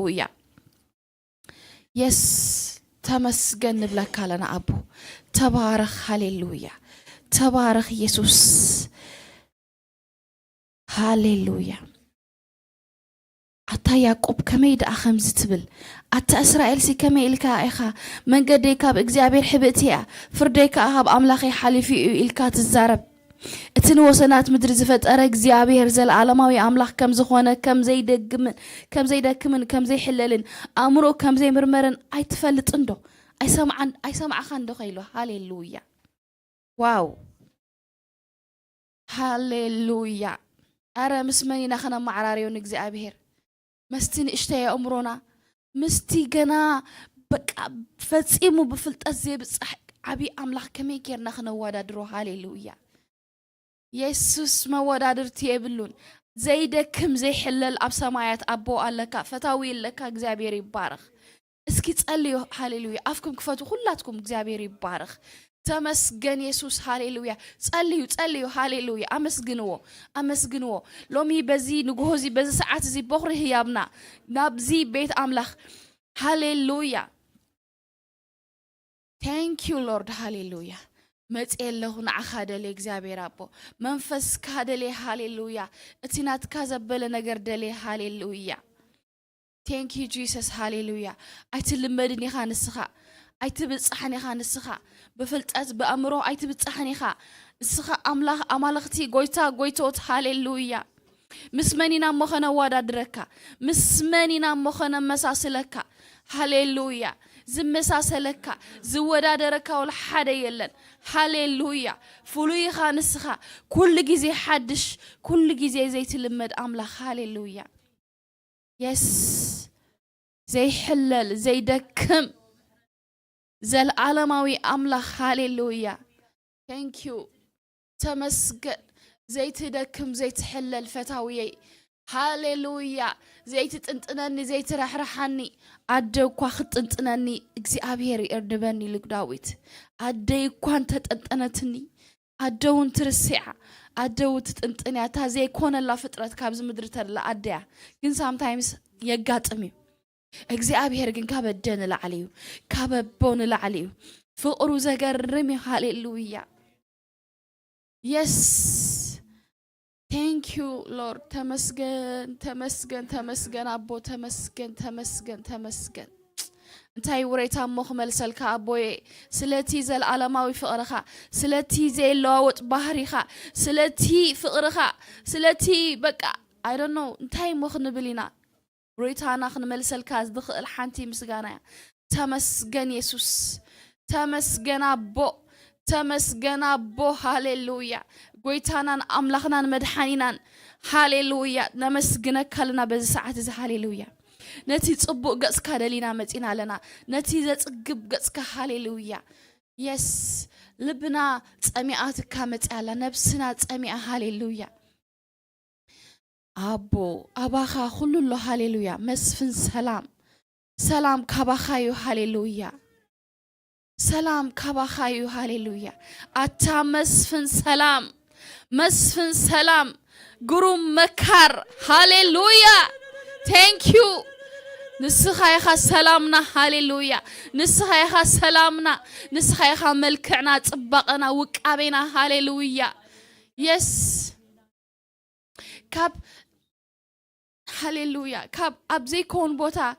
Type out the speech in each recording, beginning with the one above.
هاليلويا يس تمسجن نبلك لنا أبو تبارك هاليلويا تبارك يسوس هاليلويا أتا يعقوب كميد أخمز تبل أتا إسرائيل سي كميلكا إخا من قديكا بإجزابير حبتيا فرديكا أهاب أملاخي حليفي إلكا تزارب اتنو سنات مدر زفت أرى إجزابير زل عالماوي أملاخ كم زخوانا كم زي دقمن كم زي دكمن كم زي حللن أمرو كم زي مرمرن أي تفلت اندو أي سمع خاندو خيلو هاليلويا واو هاليلويا أرى مسمني نخنا معراريو نجزابير مستني اشتهي أمرنا مستي جنا بق فتسيمو بفلت أزيب صح عبي أملاخ كمي كير نخنا ودادرو هاليلويا يسوس ما ودادر تيبلون زي دكم زي حلل أب سمايات أبو ألكا فتاوي لكا جزابيري بارخ اسكي تقليو هاليلويا أفكم كفتو خلاتكم جزابيري بارخ تمسجن يسوس هاليلويا تقليو هاليلويا أمسجنوه لومي بزي نجوزي بزي ساعات زي بخره يابنا نبزي بيت أملاخ هاليلويا thank you Lord هاليلويا متقله نعخادلي إجزابير أبو منفس كادلي هاليلويا اتنات كذبل نجردلي هاليلويا thank you Jesus هاليلويا أتلمدني خانسخا أيتبصحني خانسخا بفلتات بأمرو أيتبصحني خا سخا أملاختي قويتوت هاليلويا مسمنينا مخنا ودادركا مسمنينا مخنا مساسلكا هاليلويا زمساسلكا زودادركا ولا حدا يلن هاليلويا فلوي خانسخا كل جزي حدش كل جزي زي تلمد أملاخ هاليلويا يس زي حلل زي دكم زل عالماوي أملاخ هاليلويا thank you تمسجن زي تدكم زي تحلل فتاوي هاليلويا زي تتنتنني زي ترحرحني أدو كوا تنتنني إجزابير إردبني لك داويت أدي كوان تتنتنتني أدو ترسع أدو تتنتني أتا زي كون الله فترة كابز مدرتر لا أديا كن sometimes يقاتمي إجزابير كن كابدن لعليو كاببون لعليو فقرو زقرمي هاليلويا yes thank you Lord تمسجن أبو تمسجن انتي وريتا مخمل سلكا أبوي سلتي زي العالماوي فقرخا سلتي زي اللوت بحريخا سلتي فقرخا سلتي بقى I don't know انتي مخن بلينا وريتا ناخن ملسلكا دخل الحانتي مسجانا تمسجن يسوس تمسجن أبو هاليلويا قويتانا أملاخنا مدحانينا هاليلويا نمسجنك لنا بزساعات زي هاليلويا نتي تصبو قصك دلينا متينا لنا نتي زتقب قصك هاليلويا يس لبنا تسميعاتك متعلا نفسنا تسميع هاليلويا أبو أباخا خلو الله هاليلويا مسفن سلام كباخايو هاليلويا سلام كباخايو هاليلويا أتا مسفن سلام قروم مكار هاليلويا thank you نسخايخا سلامنا هاليلويا نسخايخا سلامنا نسخايخا ملكعنا طبقنا وقابينا هاليلويا يس كاب هاليلويا كاب أبزي كون بوتا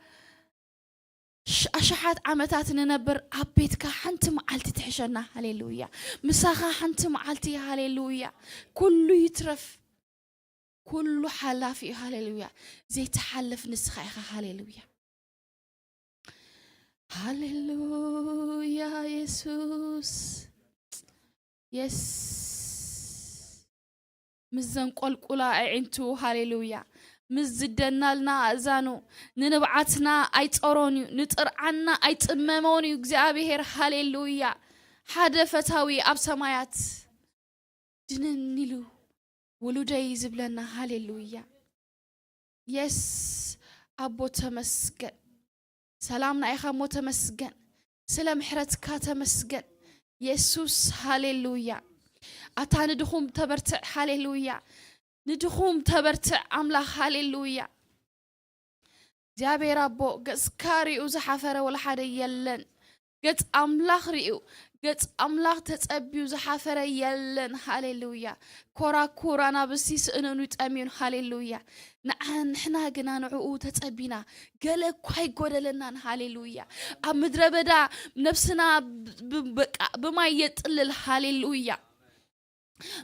أشحات عمتات ننبر عبيتك حنت معلتي تحشنا هاليلويا مساخا حنت معلتي هاليلويا كله يترف كله حلافي هاليلويا زي تحلف نسخيخا هاليلويا هاليلويا يسوس يس مزن قلقلا عينتو هاليلويا مزدنا لنا أزانو ننبعتنا أيتورونيو نترعنا أيتممونيو እግዚአብሔር هاليلويا حدا فتاوي أب سمايات دننيلو ولودي زبلنا هاليلويا يس أبو تمسجن سلامنا إخا مو تمسجن سلام حرتك تمسجن يسوس هاليلويا أتا ندخوم تبرتع هاليلويا ندخوم تبرتع أملا هاليلويا እግዚአብሔር አቦ ገጽካሪኡ ዝሓፈረ ወላ ሓደ የለን ገጽ ኣምላኽ ሪኡ ገጽ ኣምላኽ ተጸቢዩ ዝሓፈረ የለን ሃሌሉያ ኮራኩራና ብሲ ስእነኑ ይጠሚዩን ሃሌሉያ ንሕና ግና ንዕኡ ተጸቢና ገለ እኳ ይጎደለናን ሃሌሉያ ኣብ ምድረ በዳ ነፍስና ብማይ የጥልል ሃሌሉያ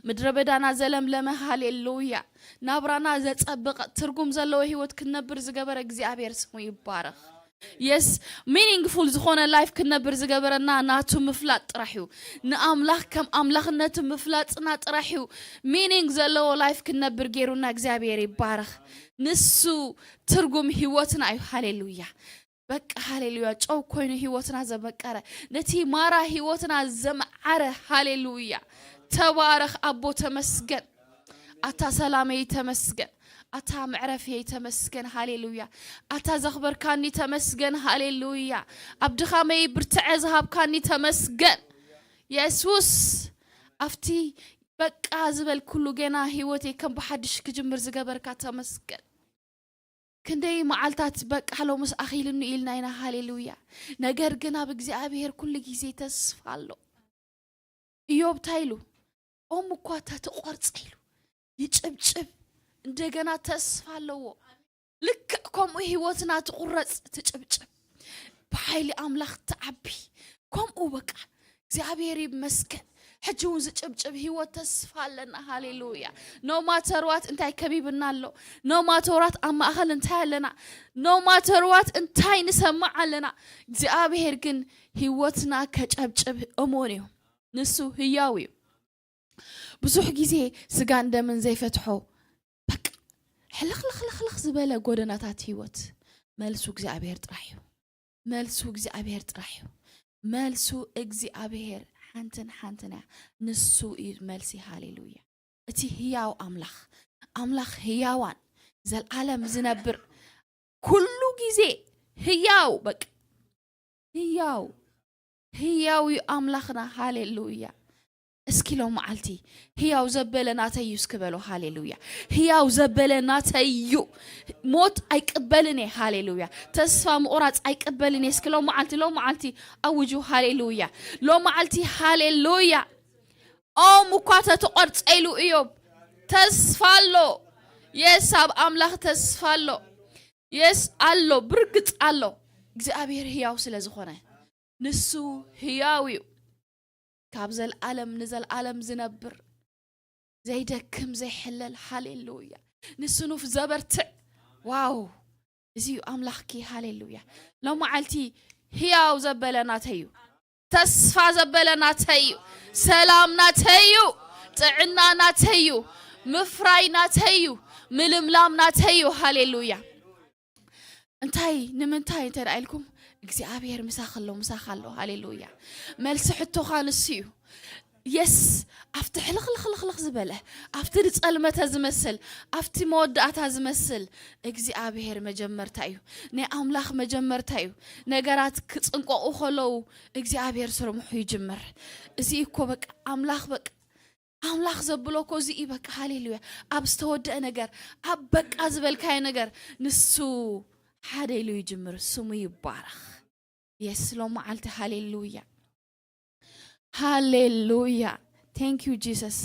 ምድረ በዳና ዘለምለመ ሃሌሉያ ናብራና ዘጸብቕ ትርጉም ዘለዎ ህይወት ክነብር ዝገበረ እግዚአብሔር ስሙ ይባረኽ yes meaningful ዝኾነ ላይፍ ክነብር ዝገበረና ናቱ ምፍላጥ ጥራሕዩ ንኣምላኽ ከም ኣምላኽነት ምፍላጥና ጥራሕዩ meaning ዘለዎ ላይፍ ክነብር ገይሩና እግዚአብሔር ይባረኽ ንሱ ትርጉም ህይወትና እዩ ሃሌሉያ በቃ ሃሌሉያ ጨው ኮይኑ ህይወትና ዘበቀረ ነቲ ማራ ህይወትና ዘመዓረ ሃሌሉያ ተባረኽ አቦ ተመስገን አታ ሰላመይ ተመስገን አታ ምዕረፍይ ተመስገን ሃሌሉያ አታ ዘኽበርካኒ ተመስገን ሃሌሉያ አብድኻመይ ብርትዐ ዝሃብካኒ ተመስገን ኢየሱስ አፍቲ በቃ ዝበል ኩሉ ገና ህይወቴ ከም በሓድሽ ክጅምር ዝገበርካ ተመስገን ክንደይ መዓልታት በቃ ሎምስ አኺልኒ ኢልና ኢና ሃሌሉያ ነገር ግን ኣብ እግዚአብሔር ኩሉ ጊዜ ተስፋ ኣሎ ኢዮብ ታይሉ ኦም እኳ ተቆርጽይሉ ይጭብጭብ እንደገና ተስፋ ኣለዎ ልክ ከምኡ ህይወትና ትቁረጽ ትጭብጭብ በኃይሊ አምላኽ ተዓቢ ከምኡ በቃ እግዚአብሔር ይመስገን ሕጂውን ዝጭብጭብ ህይወት ተስፋ ኣለና ሃሌሉያ ኖ ማተር ዋት እንታይ ከቢብና ኣሎ ኖ ማተር ዋት ኣብ ማእኸል እንታይ ኣለና ኖ ማተር ዋት እንታይ ንሰማዕ ኣለና እግዚአብሔር ግን ህይወትና ከጨብጭብ እሙን እዩ ንሱ ህያው እዩ ብዙሕ ጊዜ ስጋ እንደምን ዘይፈትሖ በቃ ሕልኽልኽልኽ ዝበለ ጎደናታት ህይወት መልሱ እግዚአብሔር ጥራሕ እዩ መልሱ እግዚአብሔር ጥራሕ እዩ መልሱ እግዚአብሔር ሓንተን ንሱ መልሲ ሃሌሉያ እቲ ህያው አምላኽ ህያዋን ዘለዓለም ዝነብር ኩሉ ጊዜ ህያው በቃ ህያው አምላኽና ሃሌሉያ እስኪሎ መዓልቲ ህያው ዘበለና ተዩ እስክበሎ ሃሌሉያ ህያው ዘበለና ተዩ ሞት አይቀበልኔ ሃሌሉያ ተስፋ መቁራጽ አይቀበልኔ እስኪሎ መዓልቲ አውጁ ሃሌሉያ ሎ መዓልቲ ሃሌሉያ ኦም እኳ ተቆርጽይሉ ኢዮብ ተስፋሎ የስ ኣብ አምላኽ ተስፋሎ የስ አሎ ብርግጽ አሎ እግዚአብሔር ህያው ስለዝኾነ ንሱ ህያው እዩ ካብ ዘለዓለም ንዘለዓለም ዝነብር ዘይደክም ዘይሕለል ሃሌሉያ ንስኑፍ ዘበርትዕ ዋው እዚዩ አምላኽኪ ሃሌሉያ ሎ መዓልቲ ህያው ዘበለና ተዩ ተስፋ ዘበለና ተዩ ሰላምና ተዩ ጥዕናና ተዩ ምፍራይና ተዩ ምልምላምና ተዩ ሃሌሉያ እንታይ ንምንታይ ተዳኢልኩም እግዚአብሔር ምሳኸሎ ሃሌሉያ መልስ ሕቶኻ ንስዩ የስ አፍቲ ሕልኽልኽልኽ ዝበለ አፍቲ ጸልመተ ዝመስል አፍቲ መወዳእታ ዝመስል እግዚአብሔር መጀመርታ እዩ ናይ አምላኽ መጀመርታ እዩ ነገራት ክጽንቆቁ ኸለው እግዚአብሔር ስርምሑ ይጅምር እዚ እኮ በቃ አምላኽ ዘብሎኮ እዚ በቃ ሃሌሉያ ኣብ ዝተወደአ ነገር ኣብ በቃ ዝበልካይ ነገር ንሱ ሓደ ኢሉ ይጅምር ስሙ ይባረኽ የስሎ መዓልቲ ሃሌሉያ thank you Jesus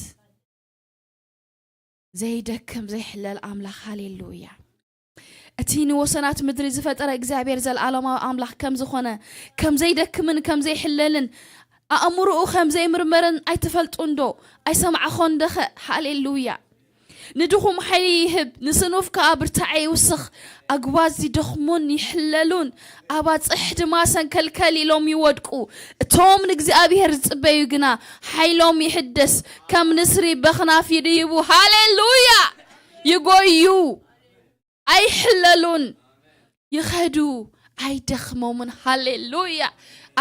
ዘይደክም ዘይሕለል አምላኽ ሃሌሉያ እቲ ንወሰናት ምድሪ ዝፈጠረ እግዚአብሔር ዘለዓለማዊ አምላኽ ከም ዝኾነ ከም ዘይደክምን ከም ዘይሕለልን ኣእምሮኡ ከም ዘይምርመርን ኣይትፈልጡንዶ ኣይሰማዕኾን ደኸ ሃሌሉያ ንድኹም ሓይሊ ይህብ ንስኑፍ ከኣብርታዕ ይውስኽ ኣግባዝ ይደኽሙን ይሕለሉን ኣባጽሕ ድማ ሰንከልከል ኢሎም ይወድቁ እቶም ንእግዚአብሔር ዝጽበዩ ግና ሓይሎም ይሕደስ ከም ንስሪ በኽናፍ ይድይቡ ሃሌሉያ ይጎዩ ኣይሕለሉን ይኸዱ ኣይደኽሞምን ሃሌሉያ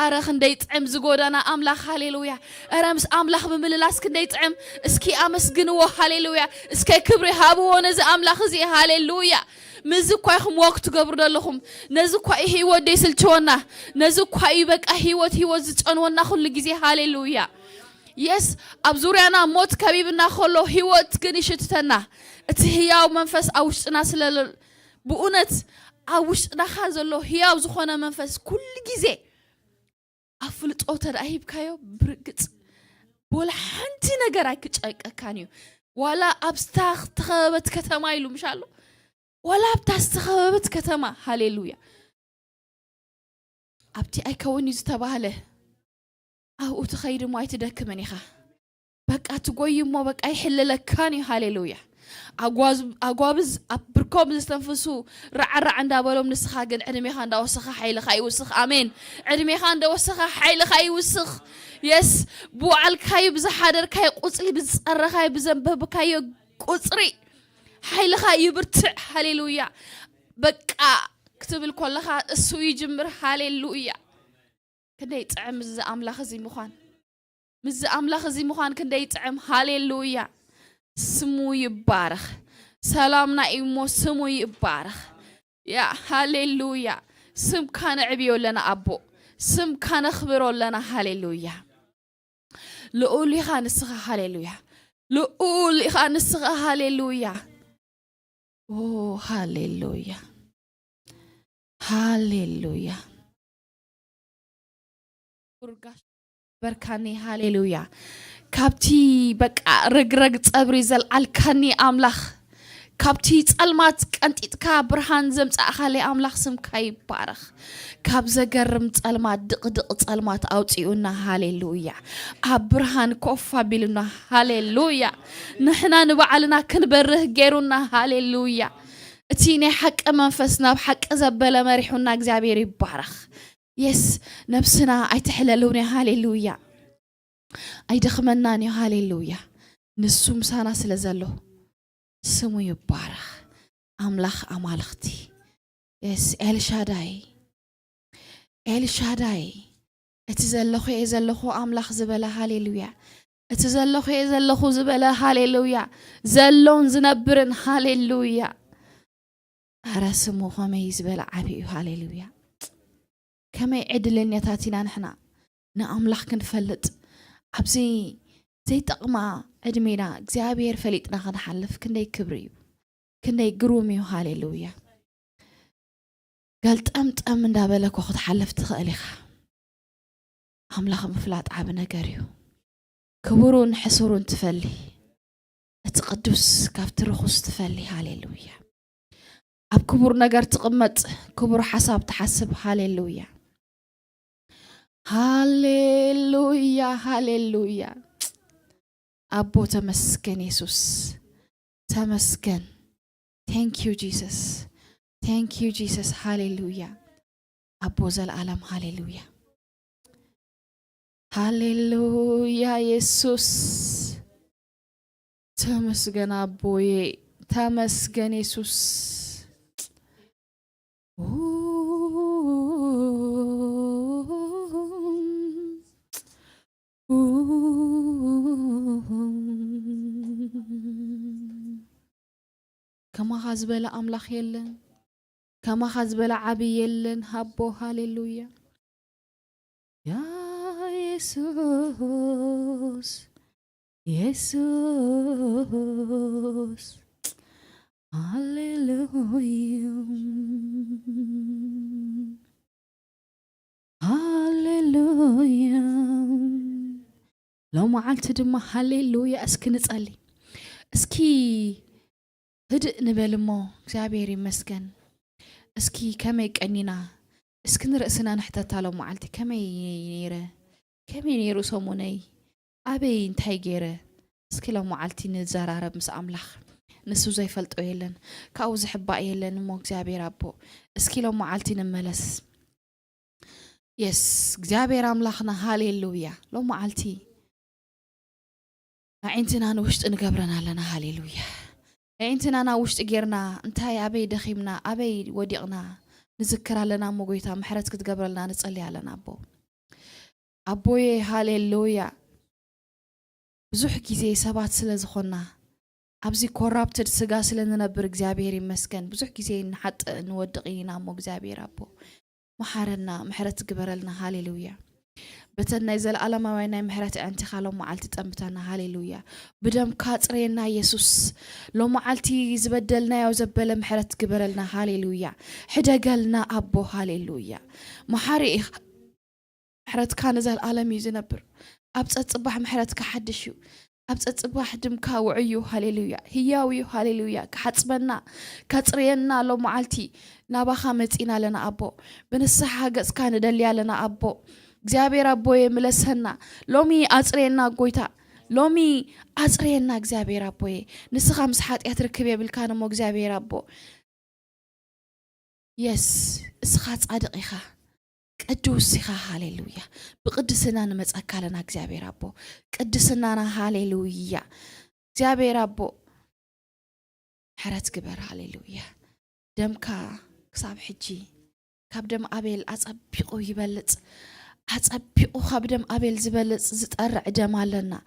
አረኽ እንደይጥዕም ዝጎዳና አምላኽ ሃሌሉያ አረምስ አምላኽ በመልላስ እንደይጥዕም እስኪ አመስግንዎ ሃሌሉያ እስከ ክብሪ ሃብዎ ነዚ አምላኽ እዚ ሃሌሉያ ምዝኳይኹም ወቅቱ ገብሩ ደለኹም ነዝኳይ ህይወት ደይስልችወና ነዝኳይ በቃ ህይወት ዝጨንወና ሁሉ ጊዜ ሃሌሉያ የስ ኣብ ዙርያና ሞት ከቢብና ኸሎ ህይወት ግን ይሽትተና እቲ ህያው መንፈስ አውሽጥና ስለለ ብኡነት أوشنا خازلو هياو زخونا منفس كل جزء أفلت أوتر أهيب كايو برقت ولا حنتي نجارك كانيو ولا أبستخ تخبت كتما يلو مشالو ولا أبتستخبت كتما هاليلويا أبتي أي كوني زتباله أو تخير ما يتدك منيخا بك أتقوي ما بك أي حل لك كاني هاليلويا أقوابز أبركوب استنفسو رع عند أبولهم نسخاجن عدمي خان دا وسخ حيل خاي وسخ آمين عدمي خان دا وسخ حيل خاي وسخ يس بو على كاي بزحادر كاي قصري بزقر كاي بزنبب كاي قصري حيل خاي برتع هاليلويا بقى كتب الكل خا السوي جمر هاليلويا كده يطعم مز أملاخ زي مخان مز أملاخ زي مخان كده يطعم هاليلويا سمو يبارك سلامنا إيمو سمو يبارك يا هاليلويا سم كان عبيو لنا أبو سم كان خبرو لنا هاليلويا لقولي خان السخة هاليلويا لقولي خان السخة هاليلويا أوه هاليلويا هاليلويا بركاني هاليلويا كابتي بك رج صبري زل الكني أملاخ كابتي تلمات كنت كابرهان زمت أخلي أملاخ سم كاي بارخ كاب زجرم تلمات دق تلمات أوتيونا هاليلويا أبرهان كوفا بيلنا هاليلويا نحنا نبعلنا كنبره جيرونا هاليلويا تيني حق منفسنا بحق زبالة مريحونا እግዚአብሔር بارخ يس نفسنا أي تحللوني هاليلويا أي دخمناني هاليلويا نسوم سانا سلزلو سمو يبارك أملاخ أمالختي يس إل شاداي اتزلخو أملاخ زبلا هاليلويا اتزلخو زبلا هاليلويا زلون زنبرن هاليلويا أرسمو خمي زبلا عبي هاليلويا كما يعدلن يتاتينا نحنا نأملاخ كنفلت أبزي زي تقمع أدمينا እግዚአብሔር فليتنا خنحلف كندي كبريو كندي قروميو هاليلويا قالت أم ندابلك وخد حلف تخاليخ أملاخ مفلات عاب نقريو كبرون حسورون تفلي اتقدس كافت رخص تفلي هاليلويا أب كبر نقر تقمت كبر حساب تحسب هاليلويا هاليلويا هاليلويا أبو تمسكن يسوس تمسكن thank you Jesus هاليلويا أبو زل العالم هاليلويا هاليلويا يسوس تمسكن أبوي تمسكن يسوس كما خزبل أملاخ يلن كما خزبل عبي يلن هبو هاليلويا يا يسوس يسوس هاليلويا هاليلويا لو ما عالت دم هاليلويا اسكن تصلي اسكي هدء نبلمو እግዚአብሔር ይመስገን እስኪ ከመይ ቀኒና እስክን ርእስና ንሕተታሎ መዓልቲ ከመይ ነይሩ ሰሙነይ አበይ እንታይ ገይረ እስኪ ሎ መዓልቲ ንዘራረብ ምስ አምላኽ ንሱ ዘይፈልጦ የለን ካው ዝሕባእ የለን ሞ እግዚአብሔር አቦ እስኪ ሎ መዓልቲ ንመለስ يس እግዚአብሔር አምላኽና ሃሌሉያ ሎ መዓልቲ عينتنا نوشت نقبرنا لنا هاليلويا عينتنا نوشت جيرنا انتاي أبي دخيمنا أبي وديقنا نذكر لنا موجيتا محرتك تقبر لنا نصلي علينا أبوي هاليلويا بزح كيزي سبات سلازخونا أبزي كورابتد سجا سلنا نبر እግዚአብሔር ይመስገን بزح كيزي نحط نودقينا مو እግዚአብሔር أبو محرنا محرت تقبر لنا هاليلويا بتنا يزال ألم وينا محرت أنت خالو معلتي تأمتنا هاليلويا بدم كاترينا يسوس لو معلتي زبدلنا وزبل محرت قبرلنا هاليلويا حدا قالنا أبو هاليلويا محاري محرت كان زال ألم يزنبر أبصت صباح محرت كحدشو أبصت صباح دم كاوعيو هاليلويا هياويو هاليلويا كحتبنا كاترينا لو معلتي نابا خامتينا لنا أبو بنصحة قص كان دليا لنا أبو እግዚአብሔር አቦዬ ምለሰና ሎሚ አጽሬና ጎይታ ሎሚ አጽሬና እግዚአብሔር አቦዬ ንስኻ ምስ ኃጢአት ርክብ የብልካ ነሞ እግዚአብሔር አቦ የስ እስኻ ጻድቅ ኢኻ ቅዱስ ኢኻ ሃሌሉያ ብቅድስና ንመጻካለና እግዚአብሔር አቦ ቅድስናና ሃሌሉያ እግዚአብሔር አቦ ሕረት ግበር ሃሌሉያ ደምካ ክሳብ ሕጂ ካብ ደም አቤል አጸቢቁ ይበልጽ أتصبحوا خبدم قبل زبالة زتقرع جمالنا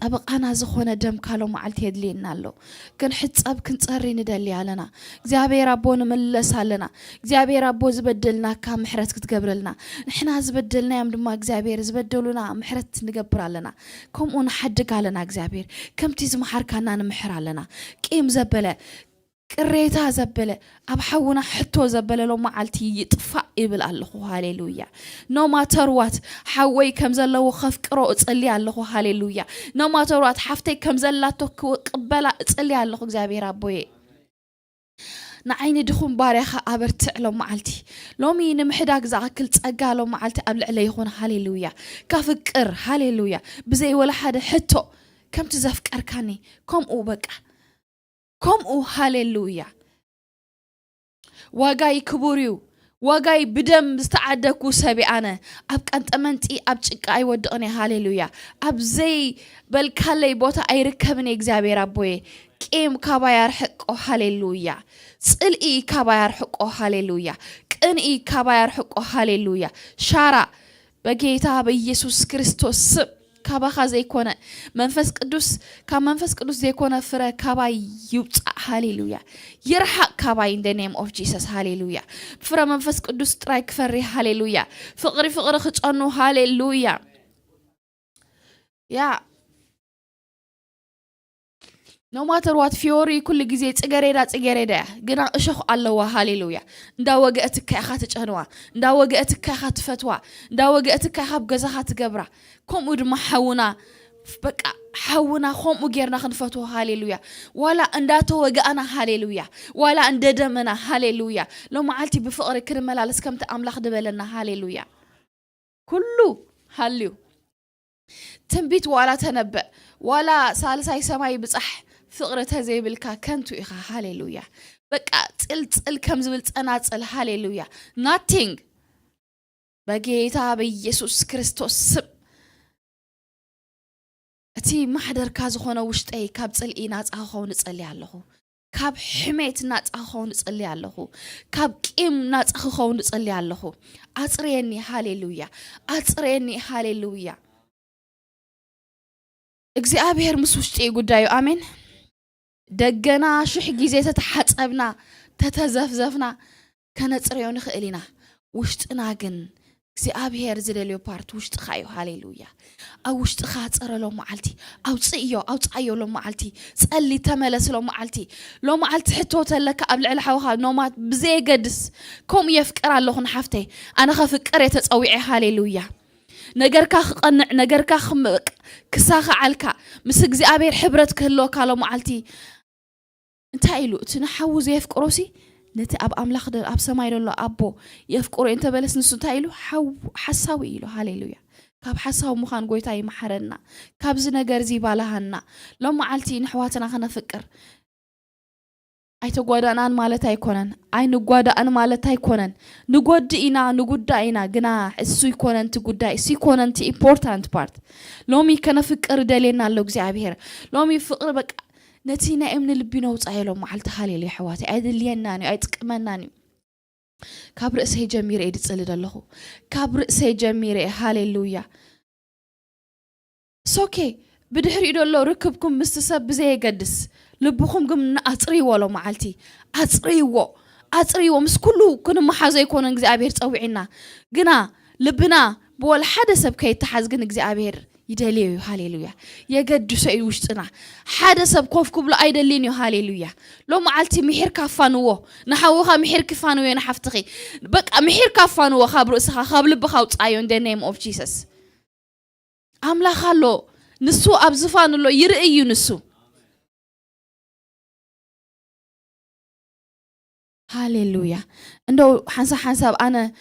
طبقنا زخونة دم كالو معلت يدلينا له كن حتصب كنت صري ندلي علينا እግዚአብሔር አቦን መለሳለና እግዚአብሔር አቦ ዝበደልና ካም ምሕረት ክትገብረልና ንሕና ዝበደልና ያም ድማ እግዚአብሔር ዝበደሉና ምሕረት ንገብራለና ከምኡን ሓድጋለና እግዚአብሔር ከምቲ ዝመሓርካና ንምሕራለና ቂም ዘበለ ቅሬታ ዘበለ ኣብ ሓውና ሕቶ ዘበለ ሎ ማዓልቲ ይጥፋ ይብል ኣለኹ ሃሌሉያ ኖ ማተር ዋት ሓወይ ከም ዘለዎ ከፍቅሮ እጽሊ ኣለኹ ሃሌሉያ ኖ ማተር ዋት ሓፍተይ ከም ዘላቶ ቅበላ እጽሊ ኣለኹ እግዚአብሔር አቦዬ نعيني دخون باريخا أبرتع لو معلتي لومي نمحداك زاكل تسقى لو معلتي قبل علي يخون هاليلويا كافكر هاليلويا بزي ولا حدا حتو كم تزفكر كاني كم أو بقى كم أو هاليلويا واقاي كبوريو واقاي بدم استعدكو سبي أنا أبقى أنت أمنتي أبتشك أي ودقني هاليلويا أبزي بالكالي بوتا أي ركبني إجزابي ربوي كيم كاباير حقو هاليلويا صلئي كاباير حقو هاليلويا كنئي كاباير حقو هاليلويا شارع بجيتا بيسوس كريستوس كابا زي كونه منفس قدوس كمنفس قدوس زي كونه فرا كابا يوصع هاليلويا يرحق كابا in the name of Jesus هاليلويا فرا منفس قدوس تراي كفري هاليلويا فقري خصانو هاليلويا يا no matter what fiori كل جزء تجريدا جنا أشخ الله وهاليلويا دا وجأتك أخات جهنوا دا وجأتك أخات فتوى دا وجأتك أخاب جزخات جبرة كم ود محونا بقى حونا خم وجرنا خنفتو هاليلويا ولا أنداتو وجأنا هاليلويا ولا أنددمنا هاليلويا لو ما عالتي بفقر كرمال على سكم تأملخ دبلنا هاليلويا كله هاليو تنبيت ولا تنبأ ولا سالساي سماي بصح فقرتها زي بالكا كنتو إخا هاليلويا بقى تل كم زبلت أنا تل هاليلويا nothing بقيتا بيسوس كريستوس أتي ما حدر كازخونا وشتأي كاب تل إينات أخو نتسألي علىه كاب حميت نات أخو نتسألي علىه كاب كيم نات أخو نتسألي علىه أتريني هاليلويا أتريني هاليلويا እግዚአብሔር ምስውሽጤ ጉዳዩ አሜን ደገና ሽሕ ጊዜ ተተሐጸብና ተተዘፍዘፍና ከነጽሬው ንኽእሊና ውሽጥና ግን እግዚአብሔር ዝደልዮ ፓርት ውሽጥ ኻዩ ሃሌሉያ አው ውሽጥ ኻጸረሎ ማዓልቲ አውጽዮ ሎ ማዓልቲ ጸሊ ተመለስ ሎ ማዓልቲ ሎ ማዓልቲ ሕቶተለካ ኣብ ልዕሊ ሓውኻ ኖማት ብዘይገድስ ከም የፍቅር ኣለኹን ሓፍተይ ኣነ ኸፍቅር የተጸዊዐ ሃሌሉያ ነገርካ خقنع ነገርካ خمق كساخ علك مس እግዚአብሔር ሕብረት ክህልዎ ካሎ ማዓልቲ እንታይ ኢሉ እቲ ንሓው ዘፍቅሮሲ ነቲ ኣብ ኣምላኽ ኣብ ሰማይ ደሎ ኣቦ የፍቅሮ እንተ በለስ ንሱ እንታይ ኢሉ ሓሳዊ ኢሉ ሃሌሉያ ካብ ሓሳው ምኻን ጎይታ ይመሐረና ካብዚ ነገር ዚ ባላሃና ሎ ማዓልቲ ንሕዋትና ከነፍቅር አይተጓዳናን ማለት አይኮነን አይንጓዳን ማለት አይኮነን ንጎድኢና ንጉዳይና ግና እሱ ይኮነን ጉዳይ እሱ ይኮነን ኢምፖርታንት ፓርት ሎሚ ከነፍቅር ደሌና አለው እግዚአብሔር ሎሚ ፍቅር በቃ ነቲና እምን ልቢና ውጻይሎ ማዓልተ ሃሌሉያ ሕዋቲ አይደልየናኒ አይጥቅመናኒ ካብ ርእሰይ ጀሚረ ይድጽልድ ኣለኹ ካብ ርእሰይ ጀሚረ ሃሌሉያ ሶኬ بدحر يدو الله ركبكم مستسب زي قدس لبخم قم أطري ولا معلتي أطري ومس كله كنا محازي كون إنجز أبير تسوينا جنا لبنا بول حدا سب كيتحاز جن እግዚአብሔር يدليو هاليلويا يقدس أي وشتنا حدا سب كوف كبلا أيدلينيو هاليلويا لو معلتي محير كفانوه نحوها محير كفانوه نحفتقي بق محير كفانوه خبر إسخا خبر بخوت أيون the name of Jesus أملا خلو نسو أبزفان الله يرأيو نسو هاليلويا عندو حنسب أنا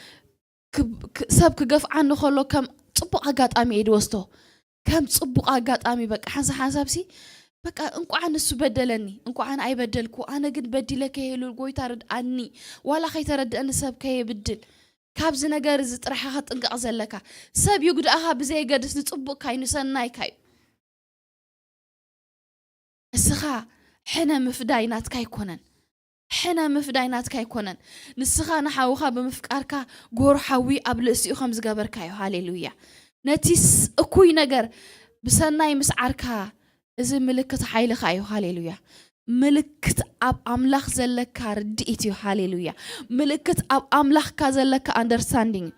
سب كقف عنه خلو كم صبق أقات أمي إدوستو كم صبق أقات أمي بق حنسب سي بق أنكو عن السو بدلني أنكو عن أي بدلكو أنا قد بدلك هيلو القوي ترد عني ولا خي ترد أنا سب كي بدل كابز نجار زت راح أخذ أنك أزلك سب يقول أها بزي قدس نصبق كاي نسناي كاي السخا حنا مفداينات كاي كونن حنا مفداينات كاي كونن نسخا نحاوخا بمفكاركا غور حوي قبل اسيو خمس جبركا هاليلويا نتيس اكوي نجر بسناي مسعركا إذا ملكت حيلك أيها هاليلويا ملكت أب أملاخ زلك رديتي هاليلويا ملكت أب أملاخ كزلك understanding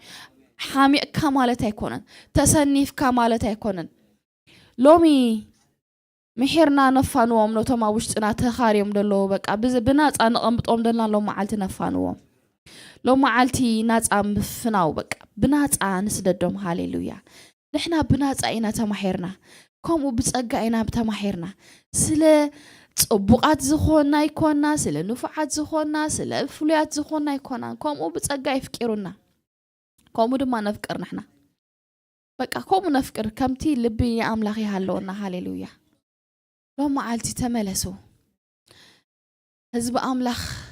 حامي كمالة يكونن تسنيف كمالة يكونن لومي محيرنا نفانوهم لو تما وشتنا تخاريهم دلو بك أبز بنات أنا قمتهم دلنا لو معلتي نفانوهم لو معلتي ناس أم فناو بك بنات أنا سددهم هاليلويا نحنا بنات أينا تمحيرنا كم وبتسقى أينا بتمحيرنا سلا صبقات زخونا يكوننا سلا نفعات زخونا سلا فليات زخونا يكوننا كم وبتسقى يفكرونا كم ودما نفكر نحنا بك كم نفكر كمتي لبي أملاخي هالونا هاليلويا لو معلتي تملسو حزب أملاخ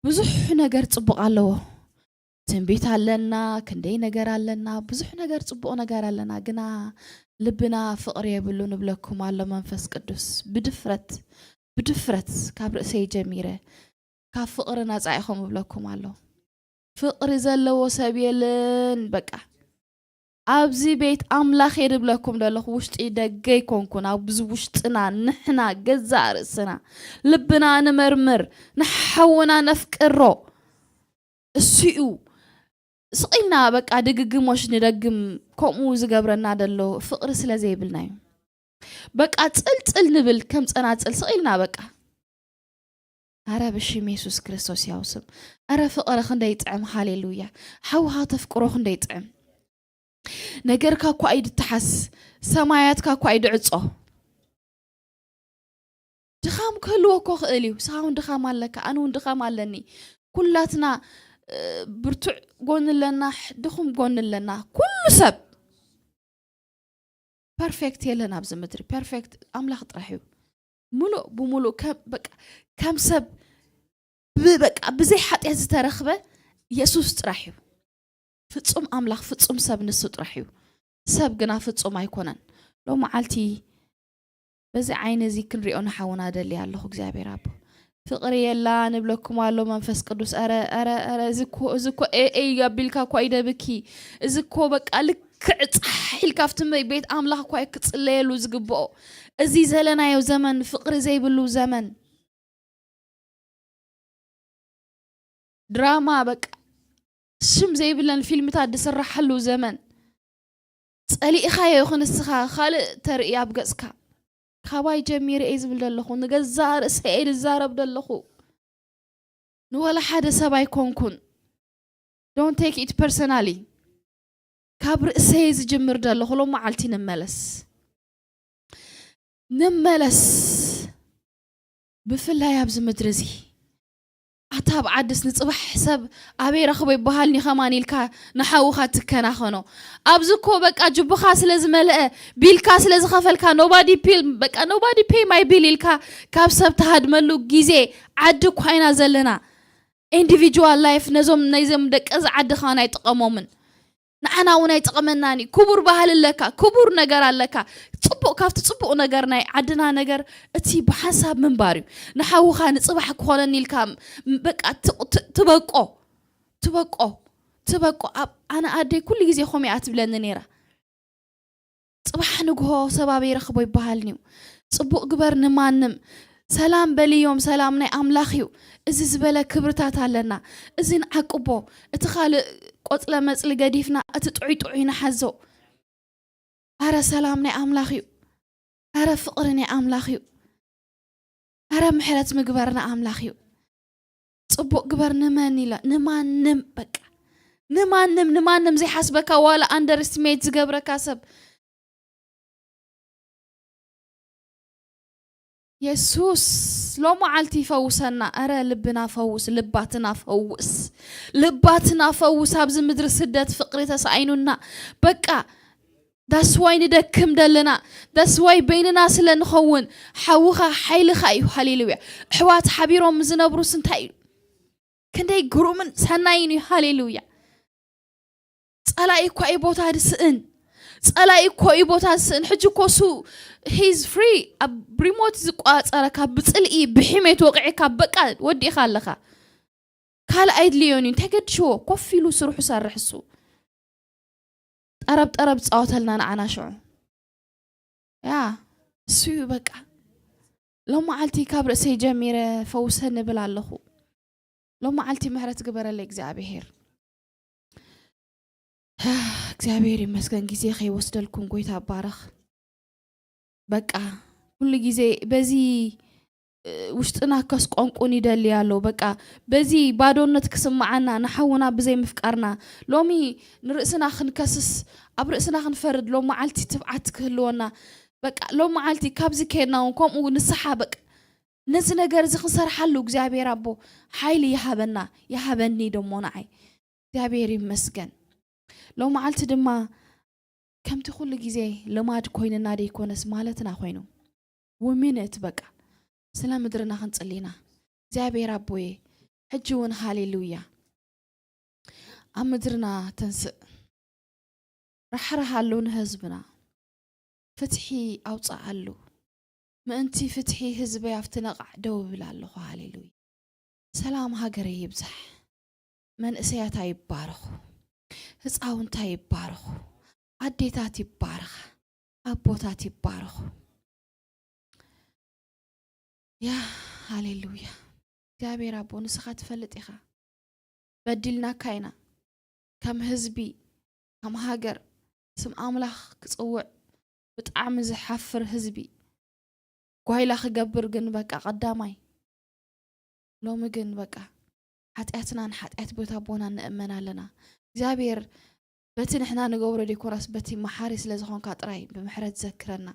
بزح نجار صبق الله تنبيت علنا كندي نجار علنا بزح نجار صبق نجار علنا جنا لبنا فقر يبلو نبلكم على منفس قدس بدفرت كابر سي جميرة كفقر ناس عيهم بلكم على فقر زلوا سبيلن بقى أبزي بيت أملاخ يرب لكم دلخ وشت إيدا جاي كونكون أبز وشتنا نحنا جزار السنة لبنا نمرمر نحونا نفكره السيو سقينا بك أدقق مش ندقم كم زجبرنا دلو فقر سلا زي بالنايم بك أتسأل نبل كم أنا أتسأل سقينا بك أرى بشي ميسوس كريستوس يوسف أرى فقر خندي يطعم هاليلويا حوها تفكره خندي يطعم نجرك كوايد تحس سماياتك كوايد عصو دخام كله كوخ إليو ساون دخام عليك أنا وندخام علني كلاتنا برتع قون لنا دخم قون لنا كل سب perfect يلنا بزمتري perfect أملاخ طرحيو ملو بملو كم سب بك بزي حد يزترخبه يسوس طرحيو فتصم أملاخ فتصم سب نسو طرحيو سب جنا فتصم أيقونن لو معلتي بزي عين زي كنريون حونا دلي الله እግዚአብሔር አብ ፍቅር የላ ንብለኩም አሎ መንፈስ ቅዱስ አረ ዝኮ ያቢልካ ኳይደ ብኪ ዝኮ በቃ ልክ ጻሒል ካፍትም ቤት አምላኽ ኳይ ክጽለየሉ ዝግብኦ እዚ ዘለናዮ ዘመን ፍቅር ዘይብሉ ዘመን ድራማ በቃ شم زي بلن فيلم تاد سرحلو زمن صليخا يخنسخا خالق ترئي ابغسكا كواي جمير ايزبل دلخو نغزار سيد زارب دلخو ولا حدا سباي كونكون don't take it personally كابر سيز جمر دلخو لو معلتي نملس بفلا يابز مدرزي أتاب عدس نصبح حساب أبي رخبي بحالني خماني لك نحاوخا تكنا خنو أبزكو بك أجيب خاص لازم لا بيل كاس لازم خفل كا nobody pay my bill لك كابسب تهاد ملو جيزي عدك حينا زلنا individual life نزم دك أز عد خانة يتقممن نحنا ونا يتقمناني كبر بحال لك كبر نجار لك تصبق كافت تصبق نجارنا عدنا نجار أتي بحسب من باريو نحاول خان صباح كونني الكام بقى تبقى أنا أدي كل جزء خمي أتبلن نيرة صباح نجوه سبابي رخبوا بحالنيو تصبق جبر نمانم سلام بليوم سلامنا أملاخيو إذا زبالة كبرتات علينا إذن عقبو اتخال قصله مصل قديفنا اتطعينا حزو ارى سلامنا املاخيو ارى فقرنا املاخيو ارى محرت مغبرنا املاخيو صبو غبرنا منيلا نمانم بقى نمانم زي حسبك ولا اندرستيميت زغبرك حسب يسوس لو معلتي فوسنا ارى لبنا فوس لباتنا فوس ابز مدر سدت فقري تسعيننا بقى that's why ندكم دلنا that's why بيننا سل نخون حوخا حيلخا ايو هاليلويا حوات حبيروم زنبرو سنتايلو كندي غرومن سناينو هاليلويا صلاي كو اي بوتا دسن صلاي كو اي بوتا دسن حجي كوسو he's free بريموت زقاصركا بصلئي بحميت وقعيكا بقا ودي خالخا كال ايد ليونين تگدشو كوفيلو سرحو سرحسو طرب صوتلنا نعنا شو يا سو بقى لو معلتي كبر سي جميره فوسن بلالخو لو معلتي مهرت قبر لك እግዚአብሔር እግዚአብሔር ይመስገን ጊዜ ከይወስደልኩም ጎይታ ባረኽ በቃ ሁሉ ጊዜ በዚህ ውሽጥና ከስቆንቁን ይደል ያለው በቃ በዚህ ባዶነት ክስማዓና ነሐውና በዘይ ምፍቃርና ሎሚ ንርእስና ክንከስስ አብርእስና ክንፈርድ ሎ ማዓልቲ ትብዓት ክህልወና በቃ ሎ ማዓልቲ ካብዚ ከናውን ከምኡ ንስሓ በቃ ነዚ ነገር እዚ ክንሰርሓሉ እግዚአብሔር አቦ ኃይል ይሃበኒ ደሞ ንዓይ እግዚአብሔር ይመስገን ሎ ማዓልቲ ድማ ከምቲ ሁሉ ጊዜ ለማድ ኮይንና ደይኮነስ ማለትና ኮይኑ ወሚነት በቃ سلام مدرنا خنصلينا እግዚአብሔር አቦዬ ሕጂውን ሃሌሉያ አምድርና ተንስእ ረሕረሃሉ ንህዝብና ፍትሒ አውጻአሉ ምእንቲ ፍትሒ ህዝበ ያፍትነቃዕ ደው ብላለሁ ሃሌሉያ ሰላም ሃገረ ይብዛሕ መንእሰያታ ይባረኹ ህፃውንታ ይባረኹ አዴታት ይባረኽ አቦታት ይባረኹ يا هاليلويا እግዚአብሔር አቦ ንስኻ ትፈልጥ ኢኻ በድልና ካይና ከም ህዝቢ ከም ሃገር ስም አምላኽ ክጽውዕ ብጣዕሚ ዝሓፍር ህዝቢ ጓይላ ክገብር ግን በቃ ቀዳማይ ሎሚ ግን በቃ ኃጢአትናን ኃጢአት ቦታ ቦና ንእመናለና እግዚአብሔር በቲ ንሕና ንገብሮ ዲኮራስ በቲ መሓሪ ስለዝኾንካ ጥራይ ብምሕረት ዘክረና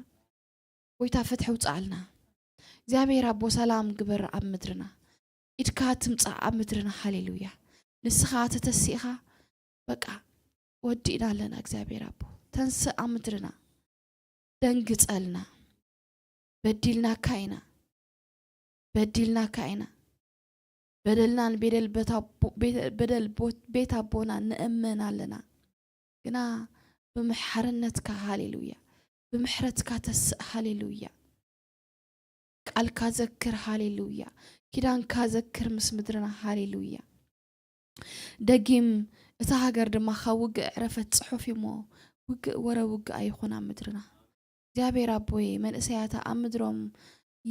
ወይታ ፍትሕ ውጻአልና እግዚአብሔር አቦ ሰላም ግበር ኣብ ምድርና ኢድካ ትምጻእ ኣብ ምድርና ሃሌሉያ ንስኻ ተተሲኻ በቃ ወዲና ለና እግዚአብሔር አቦ ተንስእ ኣብ ምድርና ደንግጸልና በድልና ካይና በደልናን በደል ቤት አቦና ንእመናለና ግና ብምሕረነትካ ሃሌሉያ ብምሕረትካ ተስእ ሃሌሉያ ቃል ካዘክር ሃሌሉያ ኪዳን ካዘክር ምስምድርና ሃሌሉያ ደጊም እታ ሃገር ድማ ኻውግ ዕረፈት ጽሑፍ ይሞ ውግ ወረውግ ኣይኾና ምድርና እግዚአብሔር አቦዬ መንእሰያታ አምድሮም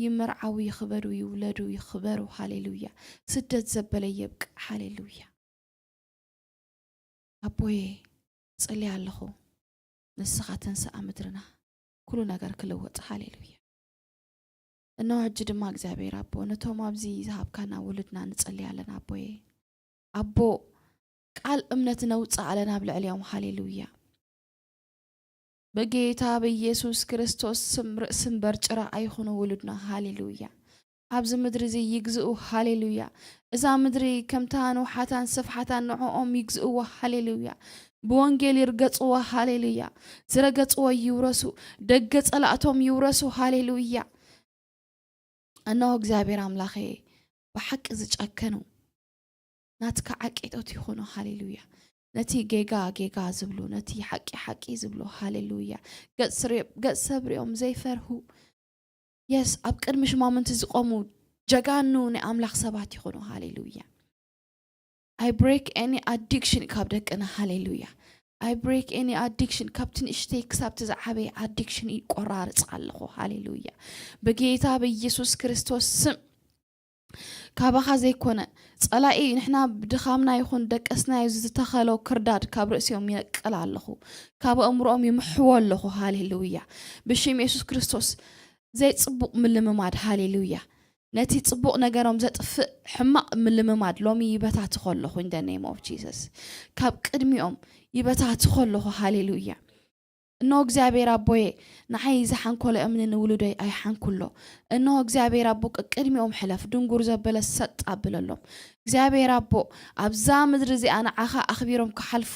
ይመርዓው ይኽበሩ ይውለዱ ይኽበሩ ሃሌሉያ ስደት ዘበለ ይብቅ ሃሌሉያ አቦዬ ጸልያለሁ ንስኻ ተንስእ ምድርና ኩሉ ነገር ክለወጥ ሃሌሉያ እነሆ ሕጂ ድማ እግዚአብሔር አቦ ነቶም ኣብዚ ዝሃብካና ውልድና ንጸልያለና አቦዬ አቦ ቃል እምነት ነውጽእ ኣለና ብልዕልዮም ሃሌሉያ በጌታ በኢየሱስ ክርስቶስ ስም በርጭራ አይኹኑ ውልድና ሃሌሉያ ኣብዚ ምድሪ እዚ ይግዝኡ ሃሌሉያ እዛ ምድሪ ከምታኑ ሓታን ስፍሓታን ንዕኦም ይግዝእዎ ሃሌሉያ ብወንጌል ይርገጽዎ ሃሌሉያ ዝረገጽዎ ይውረሱ ደገ ጸላእቶም ይውረሱ ሃሌሉያ እነሆ እግዚአብሔር አምላኼ በሐቅ ዝጨከኑ ናትካ ዓቂጦት ይኹኑ ሃሌሉያ ነቲ ጌጋ ዝብሉ ነቲ ሓቂ ዝብሉ ሃሌሉያ ገጽ ሰብሪኦም ዘይፈርሁ የስ ኣብ ቅድሚ ሽማምንቲ ዝቆሙ ጀጋኑ ንኣምላኽ ሰባት ይኹኑ ሃሌሉያ I break any addiction ካብ ደቅና ሃሌሉያ I break any addiction ካብትን እሽተይ ክሳብ ትዝዓበይ addiction ይቆራርጽ ኣለኹ ሃሌሉያ በጌታ በኢየሱስ ክርስቶስ ስም كابخا زيكونا صلاقي نحنا بدخامنا يخون دقسنا يزتخلو كرداد كاب رأسيهم ينقل علىخو كاب أمرهم يمحو اللخو هاليلويا بشيم يسوس كريستوس زي تصبق من المماد هاليلويا نتي تصبق نجارهم زت حماق من المماد لومي يبتع تخلخو in the name of Jesus كاب قدميهم يبتع تخلخو هاليلويا إنه እግዚአብሔር አቦዬ ንዓይ ዝሓንኮሎ እምኒ ንውሉደይ ኣይሓንኩሎ እነሆ እግዚአብሔር አቦ ቅድሚኦም ሕለፍ ድንጉር ዘበለ ሰጥ ኣብለሎም እግዚአብሔር አቦ ኣብዛ ምድሪ እዚኣ ንዓኻ ኣኽቢሮም ክሓልፉ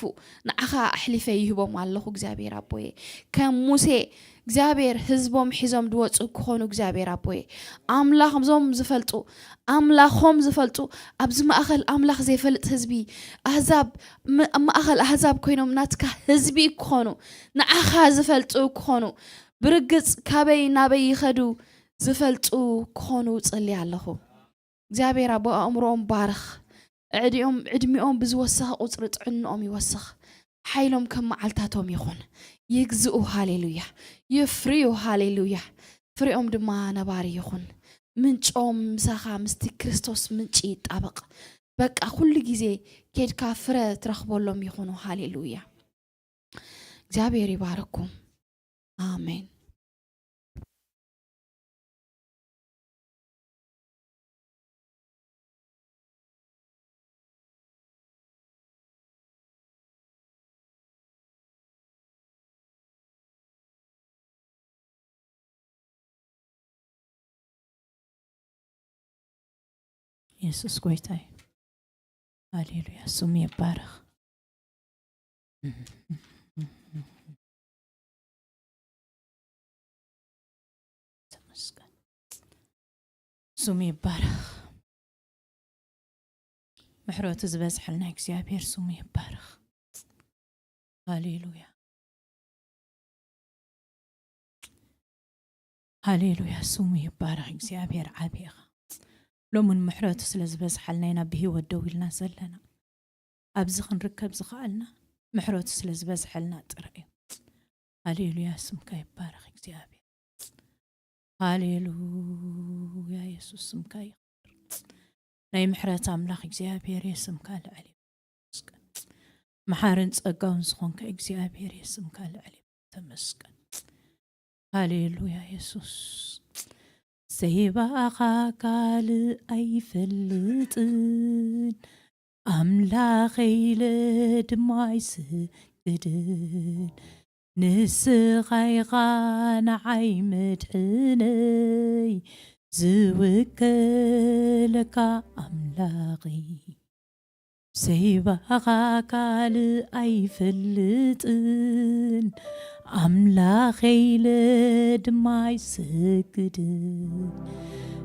ንዓኻ ኣሕሊፈ ይህቦም ኣለኹ እግዚአብሔር አቦዬ ከም ሙሴ እግዚአብሔር ህዝቦም ሒዞም ድወፁ ክኾኑ እግዚአብሔር አቦዬ ኣምላኾም ዝፈልጡ ኣምላኾም ዝፈልጡ ኣብዚ ማእኸል ኣምላኽ ዘይፈልጥ ህዝቢ ኣህዛብ ማእኸል ኣህዛብ ኮይኖም ናትካ ህዝቢ ክኾኑ ንዓኻ ዝፈልጡ ክኾኑ ብርግጽ ካበይ ናበይ ይኸዱ ዝፈልጡ ክኾኑ ጽልይ ኣለኹ እግዚአብሔር አቦ ኣእምሮኦም ባርኽ ዕድሚኦም ብዝወሰኸ ቁፅሪ ጥዕንኦም ይወስኽ ሓይሎም ከም መዓልታቶም ይኹን ይግዝኡ ሃሌሉያ ይፍርዩ ሃሌሉያ ፍሬኦም ድማ ነባሪ ይኹን ምንጮም ምሳኻ ምስቲ ክርስቶስ ምንጭ ይጣበቕ በቃ ኩሉ ጊዜ ኬድካ ፍረ ትረኽበሎም ይኹኑ ሃሌሉያ እግዚአብሔር ይባርኩም አሜን ኢየሱስ ጎይታይ ሃሌሉያ ስሙ ይባረክ ተመስገን ስሙ ይባረክ ምሕረቱ ዝበዝሐልና እግዚአብሔር ስሙ ይባረክ ሃሌሉያ ሃሌሉያ ስሙ ይባረክ እግዚአብሔር ዓቢኻ لومن محرات سلز بس حلنا به ودويلنا زلنا أبزخ نركب زخالنا محرات سلز بس حلنا ترى هاليلويا اسمك يبارك እግዚአብሔር هاليلويا يسوع اسمك ናይ ምሕረት ኣምላኽ እግዚአብሔር የስምካ ልዕሊ መሓርን ጸጋውን ዝኾንከ እግዚአብሔር የስምካ ልዕሊ ተመስገን ሃሌሉያ ኢየሱስ سيباخ قال أي فلتن أملاخي لدمايس قدن نسخي غان عيمت حني زوك لك أملاخي سيباخ قال أي فلتن أملاخي لدمايس قدن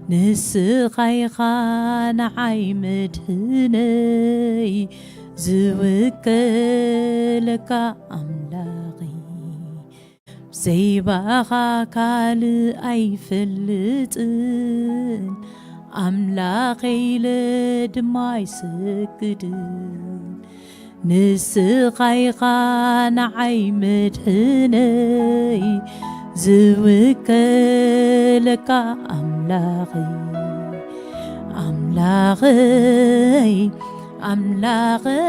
نسخي غان عيمت حني زوك لك أملاخي سيباخ قال أي فلتن أملاخي لدمايس قدن نسخي غان عيمت حني زوك لك أملاخي أملاخي أملاخي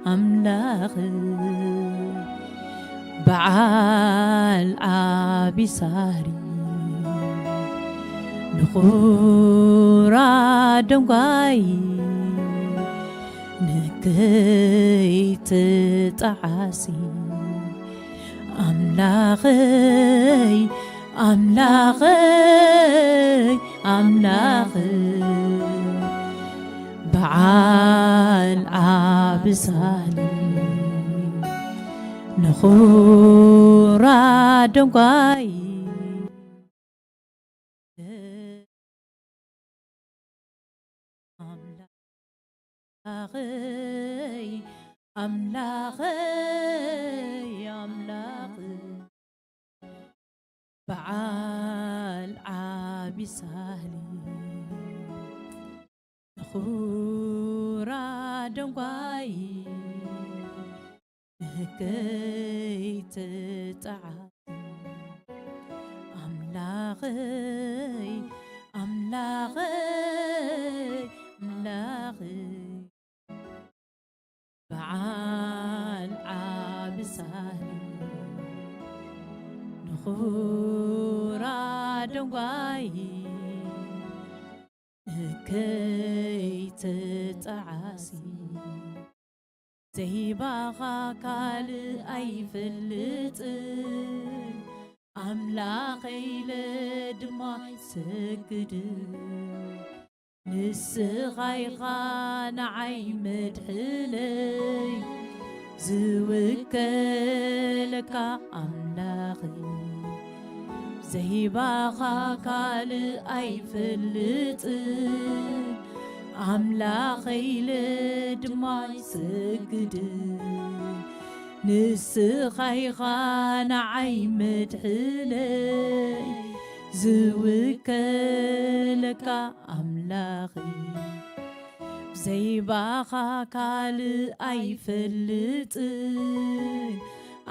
أملاخي بعال عابي ساري نخورا دمقاي نكيت تعاسي أملاخي أملاخي أملاخي بعال عابسالي نخورا دمقاي أملاخي أملاخي أملاخي بعال عابي سالي نخورا دمقاي نكيت تعاسي أملاخي أملاخي በዓል ዓብሳሊ ንኹራ ደንጓይ ከይትጠዓሲ ዘይባኻ ካልእ ኣይፈልጥን ኣምላኸይ ለድማ ሰግድ ንስኻ ኢኻ ንዓይ መድሕነይ ዝውከለካ ኣምላኸይ ዘይባኻ ካልእ ኣይፈልጥን ኣምላኸይ ለድማ ይሰግድ ንስኻ ኢኻ ንዓይ መድሕነይ ዝውከለካ ኣምላኸይ ዘይባኻ ካልእ ኣይፈልጥን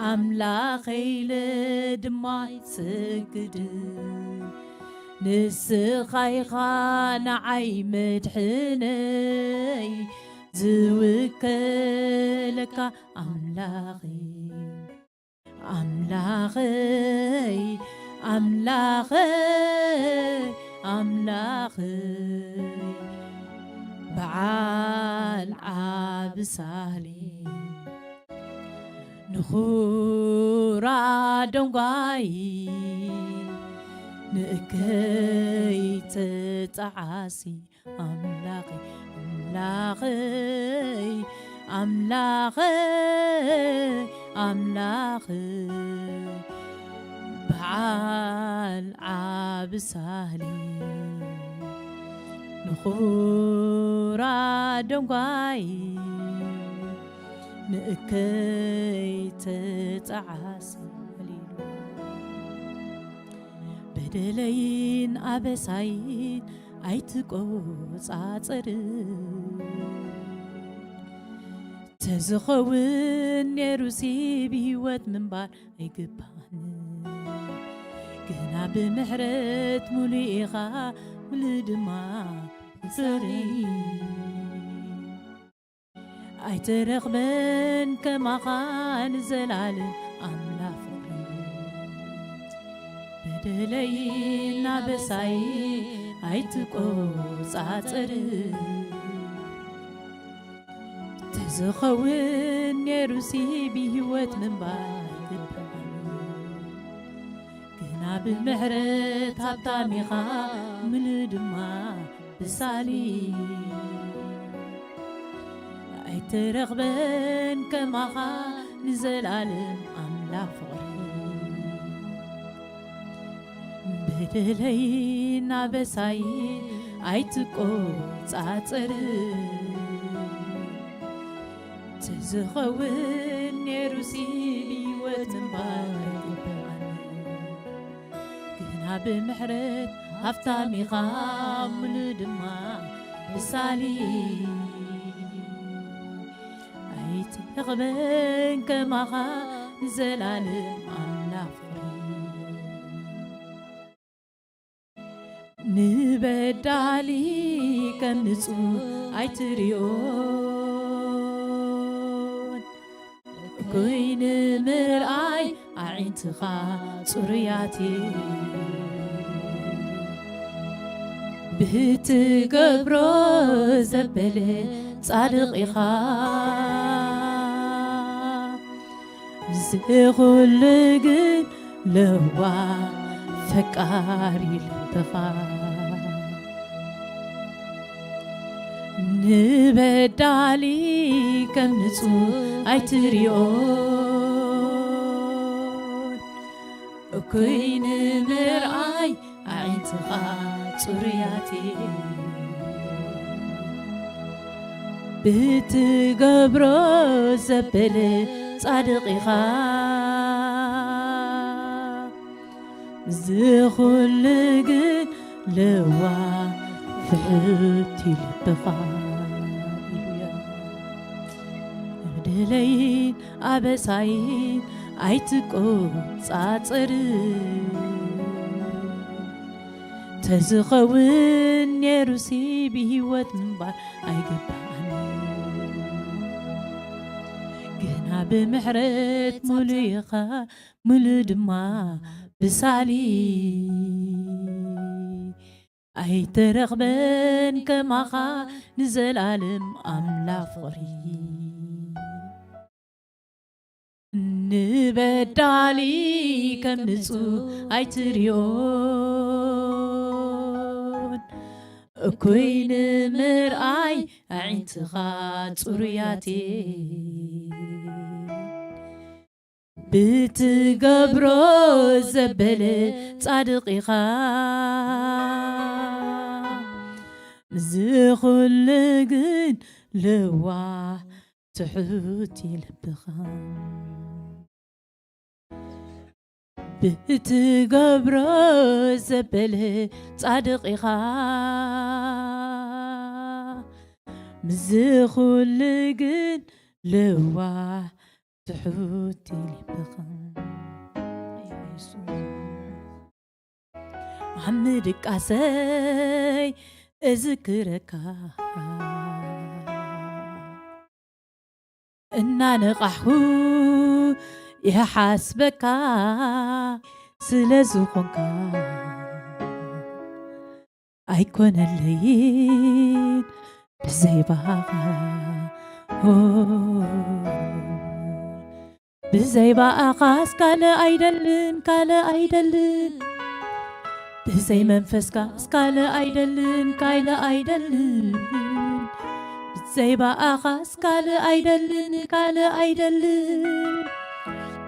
ኣምላኸይ ለድማ ይሰግድ ንስኻ ኢኻ ንዓይ መድሕነይ ዝውከለካ ኣምላኸይ ኣምላኸይ ኣምላኸይ ኣምላኸይ በዓል ዓብሳሊ ንኹራ ደንጓይ ንእከይ ተጠዓሲ ኣምላኸይ ኣምላኸይ ኣምላኸይ ኣምላኸይ በዓል ዓብሳሊ ንኹራ ደንጓይ ንእከይ ተጠዓሲ በደለይን ኣበሳይን ኣይትቆፃፀርን ተዝኸውን ነይሩሲ ብሂወት ምንባር ኣይግባእን ግና ብምሕረት ሙሉእ ኢኻ ሙሉእ ድማ ይፅርይ ኣይትረኽበን ከማኻ ንዘላለም ኣምላኽ በደለይን ኣበሳይን ኣይትቆፃፀርን ተዝኸውን ነይሩሲ ብሂወት ምንባር ግና ብምሕረት ሃብታም ኢኻ ሙሉእ ድማ ብሳሊ ኣይትረኽበን ከማኻ ንዘላለም ኣምላኽ በደለይን ኣበሳይን ኣይትቆፃፀርን ተዝኸውን ነይሩሲ ብሂወት ምንባር ግና ብምሕረት ሃብታም ኢኻ ሙሉእ ድማ ብሳሊ ኣይትረኽበን ከማኻ ንዘላለም ኣምላኽ ንበዳሊ ከም ንጹህ ኣይትሪኦን ኮይኑ ምርኣይ ኣዒንትኻ ጽሩያት ብትገብሮ ዘበለ ጻድቕ ኢኻ ዝኹሉ ግን ለዋ ፈቃሪ ልብኻ ንበዳሊ ከም ንጹህ ኣይትሪኦን ኮይኑ ምርኣይ ኣዒንትኻ ጽሩያት ብትገብሮ ዘበለ ጻድቕ ኢኻ ዝኹሉ ግን ለዋ ፍልቲ ልብኻ በደለይን ኣበሳይን ኣይትቆፃፀርን ተዝኸውን ነይሩሲ ብሂወት ምንባር ኣይግባእን ግና ብምሕረት ሙሉእ ኢኻ ሙሉእ ድማ ብሳሊ ኣይተረኽበን ከማኻ ንዘላለም ኣምላኽ ፍቕሪ ንበዳሊ ከም ንጹህ ኣይትርዮን እኩይ ንምርኣይ ኣዒንትኻ ጽሩያቴ ብትገብሮ ዘበለ ጻድቕ ኢኻ ዝኹሉ ግን ልዋሕ ትሑት ይልብኻ ብትገብሮ ዘበለ ጻድቕ ኢኻ ዝኹሉ ግን ልዋሕ ትሑት ይልብኻ ዓምድ ቃሰይ እዝክረካ እናነቓሕኩ ይሓስበካ ስለ ዝኾንካ ኣይኮነለይን ብዘይባኻ ብዘይባኻስ ካልእ ኣይደልን ካልእ ኣይደልን ብዘይ መንፈስካስ ካልእ ኣይደልን ካልእ ኣይደልን ብዘይባኻስ ካልእ ኣይደልን ካልእ ኣይደልን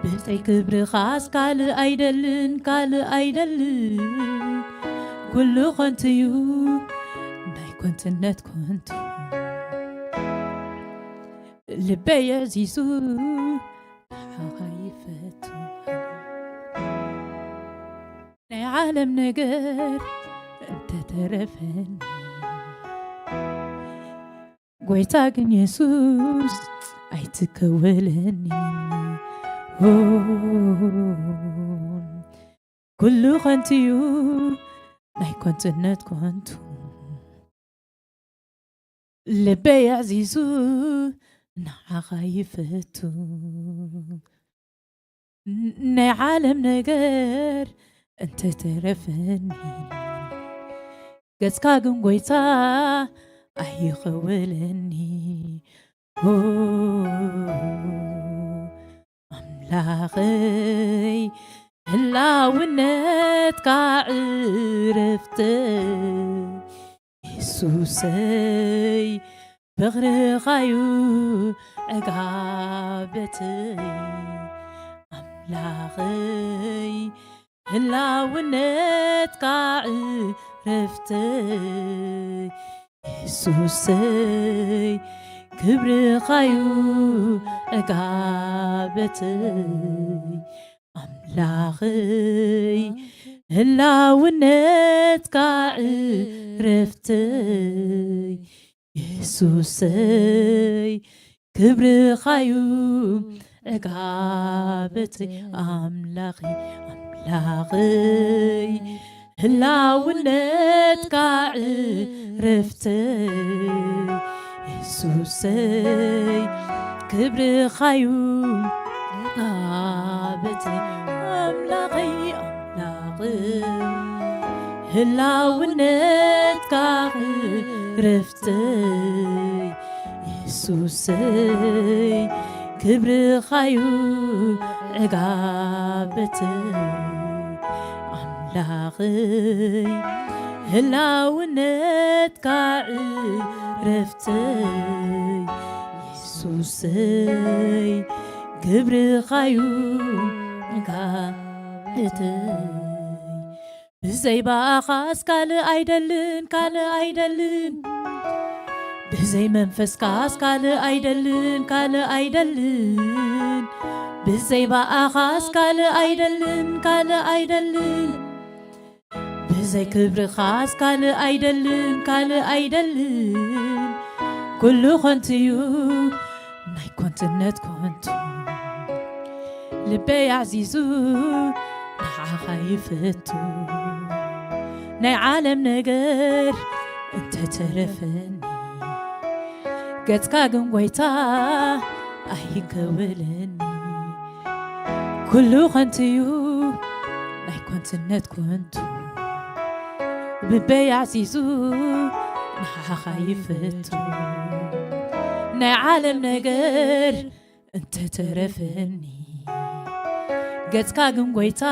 ብዘይ ክብርኻስ ካልእ ኣይደልን ካልእ ኣይደልን ኩሉ ኾንቱ እዩ ናይ ኮንትነት ኮንቱ ልበይ ዕዚዙ ንዓኻ ይፈቱ ናይ ዓለም ነገር እንተተረፈኒ ጎይታ ግን የሱስ ኣይትከወለኒ ኩሉ ኾንቱ እዩ ናይ ኮንትነት ኮንቱ ልበይ ዕዚዙ ንዓኻ ይፈቱ ናይ ዓለም ነገር እንተተረፈኒ ገጽካ ግን ጎይታ ኣይኸወለኒ ኣምላኸይ ህላውነትካ ዕረፍተይ ኢየሱሰይ ፍቕርኻዩ ዕጋበተይ ኣምላኸይ ህላውነትካ ዕረፍተይ ኢየሱሰይ ክብርኻዩ ዕጋበተይ ኣምላኸይ ህላውነትካ ዕረፍተይ ኢየሱሰይ ክብርኻዩ ዕጋበተይ ኣምላኸይ ኣምላኸይ ህላውነትካ ዕረፍተይ ኢየሱሰይ ክብርኻዩ ዕጋበተይ ኣምላኸይ ኣምላኸይ ህላውነትካ ዕረፍተይ ኢየሱሰይ ክብርኻዩ ዕጋበተይ ኣምላኸይ ህላውነትካ ዕረፍተይ ኢየሱሰይ ክብርኻዩ ዕጋበተይ ብዘይባኻስ ካልእ ኣይደልን ካልእ ኣይደልን ብዘይ መንፈስካስ ካልእ ኣይደልን ካልእ ኣይደልን ብዘይባኻስ ካልእ ኣይደልን ካልእ ኣይደልን ብዘይ ክብርኻስ ካልእ ኣይደልን ካልእ ኣይደልን ኩሉ ኾንቱ እዩ ናይ ኮንትነት ኮንቱ ልበይ ዓዚዙ ንዓኻ ይፈቱ ናይ ዓለም ነገር እንተተረፈኒ ገጽካ ግን ጎይታ ኣይከወለኒ ኩሉ ኸንትዩ ናይ ኮንትነት ኮንቱ ብበይ ዓዚዙ ንሓኻ ይፈቱ ናይ ዓለም ነገር እንተተረፈኒ ገጽካ ግን ጎይታ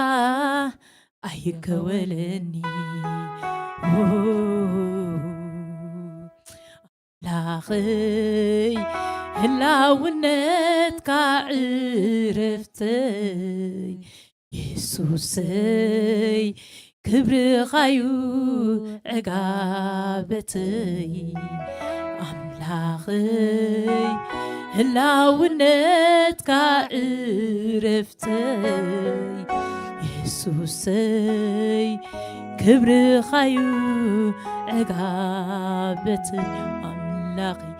ኣይከወለኒ ላኸይ ህላውነትካ ዕረፍተይ ኢየሱሰይ ክብርኻዩ ዕጋበተይ ኣምላኸይ ህላውነትካ ዕረፍተይ ኢየሱሰይ ክብርኻዩ ዕጋበተይ ኣምላኸይ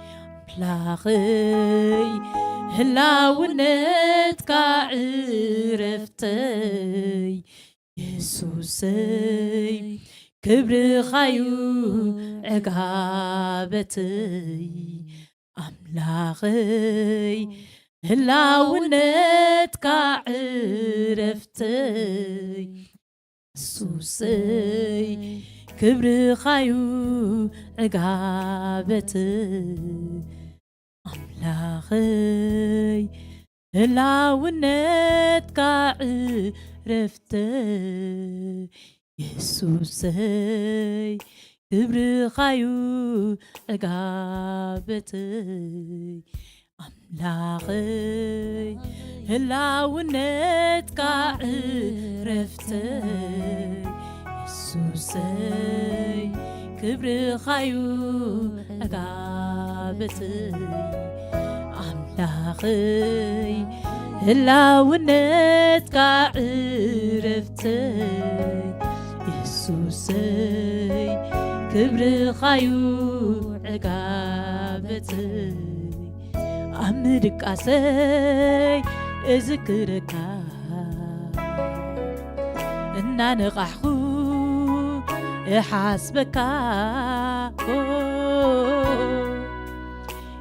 ኣምላኸይ ህላውነትካ ዕረፍተይ ኢየሱሰይ ክብርኻዩ ዕጋበተይ ኣምላኸይ ህላውነትካ ዕረፍተይ ኢየሱሰይ ክብርኻዩ ዕጋበተይ ኣምላኸይ ህላውነትካ ዕረፍተይ ኢየሱሰይ ክብርኻዩ ዕጋበተይ ኣምላኸይ ህላውነትካ ዕረፍተይ ኢየሱሰይ ክብርኻዩ ዕጋበተይ ኣምላኸይ ህላውነትካ ዕረፍተይ ኢየሱሰይ ክብርኻዩ ዕጋበተይ ኣብ ምድቃሰይ እዝክረካ እናነቓሕኹ እሓስበካ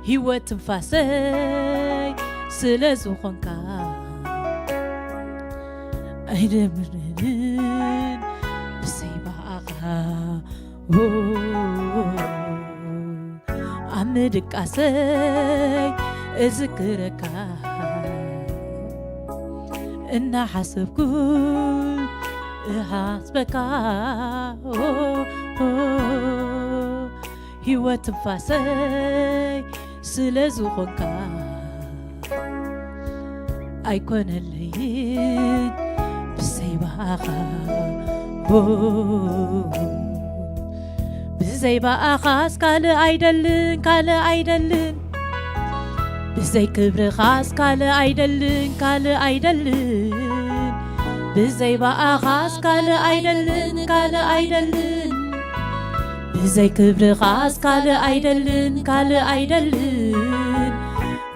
ህይወት ትንፋሰይ ስለ ዝኾንካ ኣይደምንን ብሰይባኻ ኣብ ምድቃሰይ እዝክረካ እናሓሰብኩ እሓስበካ ህይወት ትንፋሰይ ስለ ዝኾንካ ኣይኮነለይን ብሰይባኻ ብዘይባኻስ ካልእ ኣይደልን ካልእ ኣይደልን ብዘይ ክብርኻስ ካልእ ኣይደልን ካልእ ኣይደልን ብዘይባኻስ ካልእ ኣይደልን ካልእ ኣይደልን ብዘይ ክብርኻስ ካልእ ኣይደልን ካልእ ኣይደልን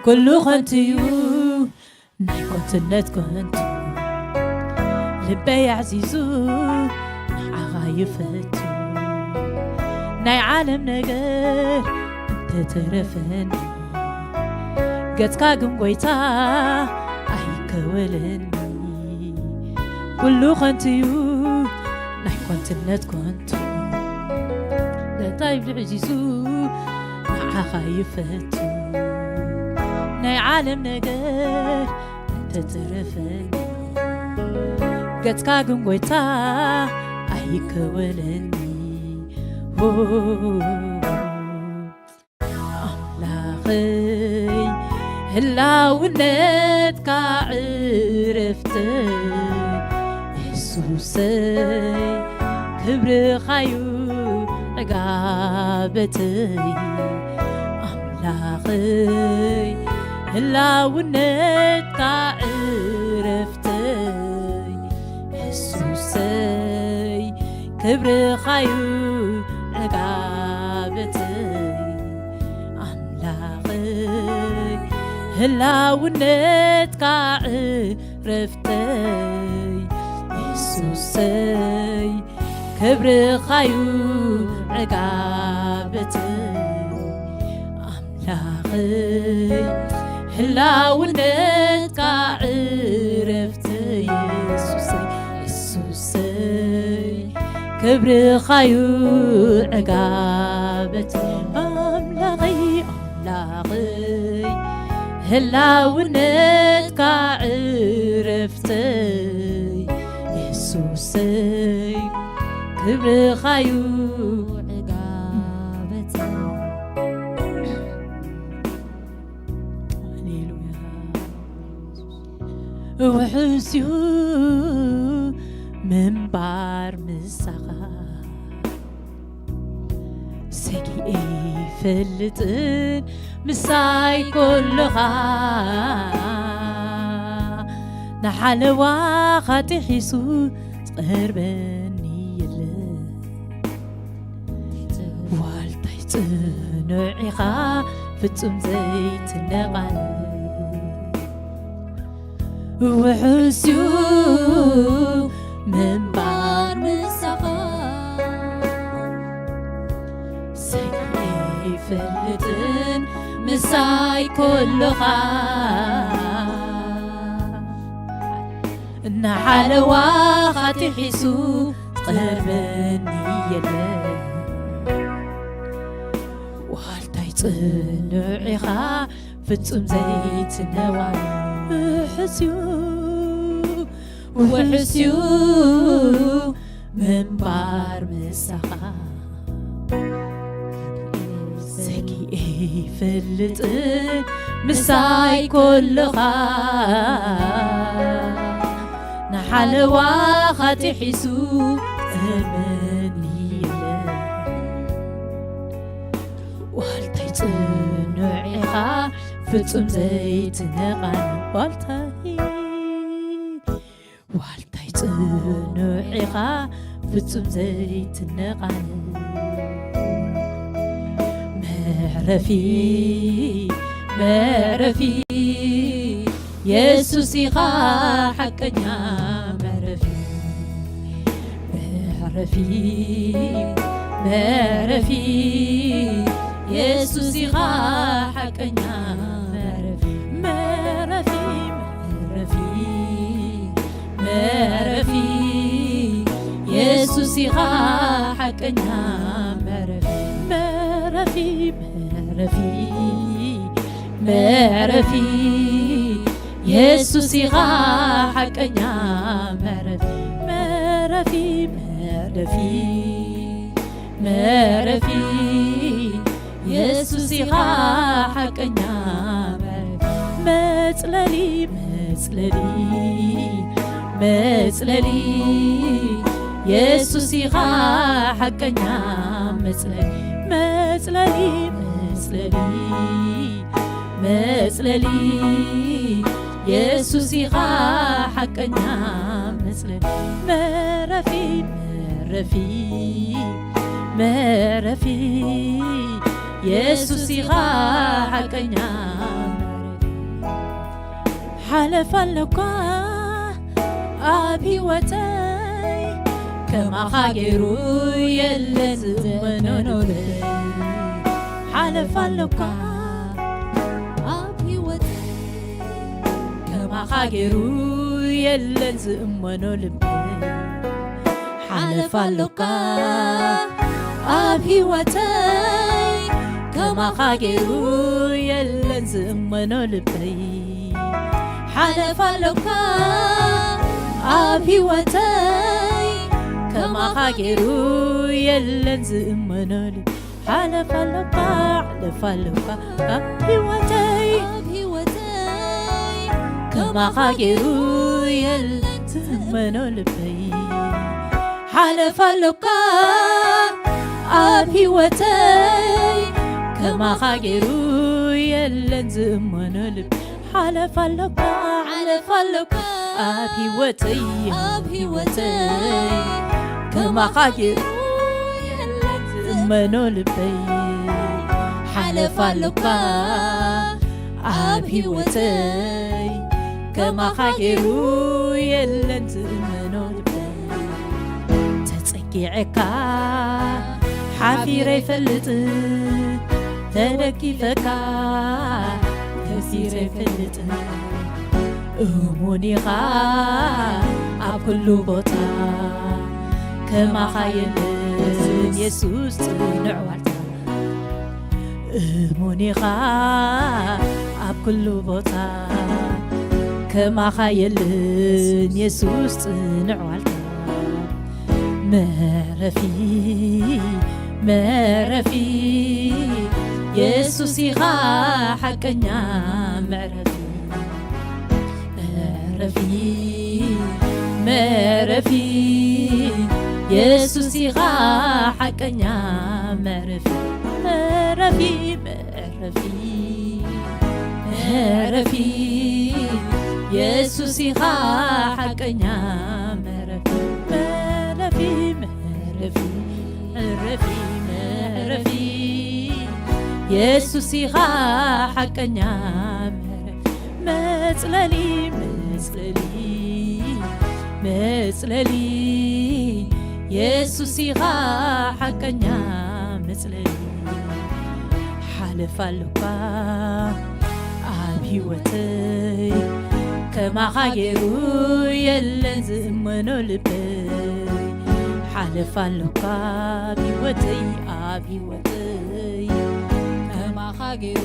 ኩሉ ኸንትዩ ናይ ኮንትነት ኮንቱ ልበይ ዓዚዙ ንዓኻ ይፈቱ ናይ ዓለም ነገር እንተተረፈኒ ገጽካ ግን ጎይታ ኣይከወለኒ ኩሉ ኸንትዩ ናይ ኮንትነት ኮንቱ ገታይ ብዕዚዙ ንዓኻ ይፈቱ ናይ ዓለም ነገር እንተተረፈኒ ገጽካ ግን ጎይታ ኣይከወለኒ ኣምላኸይ ህላውነትካ ዕረፍተይ ኢየሱሰይ ክብርኻዩ ዕጋበተይ ኣምላኸይ ህላውነትካ ዕረፍተይ ኢየሱሰይ ክብርኻዩ ዕጋበተይ ኣምላኸይ ህላውነትካ ዕረፍተይ ኢየሱሰይ ክብርኻዩ ዕጋበተይ ኣምላኸይ ህላውነትካ ዕረፍቲ ኢየሱሰይ ክብርኻዩ ዕጋበት ኣምላኸይ ህላውነትካ ዕረፍተይ ኢየሱሰይ ክብርኻዩ ዕጋበት ሃሌሉያ ውሕስዩ ምንባር ምሳኻ ሰጊኤ ይፈልጥን ምሳይ ኩልኻ ንሓለዋ ኻጢሒሱ ዝቐርበኒ የለን ዋልታይ ጽኑዕ ኢኻ ፍጹም ዘይትነቓል ውሕስዩ ምንባር ምሳኻ ሰጊኤ ይፈልጥን ምሳይ ኩልኻ ንሓለዋ ኻጢሒሱ ዝቐርበኒ የለን ዋልታይ ጽኑዕ ኢኻ ፍጹም ዘይትነዋል ውሕስዩ ምንባር ምሳኻ ሰጊኤ ይፈልጥን ምሳይ ኩልኻ ንሓለዋ ኻጢሒሱ ዝቐርበኒ የለን ዋልታይ ጽኑዕ ኢኻ ፍጹም ዘይትነቓል ዋልታይ ጽኑዕ ኢኻ ፍጹም ዘይትነቓል መዕረፊ ኢየሱስ ኢኻ ሓቀኛ መዕረፊ ኢየሱስ ኢኻ ሓቀኛ መዕረፊ ኢየሱስ ኢኻ ሓቀኛ መዕረፊ ኢየሱስ ኢኻ ሓቀኛ መዕረፊ ኢየሱስ ኢኻ ሓቀኛ መጽለሊ ኢየሱስ ኢኻ ሓቀኛ መጽለሊ ኢየሱስ ኢኻ ሓቀኛ መዕረፊ ኢየሱስ ኢኻ ሓቀኛ ሓለፍ ኣለኳ ኣብ ሕይወተይ ከማኻ ገይሩ የለን ዝመነኖለይ ሓለፍ ኣለኳ ኣብ ሕይወተይ ከማኻ ገይሩ የለን ዝእመኖ ልበይ ሓለፍ ኣለኳ ኣብ ሕይወተይ ከማኻ ገይሩ የለን ዝእመኖ ልበይ ሓለፍ ኣለኳ ኣብ ሕይወተይ ከማኻ ገይሩ የለን ዝእመኖ ልበይ ሓለፍ ኣለኳ ኣብ ሕይወተይ ከማኻ ገይሩ የለን ዝእመኖ ልበይ ሓለፍ ኣለኳ ኣብ ሕይወተይ ከማኻ ገይሩ የለን ዝእመኖ ልበይ ሓለፍ ኣለኳ ኣብ ሕይወተይ ከማኻ ገይሩ የለን ዝእመኖ ልበይ ሓለፍ ኣለኳ ኣብ ሕይወተይ ከማኻ ገይሩ የለን ዝእመኖ ልበይ ተጸጊዐካ ሓፊረ ይፈልጥ ተደጊፈካ ሓፊረ ይፈልጥ እሙን ኢኻ ኣብ ኩሉ ቦታ ከማኻ የለን ኢየሱስ ጽኑዕ ዋልታ እሙን ኢኻ ኣብ ኩሉ ቦታ ከማኻ የለን ኢየሱስ ጽኑዕ ዋልታ መዕረፊ መዕረፊ ኢየሱስ ኢኻ ሓቀኛ መዕረፊ መዕረፊ መዕረፊ ኢየሱስ ኢኻ ሓቀኛ መዕረፊ መዕረፊ መዕረፊ መዕረፊ ኢየሱስ ኢኻ ሓቀኛ መዕረፊ መዕረፊ መዕረፊ መዕረፊ መዕረፊ ኢየሱስ ኢኻ ሓቀኛ መጽለሊ መጽለሊ መጽለሊ ኢየሱስ ኢኻ ሓቀኛ መጽለሊ ሓልፍ ኣለኳ ኣብ ሕይወተይ ከማኻ ገይሩ የለን ዝእመኖ ልበይ ሓልፍ ኣለኳ ኣብ ሕይወተይ ኣብ ሕይወተይ ከማኻ ገይሩ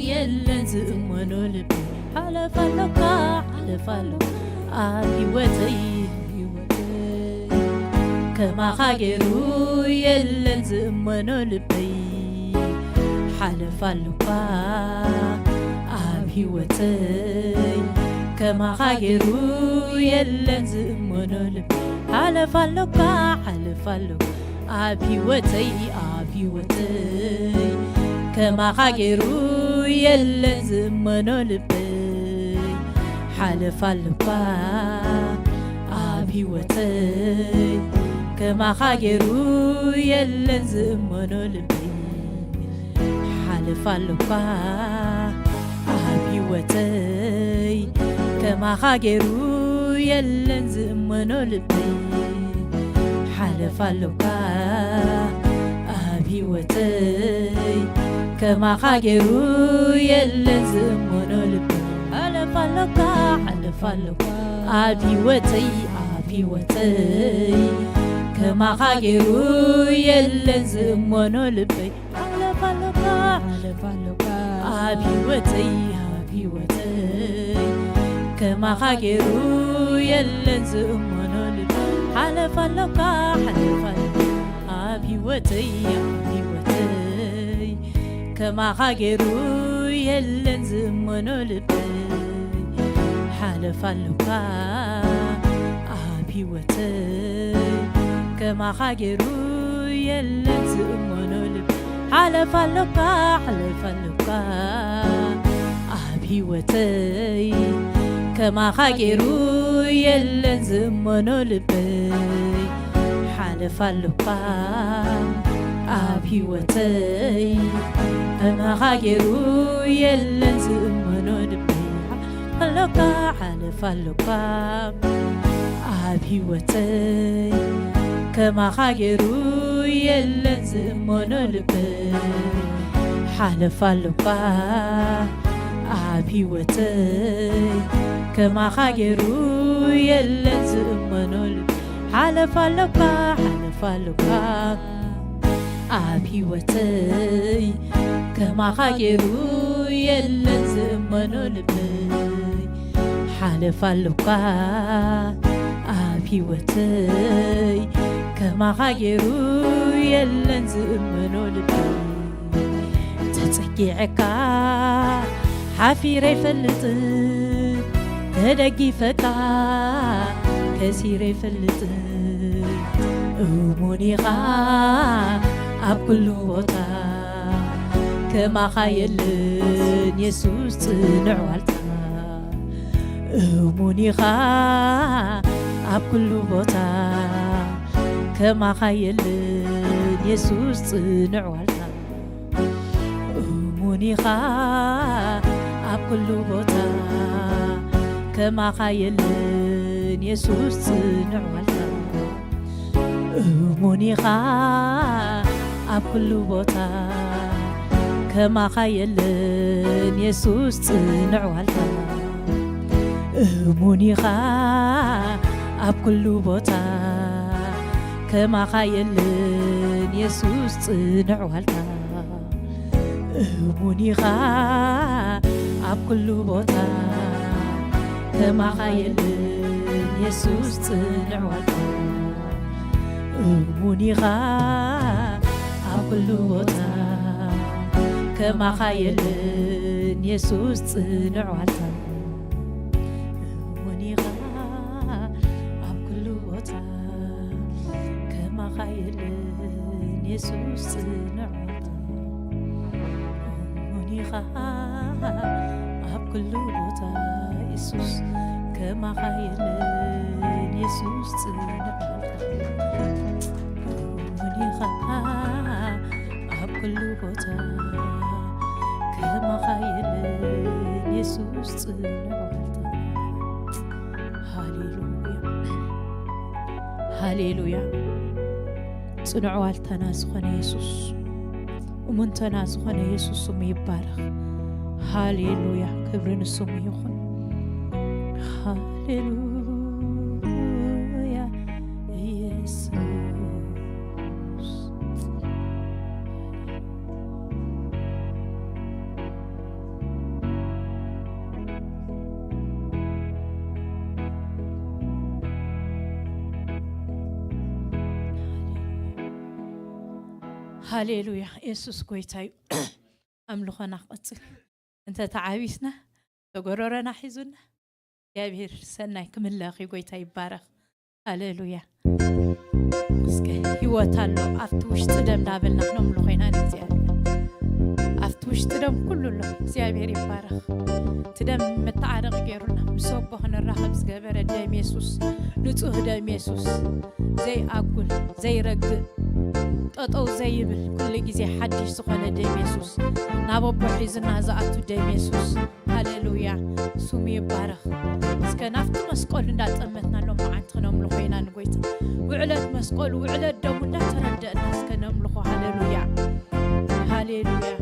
የለን ዝእመኖ ልበይ ሓልፍ ኣለኳ ሓልፍ ኣለኳ ኣብ ሕይወተይ ከማኻ ገይሩ የለን ዝእመኖ ልበይ ሓልፍ ኣለኳ ኣብ ሕይወተይ ከማኻ ገይሩ የለን ዝእመኖ ልበይ ሓልፍ ኣለኳ ሓልፍ ኣለኳ ኣብ ሕይወተይ ከማኻ ገይሩ የለን ዝእመኖ ልበይ ሓልፍ ኣለኳ ኣብ ሕይወተይ ከማኻ ገይሩ የለን ዝእመኖ ልበይ ሓልፍ ኣለኳ ኣብ ሕይወተይ ከማኻ ገይሩ የለን ዝእመኖ ልበይ ሓልፍ ኣለኳ ኣብ ሕይወተይ ከማኻ ገይሩ የለን ዝእመኖ ልበይ ሓልፍ ኣለኳ ሓልፍ ኣለኳ ኣብ ሕይወተይ ከማኻ ገይሩ የለን ዝእመኖ ልበይ ሓልፍ ኣለኳ ሓልፍ ኣለኳ ኣብ ሕይወተይ ከማኻ ገይሩ የለን ዝእመኖ ልበይ ሓልፍ ኣለኳ ሓልፍ ኣለኳ ኣብ ሕይወተይ ከማኻ ገይሩ የለን ዝእመኖ ልበይ ሓልፍ ኣለኳ ኣብ ሕይወተይ ከማኻ ገይሩ የለን ዝእመኖ ልበይ ሓልፍ ኣለኳ ሓልፍ ኣለኳ ኣብ ሕይወተይ ከማኻ ገይሩ የለን ዝእመኖ ልበይ ሓልፍ ኣለኳ ኣብ ሕይወተይ ከማኻ ገይሩ የለን ዝእመኖ ልበይ ኣለኳ ሓልፍ ኣለኳ ኣብ ሕይወተይ ከማኻ ገይሩ የለን ዝእመኖ ልበይ ሓልፍ ኣለኳ ኣብ ሕይወተይ ከማኻ ገይሩ የለን ዝእመኖ ልበይ ሓልፍ ኣለኳ ሓልፍ ኣለኳ ኣብ ሕይወተይ ከማኻ ገይሩ የለን ዝእመኖ ልበይ ሓልፍ ኣለኳ ኣብ ሕይወተይ ከማኻ ገይሩ የለን ዝእመኖ ልበይ ተጸጊዕካ ሓፊረ ይፈልጥ ተደጊፈካ ከሲረ ይፈልጥ እሙን ኢኻ ኣብ ኩሉ ቦታ ከማኻ የለን ኢየሱስ ጽኑዕ ዋልታ እሙን ኢኻ ኣብ ኩሉ ቦታ ከማኻ የለን ኢየሱስ ጽኑዕ ዋልታ እሙን ኢኻ ኣብ ኩሉ ቦታ ከማኻ የለን ኢየሱስ ጽኑዕ ዋልታ እሙን ኢኻ ኣብ ኩሉ ቦታ كما خيلن يسوس صنع والتا مونيخا أب كل بوتا كما خيلن يسوس صنع والتا مونيخا أب كل بوتا كما خيلن يسوس صنع والتا مونيخا أب كل بوتا كما خيلن يسوس صنع والتا مونيخا أب كل بوتا كما خيلن يسوس صنع والتا مونيخا أب كل بوتا يسوس كما خيلن يسوس صنع والتا مونيخا أب كل بوتا كما خيلن يسوس صنع والتا هاليلويا هاليلويا صنع والتنا زخونه يسوس ومنتنا زخونه يسوس سم يبارك هاليلويا كبر نسم يخون هاليلويا يسوس هاليلويا يسوس كويتاي أملخنا قصر أنت تعاويسنا تقررنا حزنا يا بير سناي كمل لاخي كويتاي بارك هاليلويا مسكين يوتالو أفتوش تدم دابلنا حنا ملخينا نزيان أفتوش تدم كله له زيابير يبارك تدم متعارق غيرنا مسوبه نراحب زغبر دايم يسوس نصوح دايم يسوس زي أقول زي رق ططو زي يبل كل جزي حدش سخنة دايم يسوس نابو بحيزنا زعتو دايم يسوس هاليلويا سومي يبارك سكنافت مسقول ندات أمتنا لو ما عنتنا ملخينا نقويت وعلت مسقول وعلت دوم ندات ردأنا سكنا ملخو هاليلويا هاليلويا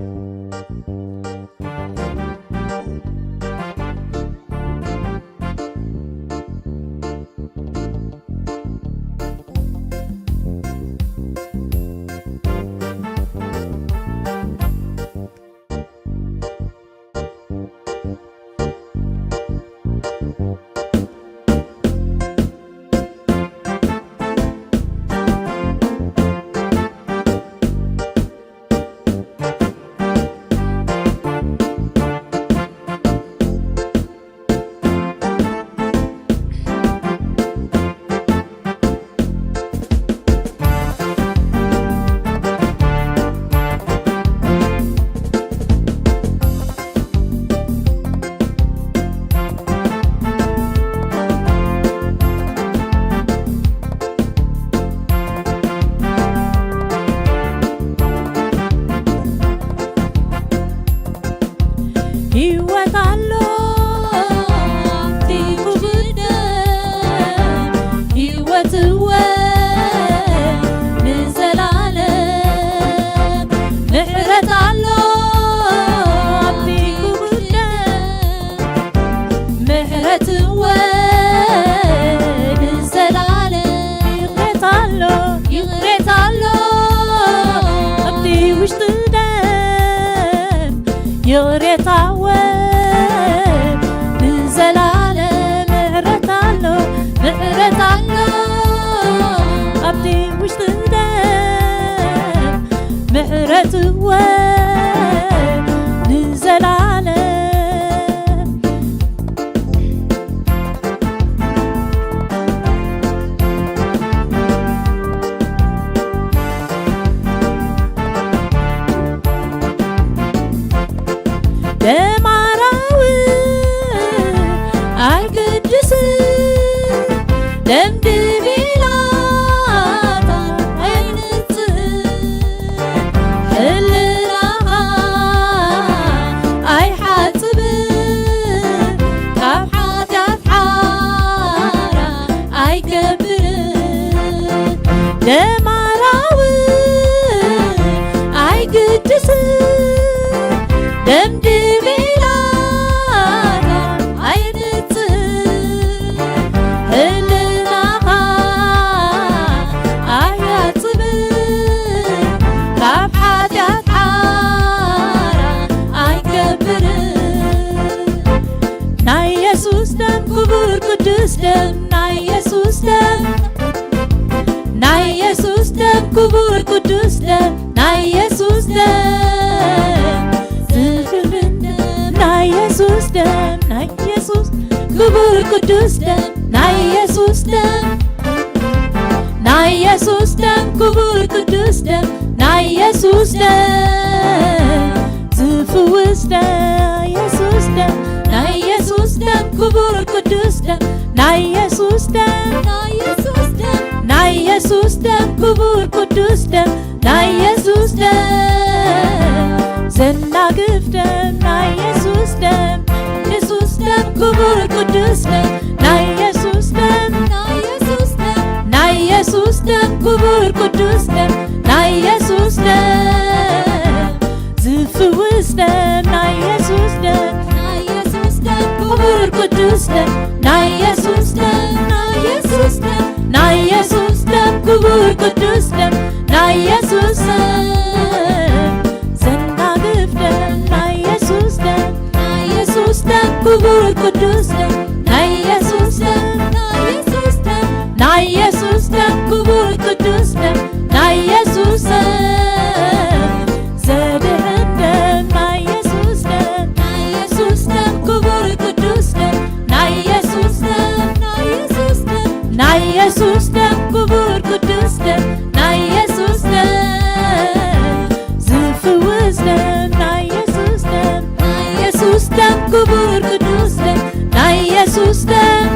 دمعراوي أي قدس ክቡር ቅዱስ ደም ናይ ኢየሱስ ደም ናይ ኢየሱስ ደም ክቡር ቅዱስ ደም ናይ ኢየሱስ ደም ዝኽብር ደም ናይ ኢየሱስ ደም ናይ ኢየሱስ ክቡር ቅዱስ ደም ናይ ኢየሱስ ደም ናይ ኢየሱስ ደም ክቡር ቅዱስ ደም ናይ ኢየሱስ ደም ዝፍውስ ደም ኢየሱስ ደም ናይ ኢየሱስ ደም ክቡር ቅዱስ ደም ናይ ኢየሱስ ደም ናይ ኢየሱስ ደም ክቡር ቅዱስ ደም ናይ ኢየሱስ ደም ዘናግፍ ደም ናይ ኢየሱስ ደም ኢየሱስ ደም ክቡር ቅዱስ ደም ናይ ኢየሱስ ደም ናይ ኢየሱስ ደም ክቡር ቅዱስ ደም ናይ ኢየሱስ ደም ዝፍውስ ደም ናይ ኢየሱስ ደም ክቡር ቅዱስ ደም ናይ ኢየሱስ ደም ናይ ኢየሱስ ደም ክቡር ቅዱስ ደም ናይ ኢየሱስ ደም ዘናግፍ ደም ናይ ኢየሱስ ደም ኢየሱስ ደም ክቡር ቅዱስ ደም ናይ ኢየሱስ ደም ናይ ኢየሱስ ደም ክቡር ቅዱስ ደም ናይ ኢየሱስ ደም ዘድህን ደም ናይ ኢየሱስ ደም ኢየሱስ ደም ክቡር ቅዱስ ደም ናይ ኢየሱስ ደም ናይ ኢየሱስ ደም ክቡር ቅዱስ ደም ናይ ኢየሱስ ደም ዝፍውስ ደም ናይ ኢየሱስ ደም ኢየሱስ ደም ክቡር ቅዱስ ደም ናይ ኢየሱስ ደም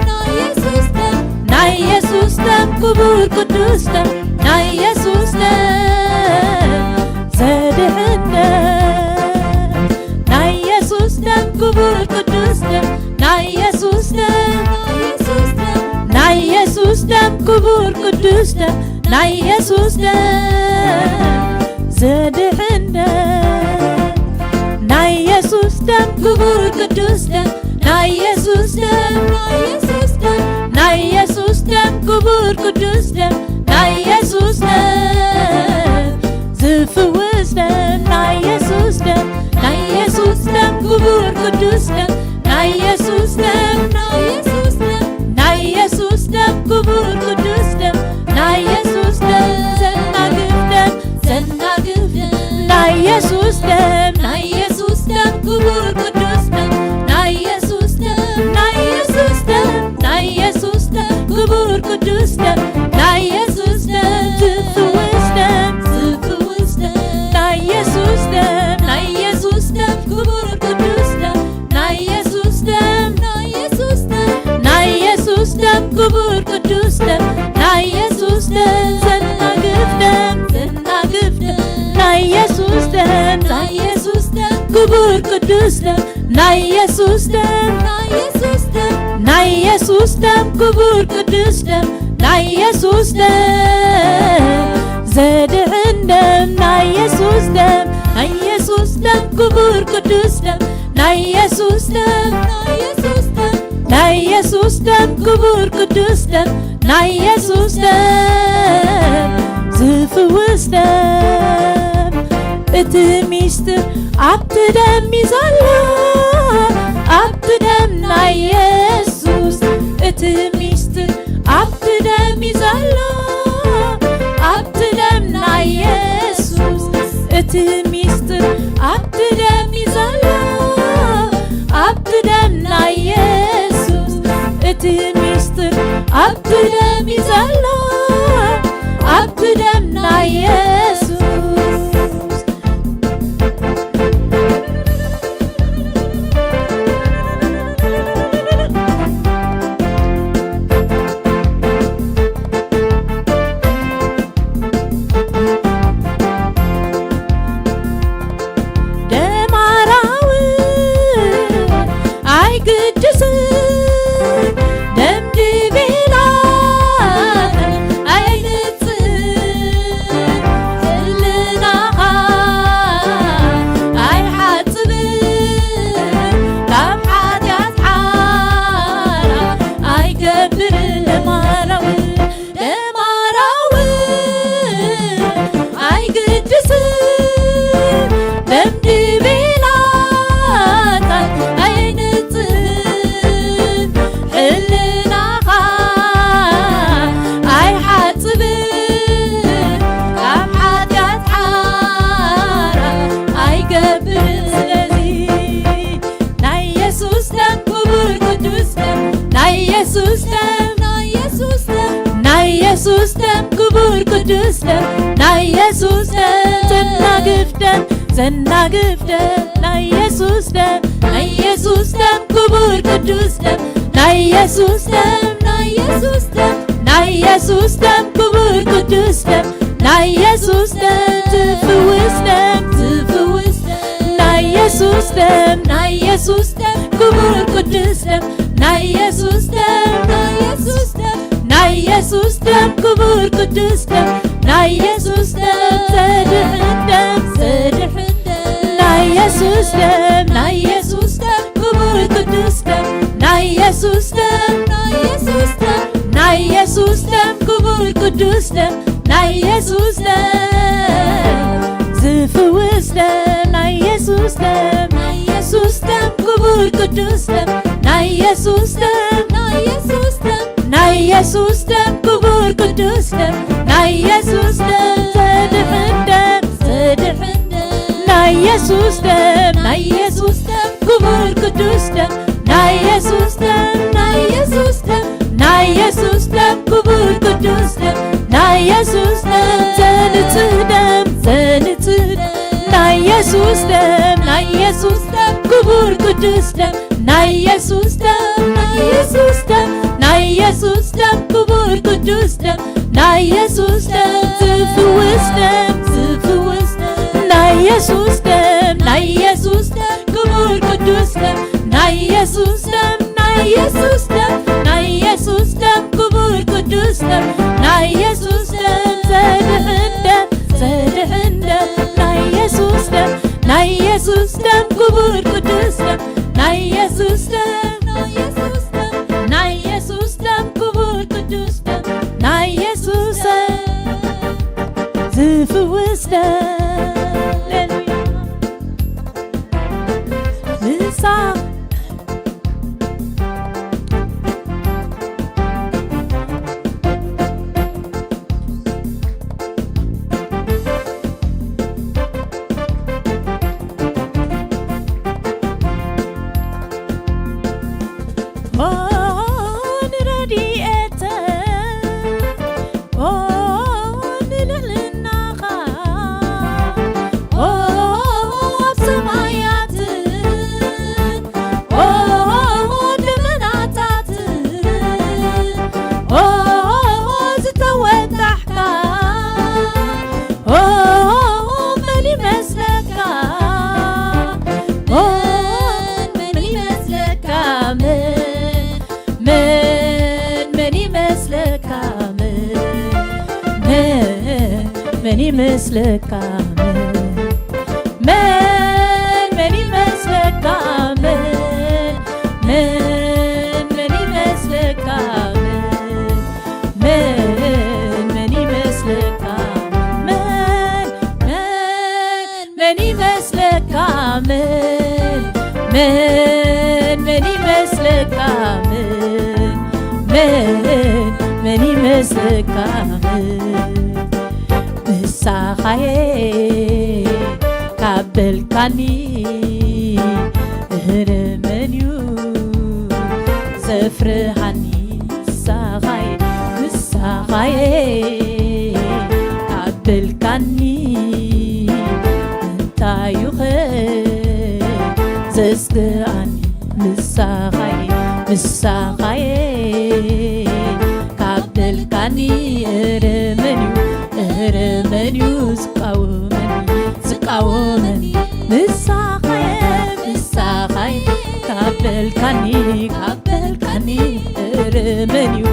ናይ ኢየሱስ ደም ክቡር ቅዱስ ደም ናይ ኢየሱስ ደም ዘድህን ደም ናይ ኢየሱስ ደም ክቡር ቅዱስ ደም ናይ ኢየሱስ ደም ናይ ኢየሱስ ደም ክቡር ቅዱስ ደም ናይ ኢየሱስ ደም ዘድህን ደም ናይ ኢየሱስ ደም ክቡር ቅዱስ ደም ናይ ኢየሱስ ደም ናይ ኢየሱስ ደም ክቡር ቅዱስ ደም ናይ ኢየሱስ ደም ዝፍውስ ደም ናይ ኢየሱስ ደም ናይ ኢየሱስ ደም ክቡር ቅዱስ ደም ናይ ኢየሱስ ደም ናይ ኢየሱስ ደም ክቡር ቅዱስ ደም ናይ ኢየሱስ ደም ዘናግፍ ደም ናይ ኢየሱስ ደም ናይ ኢየሱስ ደም ክቡር ቅዱስ ደም ናይ ኢየሱስ ደም ናይ ኢየሱስ ደም ናይ ኢየሱስ ደም ክቡር ቅዱስ ደም ናይ ኢየሱስ ደም ዝፍውስ ደም ናይ ኢየሱስ ደም ናይ ኢየሱስ ደም ክቡር ቅዱስ ደም ናይ ኢየሱስ ደም ናይ ኢየሱስ ደም ክቡር ቅዱስ ደም ናይ ኢየሱስ ደም ዘናግፍ ደም ናይ ኢየሱስ ደም ክቡር ቅዱስ ደም ናይ ኢየሱስ ደም ናይ ኢየሱስ ደም ክቡር ቅዱስ ደም ናይ ኢየሱስ ደም ዘድህን ደም ናይ ኢየሱስ ደም ናይ ኢየሱስ ደም ክቡር ቅዱስ ደም ናይ ኢየሱስ ደም ናይ ኢየሱስ ደም ክቡር ቅዱስ ደም ናይ ኢየሱስ ደም ዝፍውስ ደም እቲ ሚስጥር ኣብቲ ደም ይዛሎ ኣብቲ ደም ናይ ኢየሱስ እቲ ሚስጥር ኣብቲ ደም ይዛሎ ኣብቲ ደም ናይ ኢየሱስ እቲ ሚስጥር ኣብቲ ደም ይዛሎ ኣብቲ ደም ናይ ኢየሱስ እቲ ሚስጥር ኣብቲ ደም ይዛሎ ኣብቲ ደም ናይ ኢየሱስ كبر قدوس دم نا يسوس دم زناقف دم زناقف دم نا يسوس دم نا يسوس دم كبر قدوس دم نا يسوس دم نا يسوس دم نا يسوس دم كبر قدوس دم نا يسوس دم تفوس دم تفوس دم نا يسوس دم نا يسوس دم كبر قدوس دم نا يسوس دم نا يسوس دم نا يسوس دم كبر قدوس دم نا يسوس دم زدحن دم زدحن دم نا يسوس دم نا يسوس دم كبر قدوس دم نا يسوس دم نا يسوس دم نا يسوس دم كبر قدوس دم نا يسوس دم زفوس دم نا يسوس دم نا يسوس دم كبر قدوس دم نا يسوس دم نا يسوس دم نا يسوس دم كبر قدوس دم نا يسوس دم زدحن دم زدحن دم نا يسوس دم نا يسوس دم كبر قدوس دم نا يسوس دم نا يسوس دم نا يسوس دم كبر قدوس دم نا يسوس دم زنت دم زنت دم نا يسوس دم نا يسوس دم كبر قدوس دم نا يسوس دم نا يسوس دم نا يسوس دم كبر قدوس دم نا يسوس دم زفوس دم زفوس دم نا يسوس دم نا يسوس دم كبر قدوس دم نا يسوس دم نا يسوس دم نا يسوس دم كبر قدوس دم نا يسوس دم زدحن دم زدحن دم نا يسوس دم نا يسوس دم كبر قدوس دم نا يسوس دم نا يسوس دم نا يسوس دم كبر قدوس دم نا يسوس زفوس دم نسا من يمثلك من يمثلك من يمثلك من يمثلك من يمثلك من يمثلك من يمثلك ساخاي قبل كاني هرمنيو زفرهاني ساخاي ساخاي قبل كاني انتايو خي زسكاني مساخاي مساخاي قبل كاني هرمنيو زقاومني مساخاي مساخاي قبل كاني هرمنيو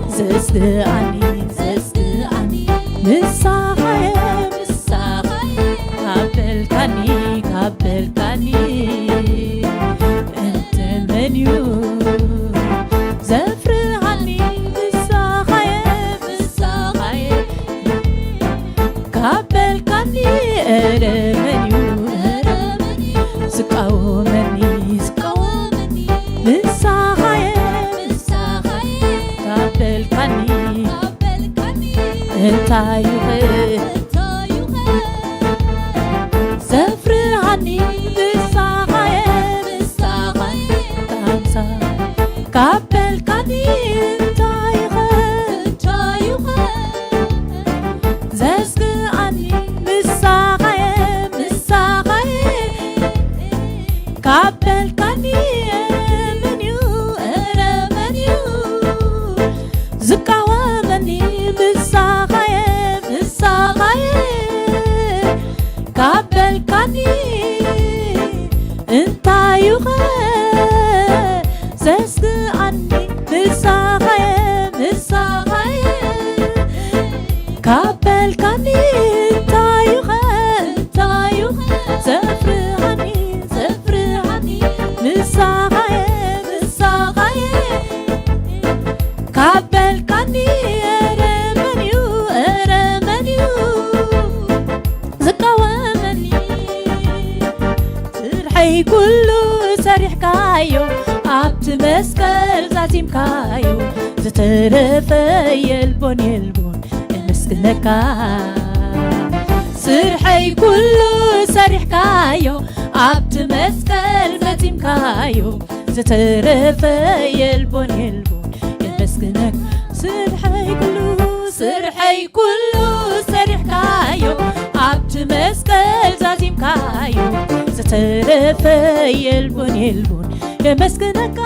زسكاني زسكاني مساخاي مساخاي قبل كاني انت منيو زفرهاني مساخاي مساخاي قبل كاني هرمنيو زقاومني زقاومني مساخاي مساخاي قبل كاني انتايو زفرهاني مساخاي مساخاي قبل كاني انتايو مسكعني مساغي مساغي كابلكني تايوغ زفرعني زفرعني مساغي مساغي كابلكني رمنيو رمنيو زقوامني سرحي كله سريح كايو عبت مسكر زاتيم كايو زترفي البون يلبون مسكنكا سرحي كله سريح كايو عبت مسكر زاتيم كايو زترفي البون يلبون مسكنك سرحي كله سريح كايو عبت مسكر زاتيم كايو زترفي البون يلبون مسكنك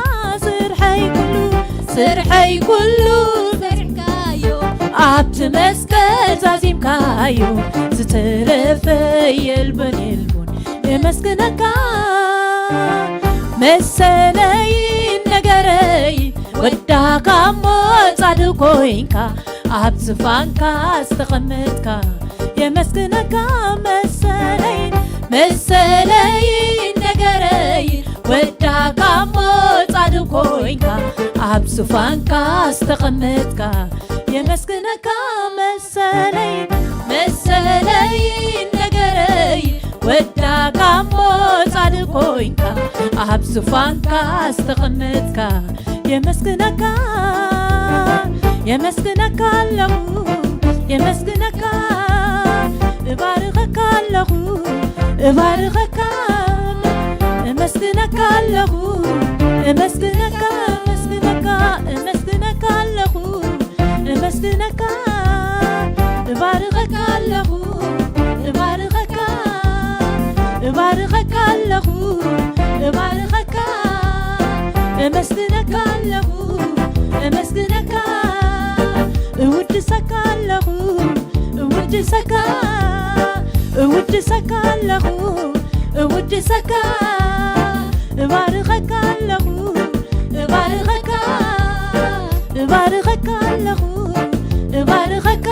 سرحي كله سرح كايو عبت مسكر زازيم كايو زترفي البون يلبون مسكنك مسلي نجري وداك موت صادقوينكا عبت فانكا استقمتكا يا مسكنك مسلي نجري وداك موت صادقوينكا عبت فانكا استقمتكا يا مسكنك مسلي نجري وداك موت صادقوينكا عبت فانكا استقمتكا يا مسكنك له يا مسكنك بارغك له بارغك مسكنك له مسكنك مسكنك مسكنك له مسكنك بارغك له بارغك بارغك له بارغك مسكنك له مسكنك ودسك له ودسك ودسك له ودسك بارغك له بارغك بارغك له بارغك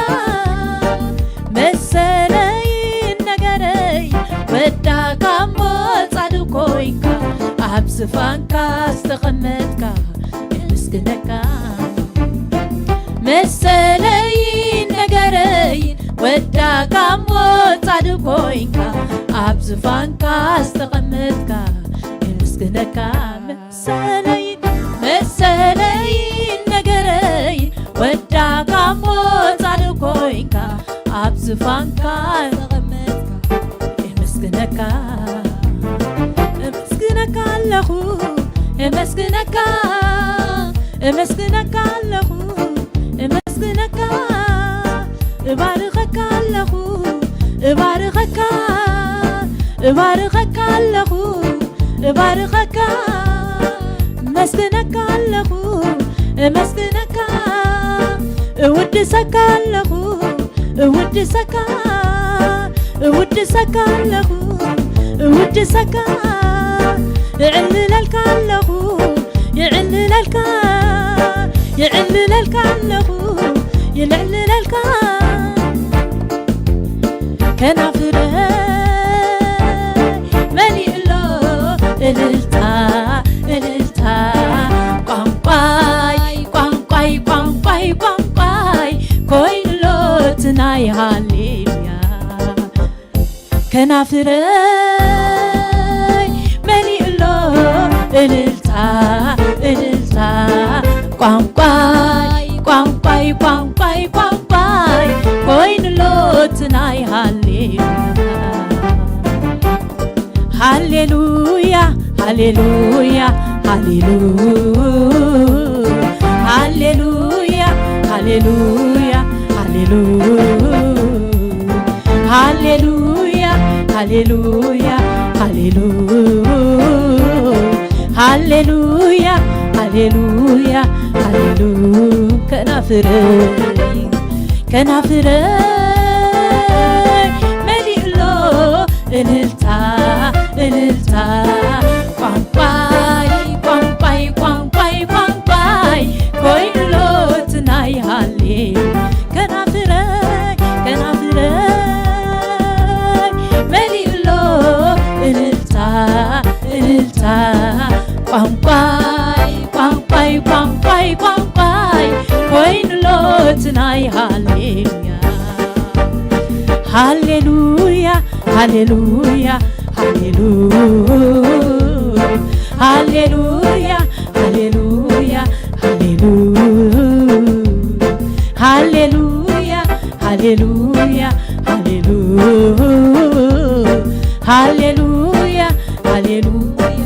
مسلي نجري وداك موت صادقوينكا عبس فانكا استقمتكا مسكنك مسلي نجري وداك موت صادقوينكا عبس فانكا استقمتكا مسكنك مسلي نجري وداك موت صادقوينكا عبس فانكا استقمتكا مسكنك مسكنك له مسكنك مسكنك له مسكنك بارغك له بارغك بارغك له بارغك مسكنك له مسكنك ودسك له ودسك ودسك له ودسك يعللك له يعللك يعللك له يعللك كنافره مليء له الالتا الالتا قنقاي قنقاي قنقاي قنقاي كوين له تناي هاليليا كنافره مليء له الالتا الالتا قنقاي قنقاي قنقاي قنقاي كوين له تناي هاليليا هاليلويا هاليلويا هاليلويا هاليلويا هاليلويا هاليلويا هاليلويا هاليلويا هاليلويا هاليلويا كنافري مليء له الالتا الالتا قنقاي قنقاي قنقاي ቋንቋይ ቋንቋይ ኮይኑሎትናይ ሃሌሉያ ሃሌሉያ ሃሌሉያ ሃሌሉያ ሃሌሉያ ሃሌሉያ ሃሌሉያ ሃሌሉያ ሃሌሉያ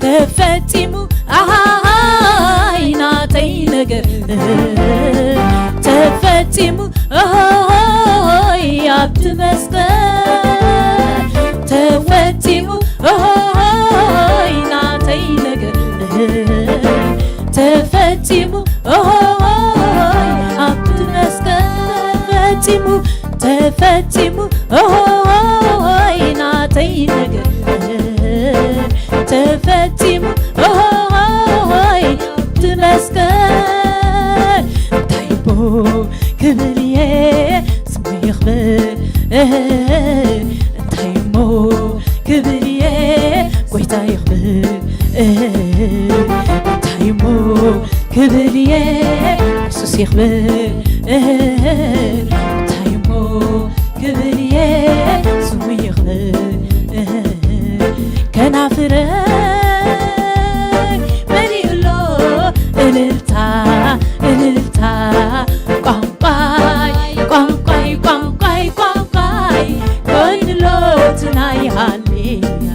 ተፈጺሙ አይ ናተይ ነገር ተፈጺሙ አይ ኣብቲ መስቀል ተፈጺሙ አይ ናተይ ነገር ተፈጺሙ አይ ኣብቲ መስቀል ተፈጺሙ አይ ናተይ ነገር ተፈጺሙ አይ ኣብቲ መስቀል ታይቦ ክብልየ ስሙ ይኽበር እንታይሞ ክብልየ ጎይታ ይኽበር እንታይሞ ክብልየ ኢየሱስ ይኽበር እንታይሞ ክብልየ ስሙ ይኽበር ከናፍረይ መሊኡሎ እልልታ እልልታ ቋንቋይ ቋንቋይ ቋንቋይ ቋንቋይ ኮይኑሎትናይ ሃሌሉያ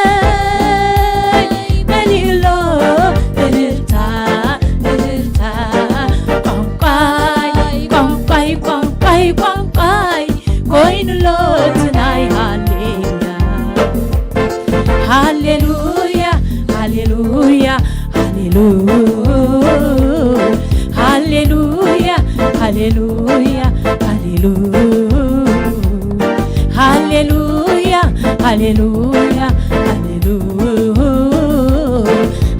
ከናፍረይ መሊኡሎ እልልታ እልልታ ቋንቋይ ቋንቋይ ቋንቋይ ቋንቋይ ኮይኑሎትናይ ሃሌሉያ ሃሌሉያ ሃሌሉያ ሃሌሉያ ሃሌሉያ ሃሌሉያ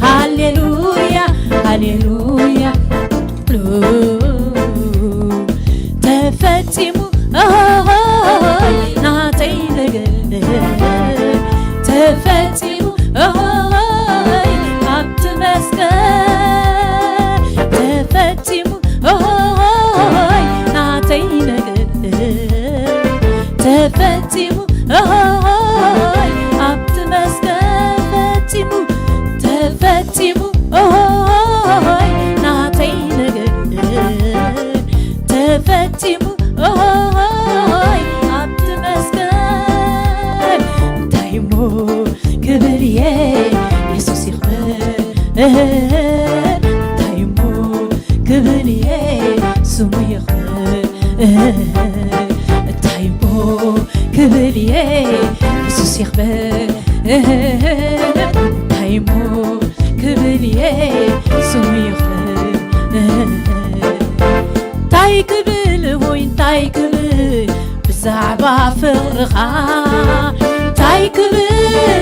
ሃሌሉያ ሃሌሉያ ተፈጺሙ ናተይ ነገር ተፈጺሙ አይ ኣብቲ መስቀል ተፈጺሙ አይ ናተይ ነገር ተፈጺሙ አይ ኣብቲ መስቀል ተፈጺሙ አይ ናተይ ነገር ተፈጺሙ አይ ኣብቲ መስቀል እንታይሞ ክብልየ ኢየሱስ ይኽበር እንታይሞ ክብልየ ስሙ ይኽበር እንታይሞ ክብልየ ኢየሱስ ይኽበር እንታይሞ ክብልየ ስሙ ይኽበር እንታይ ክብል ወይ እንታይ ክብል ብዛዕባ ፍቕርኻ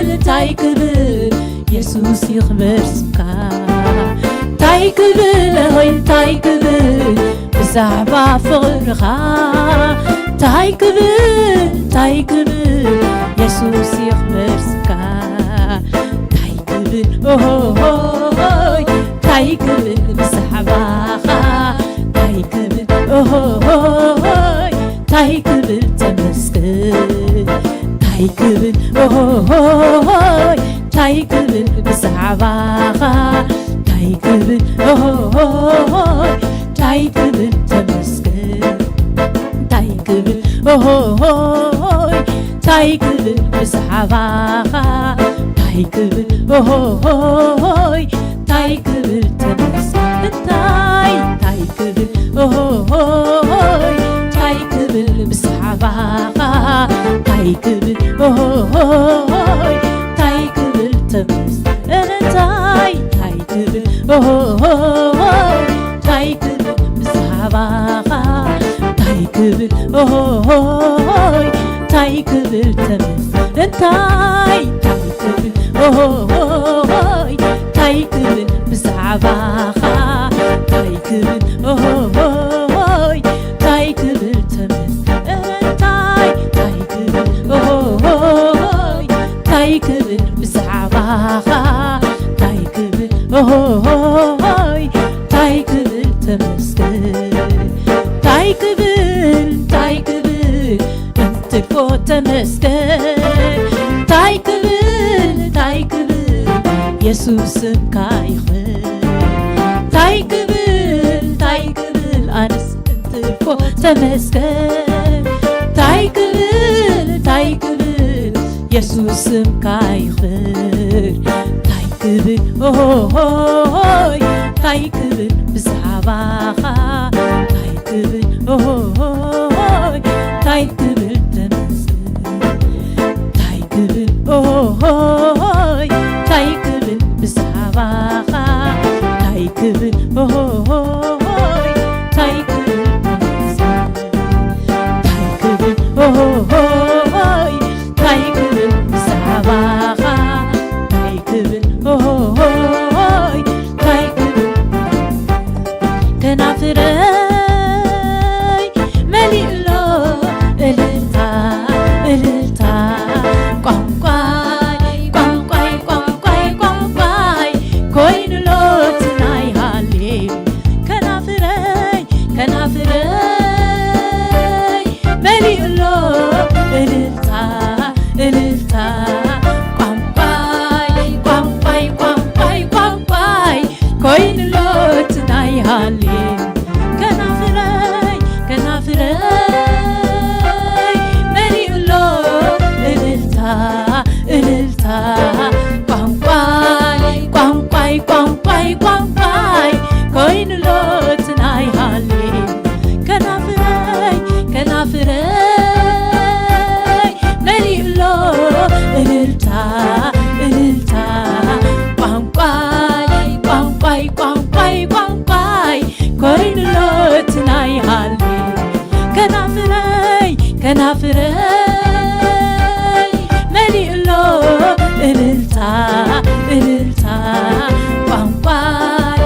እንታይ ክብል ኢየሱስ ይኽበር ስምካ እንታይ ክብል ወይ እንታይ ክብል ብዛዕባ ፍቕርኻ እንታይ ክብል ኢየሱስ ይኽበር ስምካ እንታይ ክብል እንታይ ክብል ብዛዕባኻ እንታይ ክብል እንታይ ክብል ተመስገን እንታይ ክብል እንታይ ክብል ብዛዕባኻ እንታይ ክብል እንታይ ክብል ተመስገን እንታይ ክብል እንታይ ክብል ብዛዕባኻ እንታይ ክብል እንታይ ክብል ተመስገን እንታይ ክብል እንታይ ክብል ብዛዕባኻ እንታይ ክብል እንታይ ክብል ተመስገን እንታይ ክብል እንታይ ክብል ብዛዕባኻ እንታይ ክብል እንታይ ክብል ተመስገን እንታይ ክብል እንታይ ክብል ብዛዕባኻ እንታይ ክብል እንታይ ክብል ተመስገን እንታይ ክብል ታይ ክብል ኦሆይ ታይ ክብል ተመስገን ታይ ክብል እንትፎ ተመስገን ታይ ክብል ኢየሱስም ካይኽብል ታይ ክብል ኣነስ እንትፎ ተመስገን ታይ ክብል ኢየሱስም ካይኽብል ታይ ክብል ኦሆይ ታይ ክብል ብዛዕባኻ ታይ ክብል ኦሆይ ታይ ክብል ተመስገን ታይ ክብል ኦሆይ ታይ ክብል ብዛዕባኻ ታይ ክብል ኦሆይ ታይ ክብል ተመስገን ታይ ክብል ኦሆይ ታይ ክብል ብዛዕባኻ ታይ ክብል ኦሆይ ታይ ክብል ከናፍረይ መሊእሎ እልልታ ቋንቋይ ኮይኑሎ ትናይ ሃሌሉ ከናፍረይ መሊእሎ እልልታ ቋንቋይ ኮይኑሎ ትናይ ሃሌሉ ከናፍረይ መሊእሎ እልልታ ቋንቋይ ኮይኑሎ ትናይ ሃሌሉ ከናፍረይ መሊእሎ እልልታ ቋንቋይ ኮይኑሎ ትናይ ሃሌሉ ከናፍረይ መሊእሎ እልልታ ቋንቋይ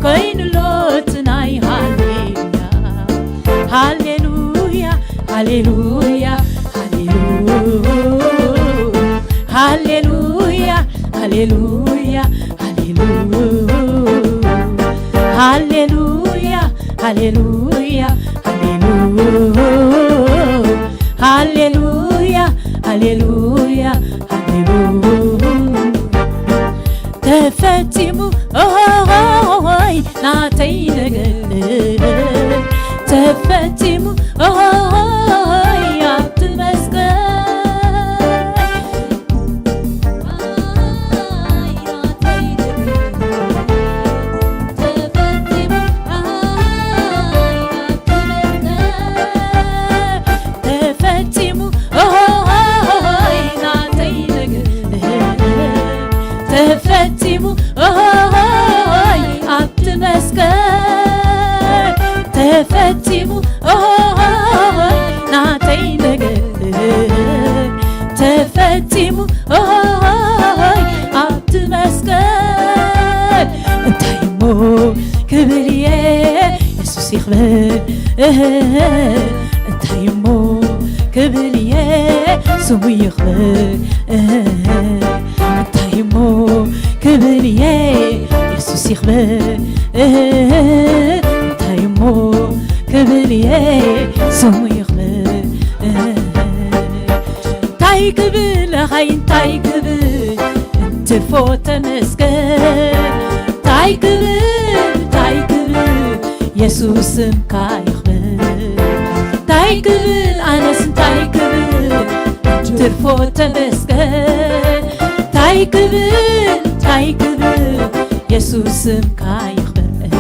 ኮይኑሎ ትናይ ሃሌሉያ ሃሌሉያ ሃሌሉያ ሃሌሉያ ሃሌሉያ ሃሌሉያ ሃሌሉያ ሃሌሉያ ተፈቲሙ ኦሆይ ናተይ ነገር ተፈቲሙ ኦሆይ ኣብቲ መስቀል ተፈቲሙ ኦሆይ ናተይ ነገር ተፈቲሙ ኦሆይ ኣብቲ መስቀል ተፈቲሙ ኦሆይ ናተይ ነገር ተፈቲሙ ኦሆይ ኣብቲ መስቀል እንታይ እሞ ክብል እየ ኢየሱስ ይኽበር እንታይ እሞ ክብል እየ ስሙ ይኽበር እንታይ እሞ ክብል እየ ኢየሱስ ይኽበር እንታይ እሞ ክብል እየ ስሙ ይኽበር እንታይ ክብል ኣኸይ እንታይ ክብል እንትፎ ተመስገን እንታይ ክብል ኢየሱስም ካይኽበር እንታይ ክብል ኣነስ እንታይ ክብል እንትፎ ተመስገን እንታይ ክብል ኢየሱስም ካይኽበር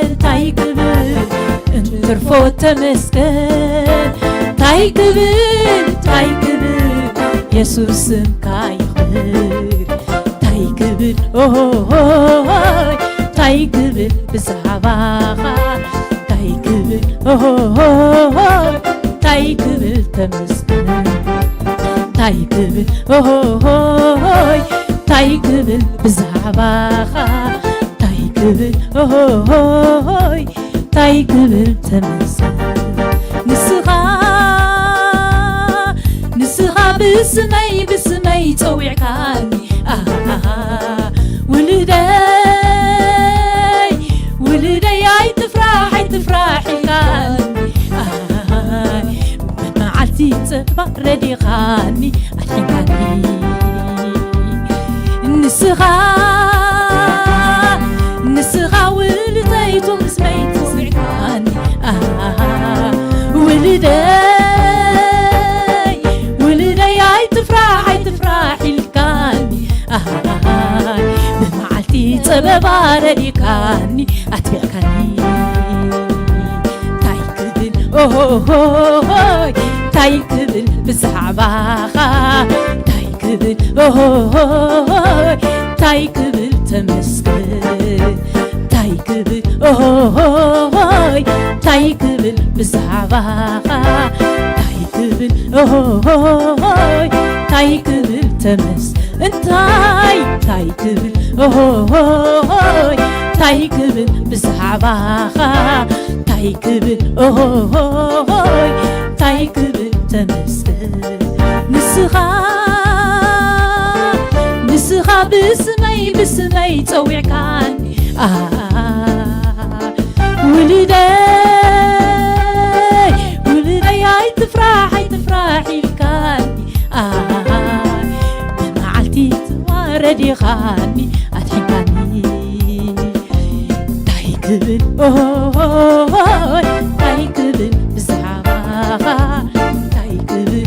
እንታይ ክብል እንትርፎ ተመስገን እንታይ ክብል ኢየሱስም ካይኽበር እንታይ ክብል ኦሆይ እንታይ ክብል ብዛዕባኻ እንታይ ክብል ኦሆይ እንታይ ክብል ተመስገን እንታይ ክብል ኦሆይ እንታይ ክብል ብዛዕባኻ እንታይ ክብል ኦሆይ እንታይ ክብል ተመስገን ንስኻ بسمي بسمي توعكاني ولدي ولدي هاي تفرحي تفرحي كاني معلتي تبردي غاني أحكاني نسغا ولديتو بسميتو وعكاني ولدي هاي تفرحي الكاني بمعلتي تبردي كاني أتبعكاني تايكبل تايكبل بزعباخا تايكبل تايكبل تمسكل تايكبل تايكبل بزعباخا تايكبل تايكبل تمس انتاي تايكبل تايكبل بزعباخا تايكبل تايكبل تمسكل نسخا بسمي توعكاني ولدي هاي تفرحي الكاني بمعلتي تواردي غاني أتحكاني تايكبل تايكبل بزعباخا تايكبل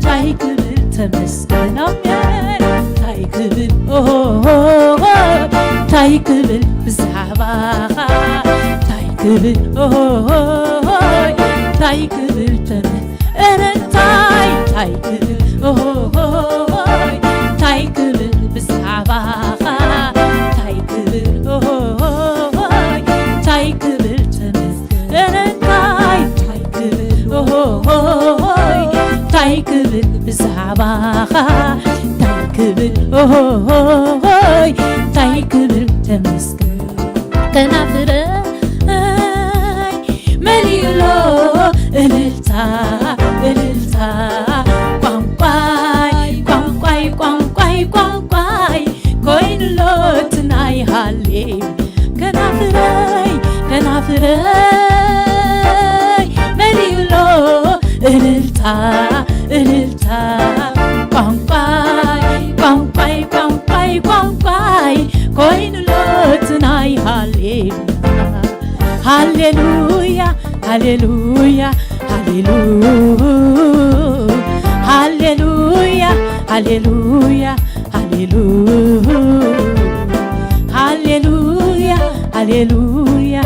تايكبل تمسكن تايكبل تايكبل بزعباخا تايكبل تايكبل تمس أنا تايكبل تايكبل بزعباخا تايكبل تايكبل تمس أنا تايكبل تايكبل بزعباخا تايكبل تايكبل تمسكل كنافري مليلو الالتا قنقاي قنقاي قنقاي قنقاي كوين لو تناي هالي كنافري مليلو الالتا قنقاي قنقاي قنقاي قنقاي كوين لو تناي هالي هاليلويا هاليلويا هاليلويا هاليلويا هاليلويا هاليلويا هاليلويا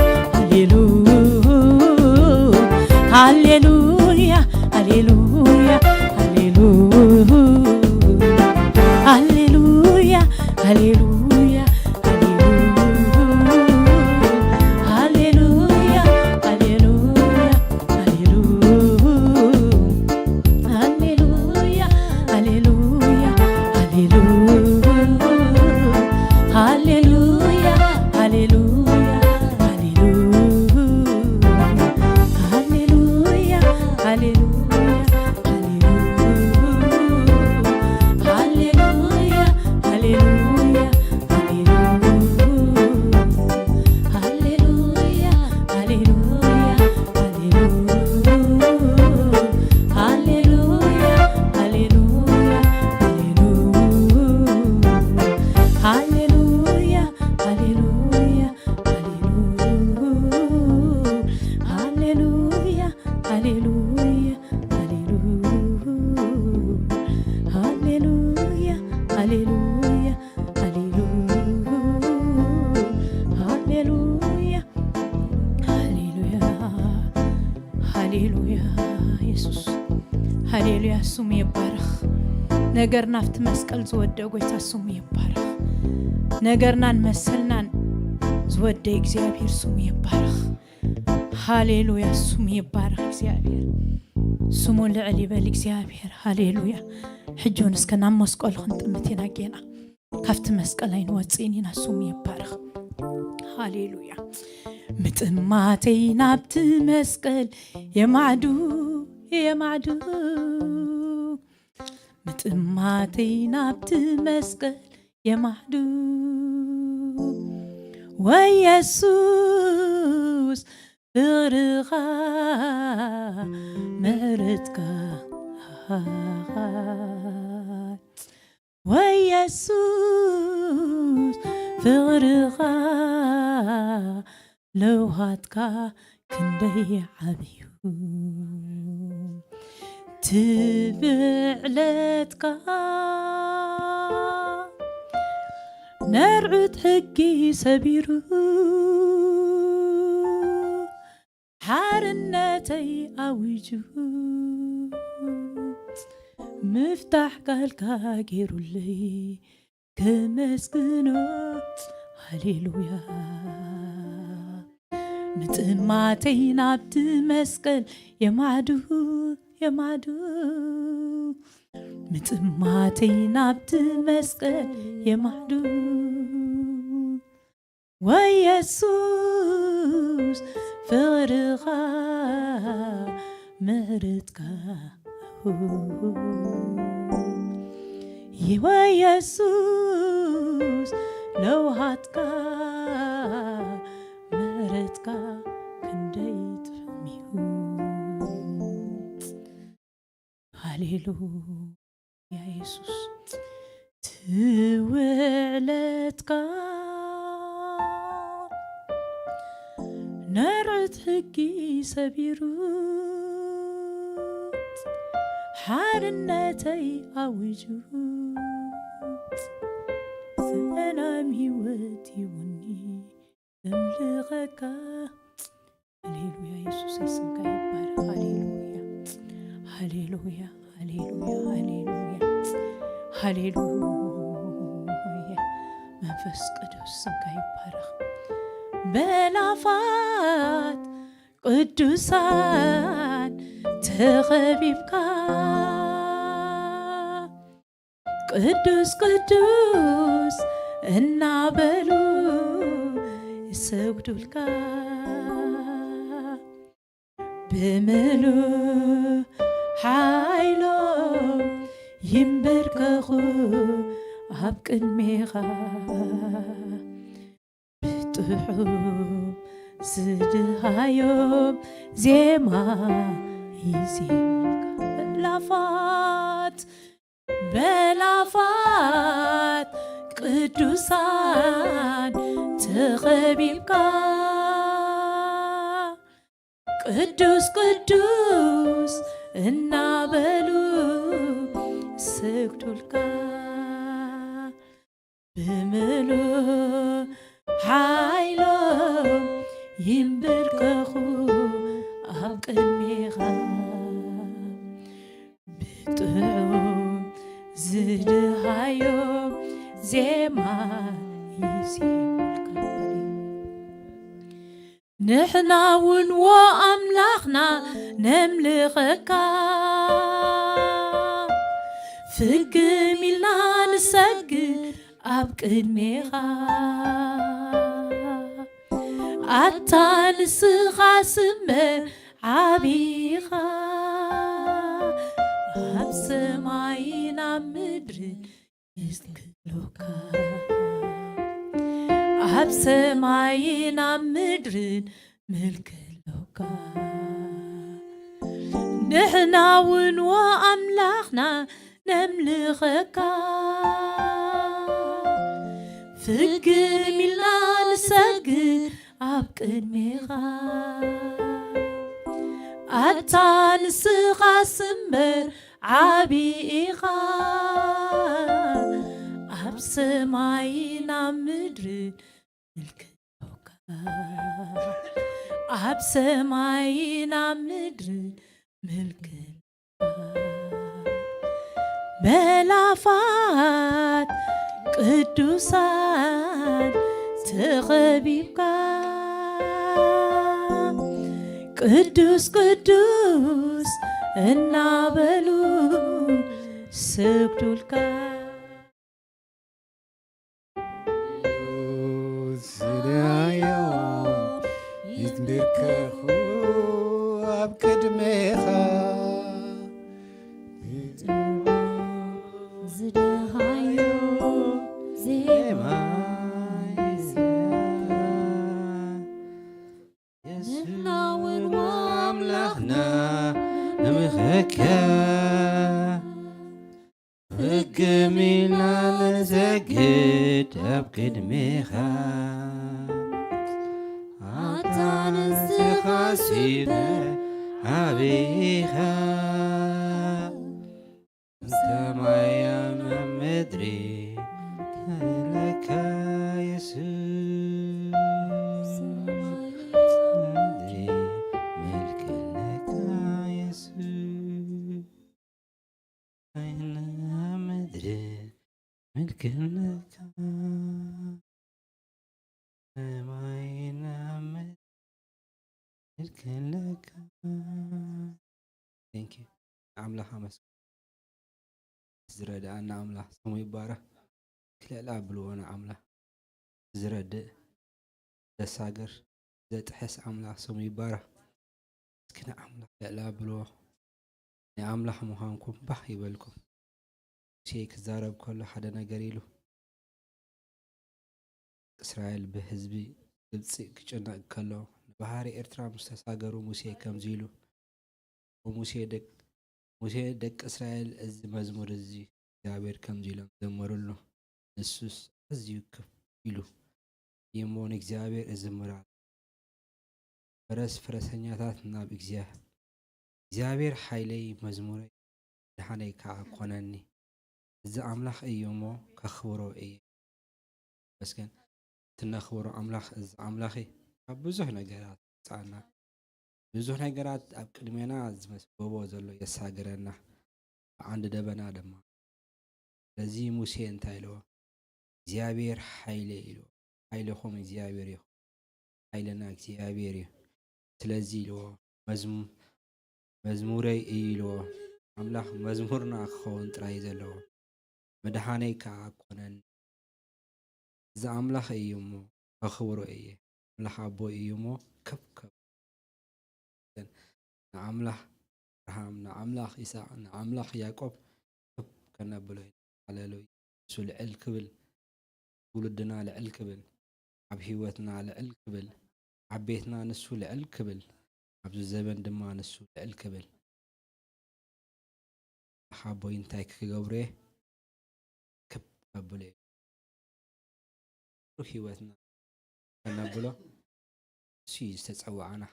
هاليلويا هاليلويا هاليلويا هاليلويا هاليلويا هاليلويا سمي يبارخ نجرنا في مسكال زود قويت سمي يبارخ نجرنا نمسلنا زود إخزيابير سمي يبارخ هاليلويا سمي يبارخ إخزيابير سمو العلي بالإخزيابير هاليلويا حجون اسكنا مسكال خنت متينا جينا كفت مسكالين واتسينينا سمي يبارخ هاليلويا متماتينا بتمسكال يا معدو የማዕዱ ምጥማተይ ናብቲ መስቀል የማዕዱ ወየሱስ ፍቅርኻ ምሕረትካ ወየሱስ ፍቅርኻ ለውሃትካ ክንደይ ዓብዩ ትብዕለትካ ነርዑት ሕጊ ሰቢሩ ሓርነተይ ኣዊጁ ምፍታሕ ቃልካ ገይሩለይ ከመስግኖ ሃሌሉያ ምጥማተይ ናብቲ መስቀል የማዕዱ የማዕዱ ምጥማተይ ናብቲ መስቀል የማዕዱ ወየሱስ ፍቅርኻ ምሕረትካ ወየሱስ ለውሃትካ ምሕረትካ ክንደይ ጥዕምዩ ሃሌሉያ ኢየሱስ ትውዕለትካ ነርዑት ሕጊ ሰቢሩ ሓርነተይ ኣዊጁ ሰላም ህይወት ይውኒ እምልኸካ ሃሌሉያ ኢየሱስ ስምካ ይባረክ ሃሌሉያ ሃሌሉያ ሃሌሉያ ሃሌሉያ ሃሌሉያ መንፈስ ቅዱስ ስምካ ይባረክ በላፋት ቅዱሳን ተኸቢብካ ቅዱስ ቅዱስ እናበሉ ይሰግዱልካ ብምሉእ ሓይሎም ይንበርከኹ ኣብ ቅድሜኻ ብጥዑም ዝድሃዮም ዜማ ይዜምልካ በላፋት በላፋት ቅዱሳን ተኸቢብካ ቅዱስ ቅዱስ እናበሉ ሰግዱልካ ብምሉእ ሓይሎም ይንበርከኹ ኣብ ቅድሜኻ ብጥዑም ዝድሃዮም ዜማ ይዜምልካ ንሕና እውን ወኣምላኽና ነምልኸካ ፍግም ኢልና ንሰግድ ኣብ ቅድሜኻ ኣታ ንስኻ ስምር ዓቢኻ ኣብ ሰማይን ኣብ ምድርን ይዝክሩካ ኣብ ሰማይን ኣብ ምድርን ምልክሎካ ንሕና እውን ወኣምላኽና ነምልኸካ ፍግም ኢልና ንሰግድ ኣብ ቅድሜኻ ኣታ ንስኻ ስምር ዓቢኢኻ ኣብ ሰማይን ኣብ ምድርን ምልክሎካ ኣብ ሰማይን ኣብ ምድርን ምልክሎካ በላፋት ቅዱሳን ተኸቢብካ ቅዱስ ቅዱስ እናበሉ ሰግዱልካ ዝድሃዮም ይትንበርከኹ ኣብ ቅድሜኻ نمخكا رقمينا نسجد أبكد ميخا عطان السخاسيبة أبيخا انت معايا من مدري لك يسوع مدري ملك لك يسوع أنا مدري ملك لك معينا ملك لك. Thank you. عملة خمس زرد أنا عملة سمو يبارة كل لا بلو أنا عملة زرد دساقر زد تحس عملة سمو يبارة كنا عملة لا بلو عملة مهانكم بح يبلكم شيء كزارب كل حدا نقريله إسرائيل بحزبي قبصي كجنا كله بحاري إرترا مستساقروا موسى كم زيلو وموسى دك إسرائيل از مزمور الزي جابر كم زيلو زمروا له نسوس أزيو كفيلو يمون إجابر إزمرال فرسنياتات ناب إجابر حيلي مزموري لحني كعقونني إذا أملاخ أيومو كخبرو أي بس كان تنخبرو أملاخ إذا أملاخي بزح نجارات تعنا بزح نجارات أبكلمنا زمس بابا زلوا يساقرنا عند دبنا دم لذي موسى تايلو إجابر حيلي له حيلي خم إجابر حيلنا إجابر تلزي له مزموري إيلو أملاخ مزمورنا خون ترايزلو مدحاني كعقونن إذا أملاخ أيومو أخبرو أيه أملاخ أبو أيومو كب نعملاخ رحم نعملاخ إساء نعملاخ يعقوب كب كنا بلوي على سو العلكبل ولدنا العلكبل عب هيوتنا على العلكبل عبيتنا نسو العلكبل عبد الزبن دما نسو العلكبل حابو ينتايك كجوريه كب بلوي روحي وثنا كنا بلو شيء تتصوعنا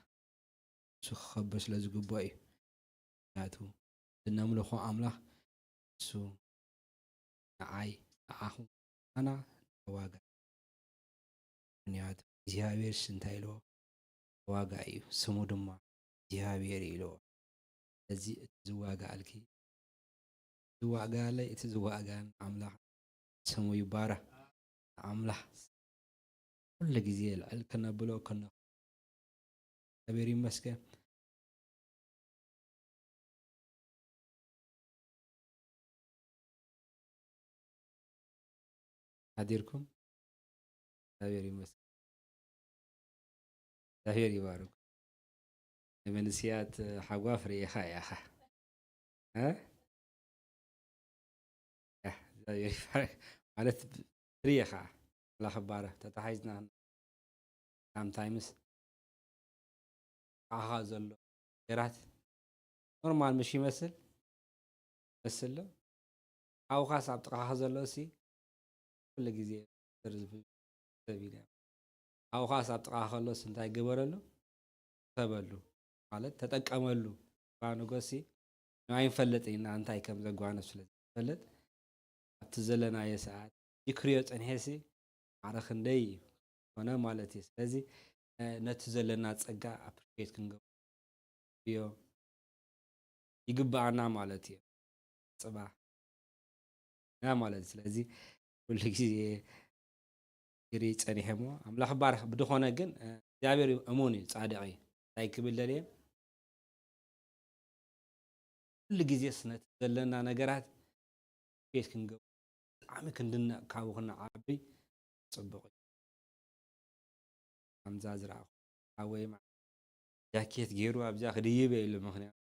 سو خبش لزقبوي ياتو نملو خو أملاخ سو نعاي نعاهم أنا واقع نيات جهابير سنتايلو واقع أيو سمو دما جهابير إلو الذي زواقع الكي زواقع لي تزواقع أملاخ سمو يبارة أملاخ كل جزيل الكنا بلو كنا أبيري مسكة هديركم أبيري مسكة أبيري بارك من سيات حوافري يا أخا ها أبيري بارك مالت ريخة لا خبارة تتحيزنا كام تايمس زلو يرات نورمال مش يمثل له أو خاص عبد زلو سي كل جزية ترزب سبيله أو خاص عبد له سنتاي جبرله تبلو مالت تتأكملو بانو قصي نوعين فلتين أنتاي كم زقوانا سلت فلت تزلنا يا ساعات يكريوت أنهسي على خندي وانا مالتي سلزي نتزلنا تسقى أبريت كنجو بيو يقبعنا مالتي صباح يا مالتي سلزي كل شيء يريد أن يهمه أملاح بارح بدخونه جن جابر أموني صادقي تايك بالليل كل جزء سنة زلنا نجارات كيس كنجو عم كندنا كاوخنا عبي صبغي عم زازرع هواي مع جاكيت جيرو أبجا خديه إلى مخنا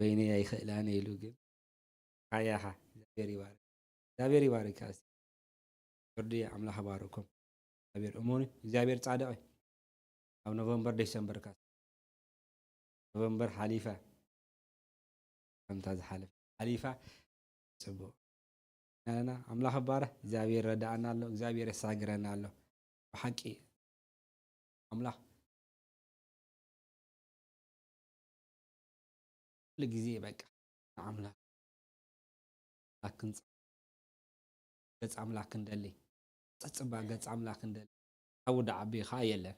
بيني أي خلاني يلوجن هياها جابري بارك كاس بردي عملها باركم جابر أموني جابر صادقي أو نوفمبر ديسمبر كاس نوفمبر حليفة ممتاز حليفة صبو أنا أملاخ باره إزابير ردعنا له إزابير ساقرنا له وحكي أملاخ كل جزء بقى أملاخ لكن قص أملاخ كندلي تصبع قص أملاخ كندلي عود عبي خايلة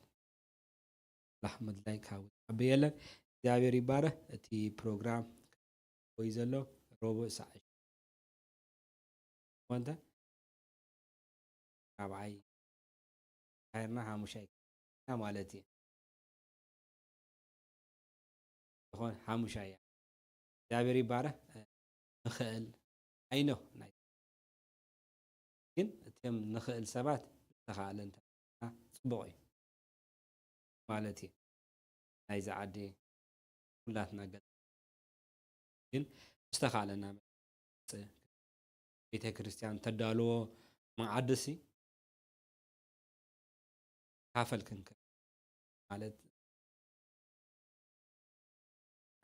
لحمد لايك عود عبي يلا إزابير يباره تي برنامج ويزلو ربع ساعة وانت ربعي خيرنا مشايك مالتي هون حامشايا إزابير يباره نخل أينو ناي ግን እቶም ንኽእል ሰባት ተኻእለ እንተ ፅቡቕ እዩ ማለት እዩ ናይዚ ዓዲ ኩላትና ገ ግን ዝተኻእለና ቤተ ክርስቲያን ተዳልዎ መዓድሲ ካፈል ክንክር ማለት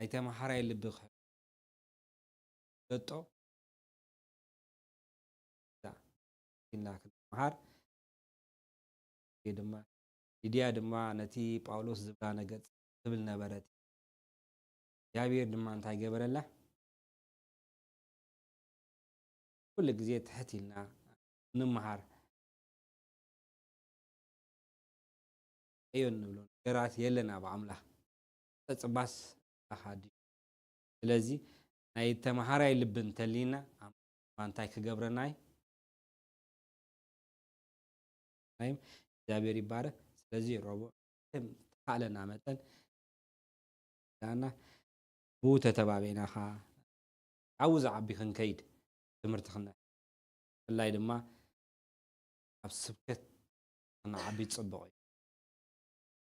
ኣይተመሓራይ ልቢ ክህልጦ ኢልና ክንመሃር ድማ ሊድያ ድማ ነቲ ጳውሎስ ዝብላ ነገር ትብል ነበረት እግዚአብሔር ድማ እንታይ ገበረላ ኩሉ ግዜ ትሕት ኢልና ንምሃር እዮ ንብሎ ነገራት የለና ብኣምላኽ ተፅባስ ሓድሽ ስለዚ ናይ ተመሃራይ ልቢ እንተሊና እንታይ ክገብረናይ نايم جابر يبارك سلزي ربع تخالنا متن لأنه بوته تبعنا خا عاوز عبي خنكيد تمرت خنا الله يدما أبسبكت أنا عبي تصبغي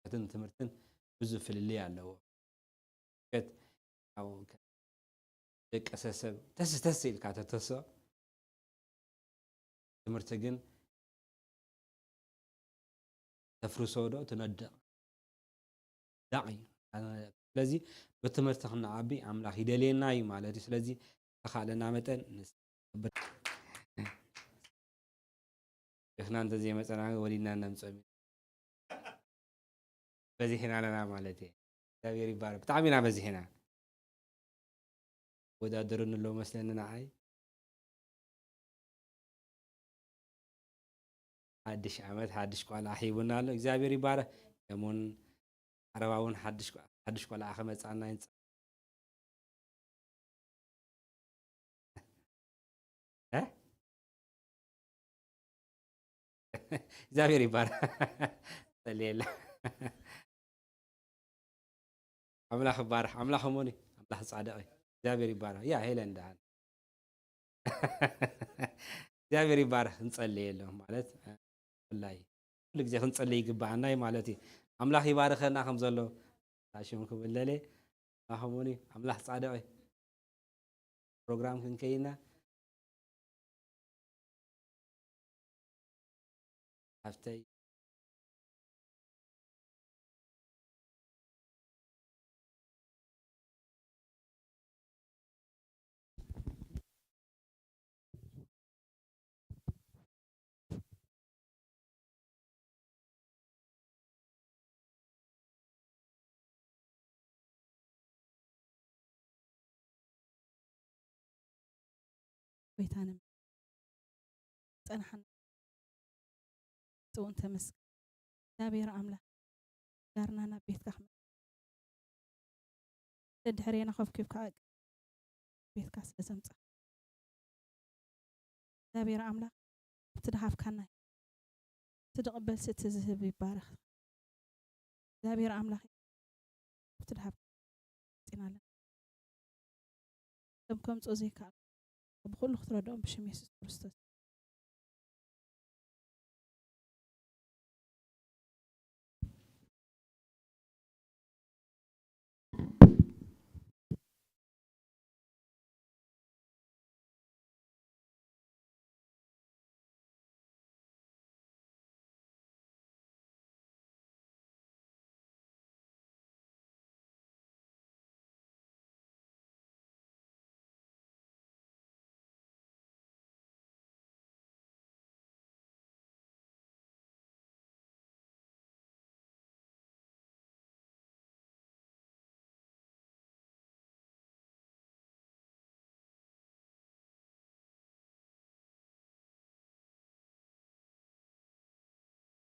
كتن تمرتن بزف اللي على كت أو دك أساس تسيل كاتا تسا تمرتجن تفرسودو تندق داعي ስለዚህ በትምህርት ክናዓቢ ኣምላኽ ይደልየና እዩ ማለት እዩ ስለዚ ተኻለና መጠን እኽና እንተዘይ መፀና ወዲና ነምፀም በዚሕና ኣለና ማለት እዩ እግዚአብሔር ይባረክ ብጣዕሚ ኢና በዚሕና ወዳደሩ ንሎ መስለኒ ንዓይ حدش عمد حدش قال أحيبنا له إخبار يبارة يمون عرباون حدش قال أخمس عنا إنس ها إخبار يبارة سليل عملا خبار عملا خموني عملا صعداء إخبار يبارة يا هيلن دان إخبار يبارة نصلي لهم مالت والله كل جزء خنصلي يقبعنا مالتي أملاح يبارخنا خمزلو عشانكم بالليل أهموني أملاح صعداء برنامج كنكينا هفتي بيتانم صنحن تون تمسك دابير عمله دارنا بيت كحمل تدحرينا خوف كيف كاق بيت كاس لزمص دابير عمله تدحف كنا تدقبل ستزهب يبارخ دابير عمله تدحف تنال تمكم تزيكا بكل خطرة دوم بشم يسوع كريستوس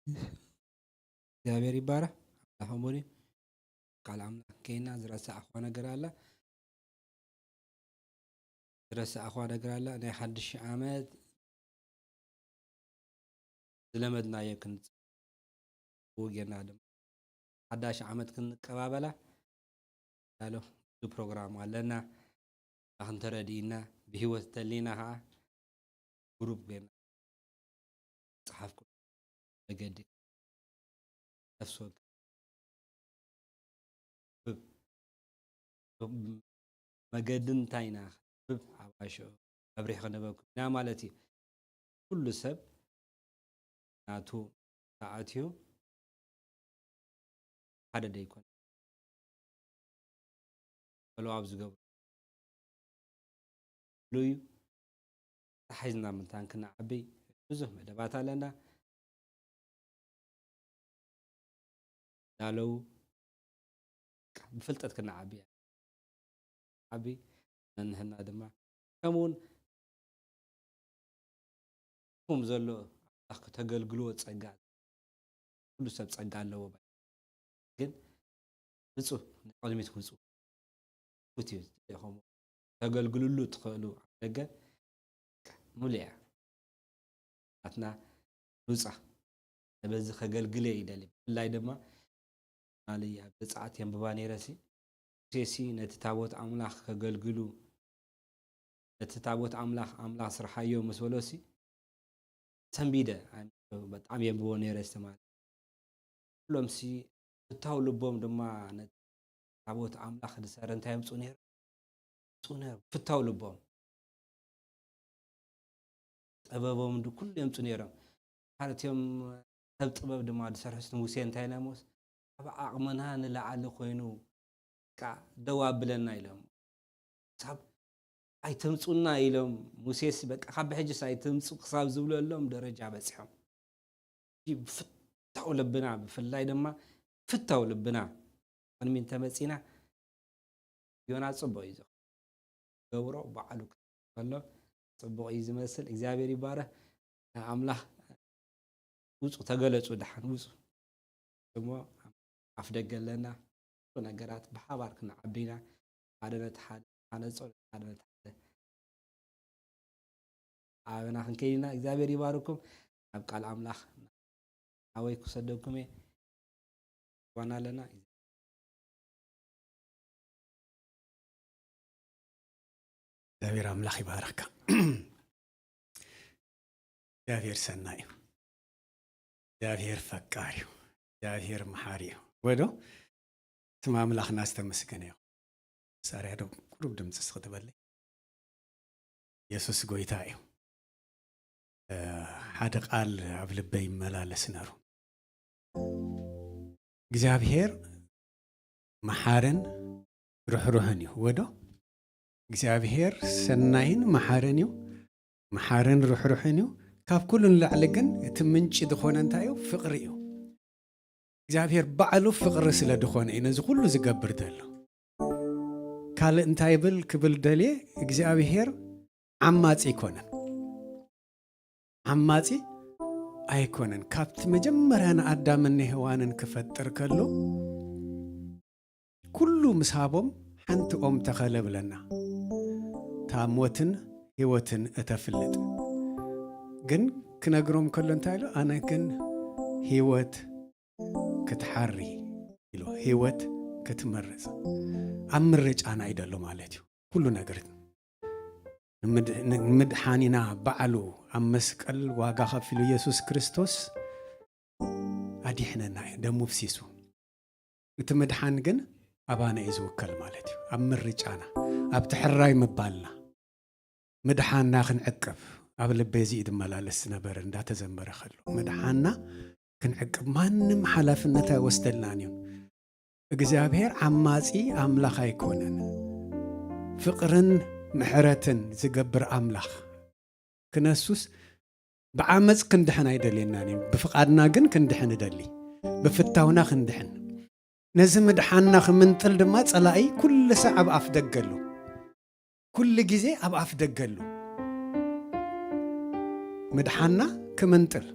እግዚአብሔር ይባረክ አሁን ቃል አምላክ ከና ዝረሳ አኳ ነገር አለ ዝረሳ አኳ ነገር አለ ናይ ሓድሽ ዓመት ስለመድና የክን ወገና ደም ሓዳሽ ዓመት ክንቀባበላ ያለው ፕሮግራም አለና አሁን ተረዲና በህይወት ተሊና ግሩፕ ገና ጻፍኩ በገድ ነፍሶ መገድን ታይና አባሾ አብሪህ ከነበኩ ና ማለት ሁሉ ሰብ ናቱ ታአቲዩ ሓደ ደይኮን ወለው ኣብ ዝገብሩ ሉዩ ተሓይዝና ምንታን ክናዓቢ ብዙሕ መደባት ኣለና ዳለው ብፍልጠት ክናዓቢ ዓቢ ነንህና ድማ ከምውን ኩም ዘሎ ኣኽ ተገልግሎ ጸጋ ሁሉ ሰብ ጸጋ ኣለዎ ግን ብፁህ ንቅድሚት ክውፁ ኩትዩ ይኹም ተገልግሉሉ ትኽእሉ ደገ ሙልያ ኣትና ንውፃ በዚ ከገልግለ ይደሊ ብላይ ድማ አለያ በጻት የንብባ ነረሲ ሴሲ ነቲ ታቦት አምላክ ከገልግሉ ነቲ ታቦት አምላክ ስርሐዮ መስወሎሲ ተንቢደ በጣም የንብቦ ነረሲ ማለት ሁሉምሲ ፍታው ልቦም ድማ ነቲ ታቦት አምላክ ድሰረ እንታይ ምጹ ነር ፍታው ልቦም ጠበቦም ኩሉ የምጹ ነሮም ሓረትዮም ሰብ ጥበብ ድማ ድሰርሕስ ሙሴ እንታይ ናሞስ ኣብ ኣቕመና ንላዓሊ ኮይኑ ደዋ ብለና ኢሎም ሳብ ኣይተምጹና ኢሎም ሙሴስ በቃ ካብ ሕጅስ ኣይተምጹ ክሳብ ዝብለሎም ደረጃ በጽሖም ፍታው ልብና ብፍላይ ድማ ፍታው ልብና ቅድሚን ተመጺና ዮና ጽቡቕ እዩ ገብሮ በዓሉ ከሎ ጽቡቕ እዩ ዝመስል እግዚአብሔር ይባረክ አምላክ ውጹ ተገለጹ ድሓን ውጹ ደሞ አፍደገለና ነገራት በሓባር ክናዓቢና ሓደነት ሓነጾ ሓደነት አብና ክንከይና እግዚአብሔር ይባርኩም ኣብ ቃል አምላክ አወይ ክሰደኩም ዋናለና እግዚአብሔር አምላክ ይባርካ እግዚአብሔር ሰናይ እግዚአብሔር ፈቃሪ እግዚአብሔር መሐሪ ወዶ ስም አምላክና አስተመስገነ ይሁን ሳሪያ ደም ቁርብ ድምጽ ስختበለይ ኢየሱስ ጎይታ እዩ ሓደ ቃል ኣብ ልበይ ይመላለስ ነሩ እግዚአብሔር መሐረን ሩህሩህን እዩ ወዶ እግዚአብሔር ሰናይን መሐረን እዩ መሐረን ሩህሩህን እዩ ካብ ኩሉን ላዕሊ ግን እቲ ምንጭ ዝኾነ እንታይ እዩ ፍቅሪ እዩ እግዚአብሔር ባዕሉ ፍቅሪ ስለ ድኾነ እዩ ነዚ ኩሉ ዝገብር ዘሎ ካልእ እንታይ ብል ክብል ደልየ እግዚአብሔር ዓማጺ ይኮነን ዓማጺ ኣይኮነን ካብቲ መጀመርያ ንኣዳምን ሔዋንን ክፈጥር ከሎ ኩሉ ምሳቦም ሓንቲ ኦም ተኸለ ብለና ታሞትን ህይወትን እተፍልጥ ግን ክነግሮም ከሎ እንታይ ኢሉ ኣነ ግን ህይወት ክትሓሪ ኢሉ ህይወት ክትመርጽ ኣብ ምርጫና ይደሎ ማለት እዩ ኩሉ ነገር ንምድሓኒና ባዕሉ ኣብ መስቀል ዋጋ ከፊሉ ኢየሱስ ክርስቶስ ኣዲሕነና ደሙ ፍሲሱ እቲ ምድሓን ግን ኣባና እዩ ዝውከል ማለት እዩ ኣብ ምርጫና ኣብ ትሕራይ ምባልና ምድሓንና ክንዕቅብ ኣብ ልበይ እዚ ድመላለስ ነበረ እንዳተዘመረ ከሎ ምድሓንና ክንዕቅብ ማንም ሓላፍነት ኣይወስደልናን እዩ እግዚአብሔር ዓማጺ አምላክ ኣይኮነን ፍቅርን ምሕረትን ዝገብር አምላክ ክነሱስ ብዓመጽ ክንድሕን ኣይደልየናን እዩ ብፍቃድና ግን ክንድሕን ደሊ ብፍታውና ክንድሕን ነዚ ምድሓንና ክምንጥል ድማ ጸላኢ ኩሉ ሰዓብ ኣብ ኣፍ ደገሉ ኩሉ ግዜ ኣብ ኣፍ ደገሉ ምድሓንና ክምንጥል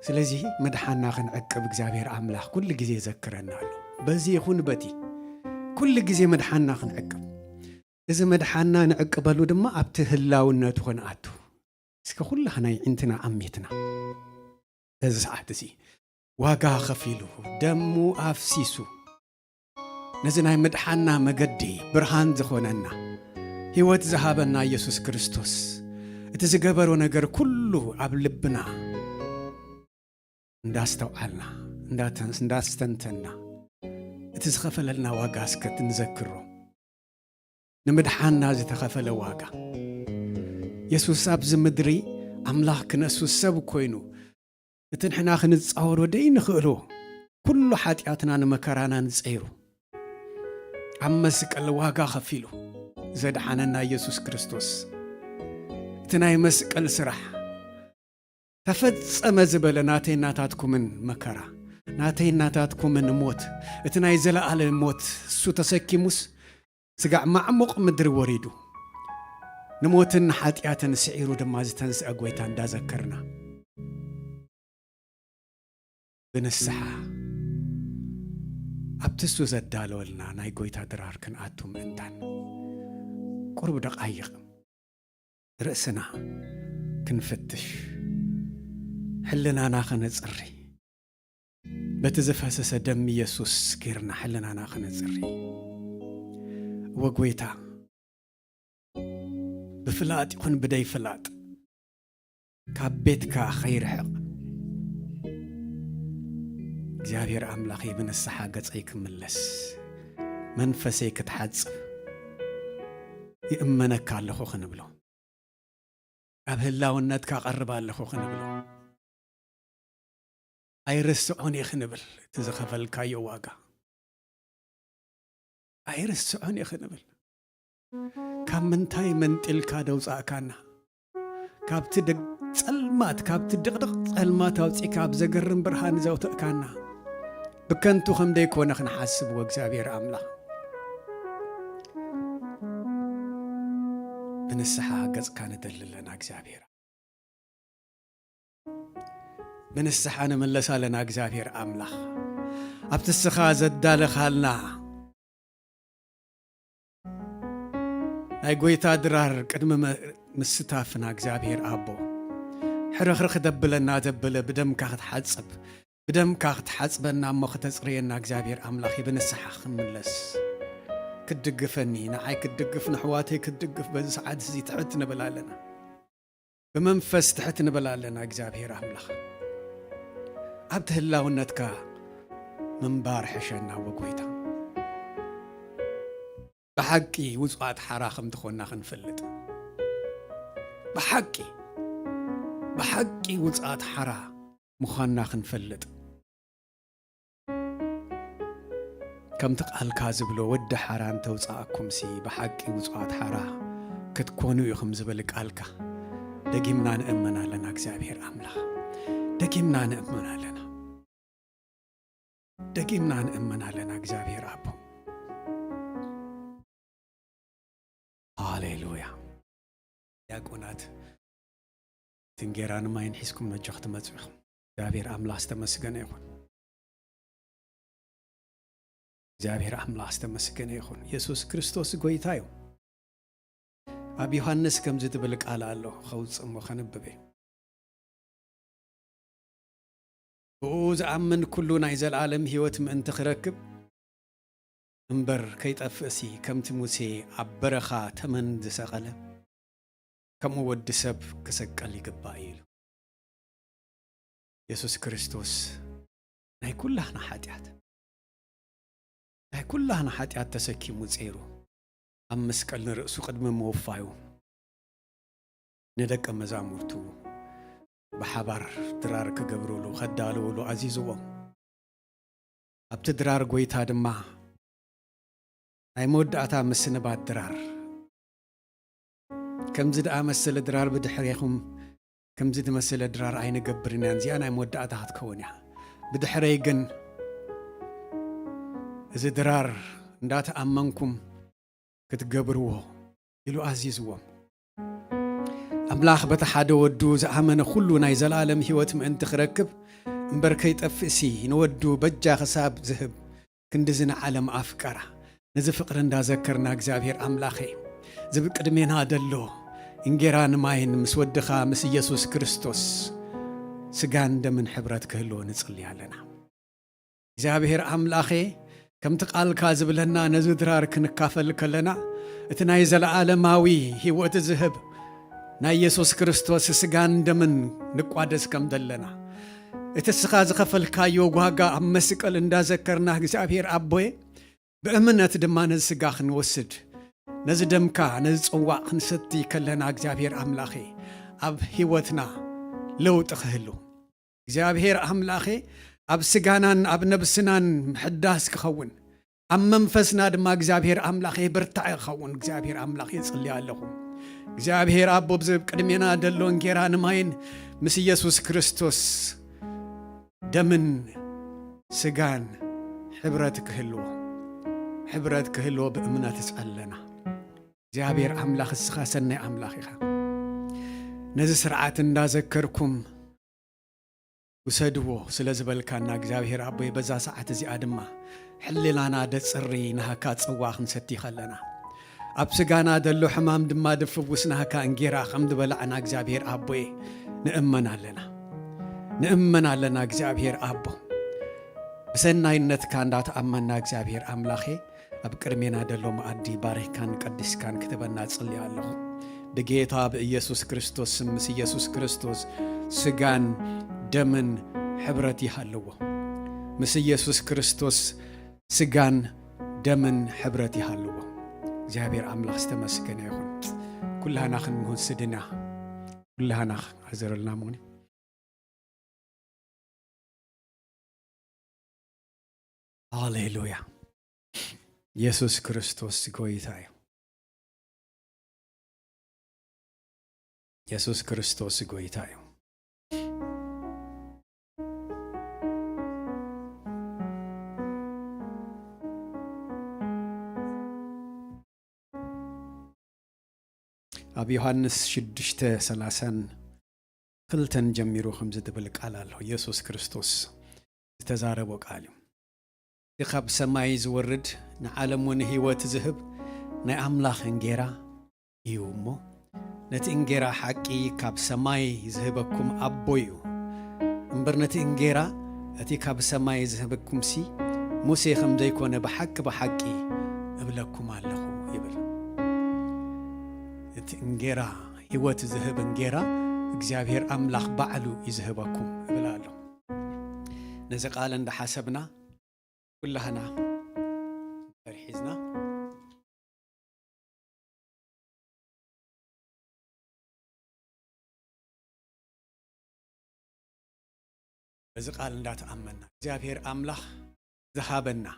ስለዚህ መድሓና ክንዕቅብ እግዚአብሔር አምላኽ ኩሉ ግዜ ዘክረና ኣሎ በዚ ይኹን በቲ ኩሉ ግዜ መድሓና ክንዕቅብ እዚ መድሓና ንዕቅበሉ ድማ ኣብቲ ህላውነቱ ክንኣቱ እስከ ኩላህና ይዕንትና ኣሚትና እዚ ሰዓት እዚ ዋጋ ከፊሉ ደሙ ኣፍሲሱ ነዚ ናይ መድሓና መገዲ ብርሃን ዝኾነና ህይወት ዝሃበና ኢየሱስ ክርስቶስ እቲ ዝገበሮ ነገር ኩሉ ኣብ ልብና እንዳስተውዓልና እንዳስተንተና እቲ ዝኸፈለልና ዋጋ እስከት ንዘክሮ ንምድሓና ዝተኸፈለ ዋጋ ኢየሱስ ኣብዚ ምድሪ ኣምላኽ ክነሱ ሰብ ኮይኑ እቲ ንሕና ክንፃወሮ ደይንኽእሎ ኩሉ ሓጢኣትና ንመከራና ንፀይሩ ኣብ መስቀል ዋጋ ከፊሉ ዘድሓነና ኢየሱስ ክርስቶስ እቲ ናይ መስቀል ስራሕ ተፈጸመ ዝበለ ናተይ ናታትኩምን መከራ ናተይ ናታትኩምን ሞት እቲ ናይ ዘለኣለም ሞት እሱ ተሰኪሙስ ስጋዕ ማዕሙቕ ምድሪ ወሪዱ ንሞትን ሓጢኣትን ስዒሩ ድማ ዝተንስአ ጎይታ እንዳዘከርና ብንስሓ ኣብቲ እሱ ዘዳለወልና ናይ ጎይታ ድራር ክንኣቱ ምእንታን ቁርብ ደቃይቕ ርእስና ክንፍትሽ ሕልናና ክነጽሪ በቲ ዝፈሰሰ ደም ኢየሱስ ጌርና ሕልናና ክነጽሪ ወጎይታ ብፍላጥ ይኹን ብደይፍላጥ ካብ ቤትካ ኸይርሕቕ እግዚአብሔር አምላኽ ብንስሓ ገጸይ ክምለስ መንፈሰይ ክትሓጽብ ይእመነካ ኣለኹ ክንብሎ ኣብ ህላውነትካ ቀርባ ኣለኹ ክንብሎ ኣይርስዖን ክንብል እቲ ዝኸፈልካዮ ዋጋ ኣይርስዖን ክንብል ካብ ምንታይ መንጢልካ ደውፃእካና ካብቲ ጸልማት ካብቲ ድቕድቕ ጸልማት ኣውፂእካ ኣብ ዘገርም ብርሃን ዘውትእካና ብከንቱ ከም ደይኮነ ክንሓስብ ወእግዚአብሔር ኣምላኽ ብንስሓ ገጽካ ንደልለና እግዚአብሔር ብንስሓ ንመለሳለና እግዚአብሔር ኣምላኽ ኣብቲ ስኻ ዘዳለኻልና ናይ ጎይታ ድራር ቅድሚ ምስታፍና እግዚአብሔር ኣቦ ሕርኽርኽ ደብለና ዘብለ ብደምካ ክትሓጽብ ብደምካ ክትሓጽበና እሞ ክተጽርየና እግዚአብሔር ኣምላኽ ብንስሓ ክምለስ ክድግፈኒ ንዓይ ክድግፍ ንሕዋተይ ክድግፍ በዚ ሰዓት እዚ ትሕት ንብል ኣለና ብመንፈስ ትሕት ንብል ኣለና እግዚአብሔር ኣምላኽ ኣብቲ ህላውነትካ ምንባር ሕሸና ወጎይታ ብሓቂ ውፅዋት ሓራ ከም ትኾንና ክንፈልጥ ብሓቂ ውፅዋት ሓራ ምዃንና ክንፈልጥ ከምቲ ቃልካ ዝብሎ ወዲ ሓራ እንተውፃእኩምሲ ብሓቂ ውፅዋት ሓራ ክትኮኑ ኢኹም ዝብል ቃልካ ደጊምና ንእመን ኣለና እግዚአብሔር ኣምላኽ ደጊምና ንእመን ኣለና እግዚአብሔር ኣቦ ሃሌሉያ ዲያቆናት ትንጌራን ማይን ሒስኩም ነጆኽ ትመጽኡ ኢኹም እግዚአብሔር ኣምላኽ ዝተመስገነ ይኹን እግዚአብሔር ኣምላኽ ዝተመስገነ ይኹን ኢየሱስ ክርስቶስ ጎይታ እዩ ኣብ ዮሐንስ ከም ዝትብል ቃል ኣሎ ኸውፅእ እሞ ኸንብብ ብኡ ዝኣምን ኩሉ ናይ ዘለዓለም ህይወት ምእንቲ ክረክብ እምበር ከይጠፍእሲ ከምቲ ሙሴ ኣብ በረኻ ተመን ዝሰቐለ ከምኡ ወዲ ሰብ ክሰቀል ይግባእ ኢሉ ኢየሱስ ክርስቶስ ናይ ኩላህና ሓጢኣት ተሰኪሙ ጸይሩ ኣብ መስቀል ንርእሱ ቅድሚ ምውፋዩ ንደቀ መዛሙርቱ ብሓባር ድራር ክገብሩሉ ከዳልውሉ ኣዚዝዎም ኣብቲ ድራር ጎይታ ድማ ናይ መወዳእታ ምስንባት ድራር ከምዚ ደኣ መሰለ ድራር ብድሕሪኹም ከምዚ ድመሰለ ድራር ኣይንገብርን እያ እዚኣ ናይ መወዳእታ ክትከውን እያ ብድሕረይ ግን እዚ ድራር እንዳተኣመንኩም ክትገብርዎ ኢሉ ኣዚዝዎም أملاخ بتحاد ودو زعمنا كله نايزل عالم هيوت من تخركب مبركي تفسي نودو بجا خساب ذهب كندزنا عالم أفكاره نزفقرن دا ذكرنا እግዚአብሔር አምላኬ ዝብ ቅድሜና ደሎ እንጌራን ማይን ምስወድኻ ምስ ኢየሱስ ክርስቶስ ስጋን ደምን ሕብረት ክህሎ ንጽልያለና እግዚአብሔር አምላኬ ከምቲ ቃልካ ዝብለና ነዚ ድራር ክንካፈል ከለና እቲ ናይ ዘለዓለማዊ ህይወት ዝህብ ናይ ኢየሱስ ክርስቶስ ስጋን ደምን ንቋደስ ከም ዘለና እቲ ስኻ ዝኸፈልካዮ ዋጋ ኣብ መስቀል እንዳዘከርና እግዚአብሔር አቦዬ بأمنة دمان السجاخ نوسد نزدمكا نزصواع نستي كلنا እግዚአብሔር አምላኬ أب هيوتنا لو تخهلو እግዚአብሔር አምላኬ أب سجانان أب نبسنان محداس كخون أم منفسنا دما እግዚአብሔር አምላኬ برتع خون እግዚአብሔር አምላኬ صلي عليهم እግዚአብሔር أب بزب قدمنا دلو انكيران ماين مس ኢየሱስ ክርስቶስ دمن سجان حبرت كهلو حبرت كهلو بأمنا تسألنا እግዚአብሔር أملاخ السخاسنة أملاخها نزي سرعات نذكركم وسدوه سلازبل كان እግዚአብሔር أبوي بزا ساعة زي آدمه حللنا دصري نهكا صواخ نستي خلنا أبسغانا دلو حمام دما دفوسنا هكا انجيرا خمد بلعنا እግዚአብሔር أبوي نأمنا لنا እግዚአብሔር أبو بسناينت كان دات أمنا እግዚአብሔር أملاخي أبكرمينا دلو مأدي بارك كان قدس كان كتبنا تصلي الله بجيتا بإيسوس كريستوس مس إيسوس كريستوس سجان دمن حبرتي هاللو مس إيسوس كريستوس سجان دمن حبرتي هاللو እግዚአብሔር أملاخ استمسكنا يخون كلها ناخن مهون سدنا كلها ناخ عزر الناموني هاليلويا ኢየሱስ ክርስቶስ ጎይታዬ ኢየሱስ ክርስቶስ ጎይታዬ አብ ዮሐንስ 6:30 ክልተን ጀሚሮ ከምዝ ድብል ቃል አለው ኢየሱስ ክርስቶስ ተዛረቦ ቃል يخاب سماي زورد نعلمون هيوت ذهب نا أملاخ انجيرا يومو نت انجيرا حقي كاب سماي ذهبكم أبويو امبرنت انجيرا اتي كاب سماي ذهبكم سي موسى خمزي كون بحقي ابلكم الله يبل ات انجيرا هيوت ذهب انجيرا እግዚአብሔር أملاخ بعلو يذهبكم ابلالو نزي قال عند حسبنا كلنا فرحيزنا بزي قال ندات أمنا እግዚአብሔር أملاخ ذهابنا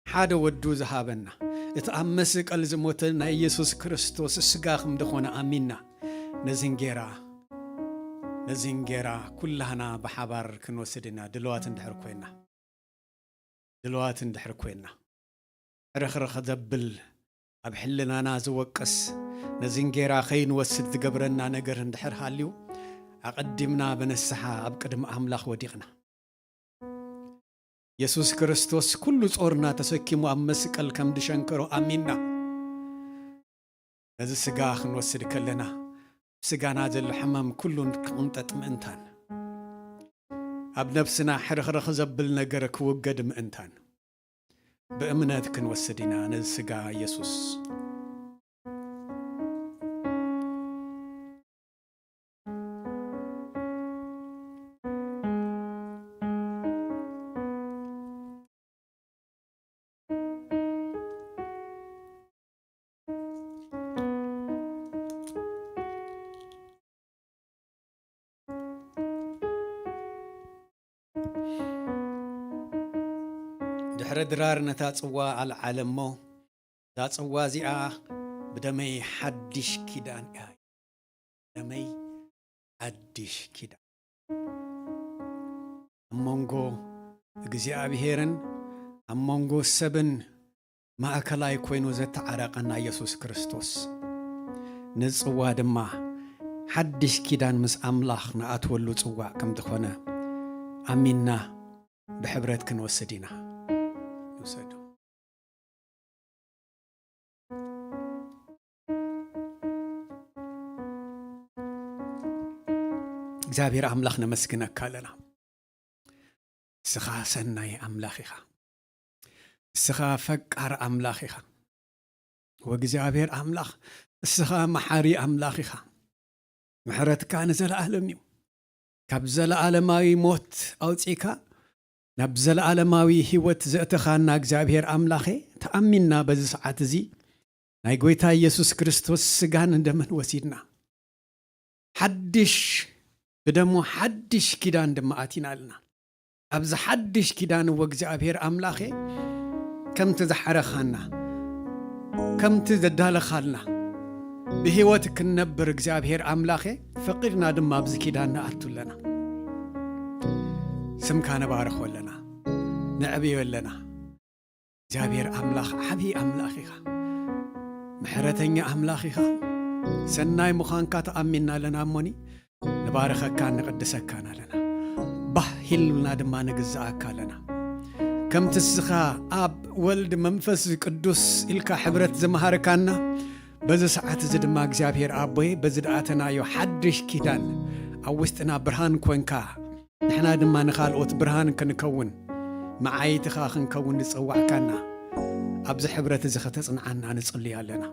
حدا ودو ذهابنا اتأمسك الزموتنا يسوس كريستوس السقاخ مدخونا آمنا نزنجيرا كلنا بحبار كنوسدنا دلوات اندحر كوينا دلوات اندحر كوينا رخ ذبل أبحلنا ناز وقس نزنجيرا خين وسد قبرنا نقر اندحر هاليو أقدمنا بنسحا أبقدم أملاخ وديقنا يسوس كريستوس كل صورنا تسكيمو أمسك الكم دشنكرو آمينا نزي سقاخ نوسد كلنا سقانا ذل حمام كلون قمتت مئنتان أب نفسنا حرخ زبل نقرك وقد مئنتان بأمناتك نوسدنا نزسقا يسوس دحر درار نتاصوا على عالمو تاصوا زيا بدمي حدش كيدان اي دمي حدش كيدان امونغو እግዚአብሔርን አሞንጎ ሰብን ማእከላይ ኮይኑ ዘተዓረቀና ኢየሱስ ክርስቶስ ንጽዋ ድማ ሓድሽ ኪዳን ምስ ኣምላኽ ንኣትወሉ ጽዋዕ ከም ዝኾነ ኣሚንና ብሕብረት ክንወስድ ኢና ይውሰዱ እግዚአብሔር ኣምላኽ ነመስግነካ ኣለና እስኻ ሰናይ ኣምላኽ ኢኻ እስኻ ፈቃር ኣምላኽ ኢኻ ወእግዚአብሔር ኣምላኽ እስኻ መሓሪ ኣምላኽ ኢኻ ምሕረትካ ንዘለዓለም እዩ ካብ ዘለዓለማዊ ሞት ኣውፂካ ናብ ዘለዓለማዊ ህይወት ዘእተኻና እግዚአብሔር ኣምላኽ ተኣሚንና በዚ ሰዓት እዚ ናይ ጎይታ ኢየሱስ ክርስቶስ ስጋን ደምን ወሲድና ሓድሽ بدمو حدش كيدان دم آتينا لنا أبز حدش كيدان وإግዚአብሔር أملاخي كم تزحر خالنا كم تزدال خالنا بهواتك النبر إግዚአብሔር أملاخي فقرنا دم أبز كيدان نأتو لنا سمكان بارخ ولنا نعبي ولنا إግዚአብሔር أملاخ عبي أملاخي محرتني أملاخي سناي مخانكا تأمنا لنا موني نبارخك كان نقدسك كان لنا بحلنا دما نجزاك لنا كم تسخى أب ولد منفس قدوس إلك حبرت زمهار كنا بز ساعات زد ما እግዚአብሔር أبوي بزد آتنا يو حدش كيدان أوستنا برهان كونكا نحنا دما نخالقوت برهان كنكون معايتخا خنكون نصوع كنا أبز حبرت زختنا عنا نصلي لنا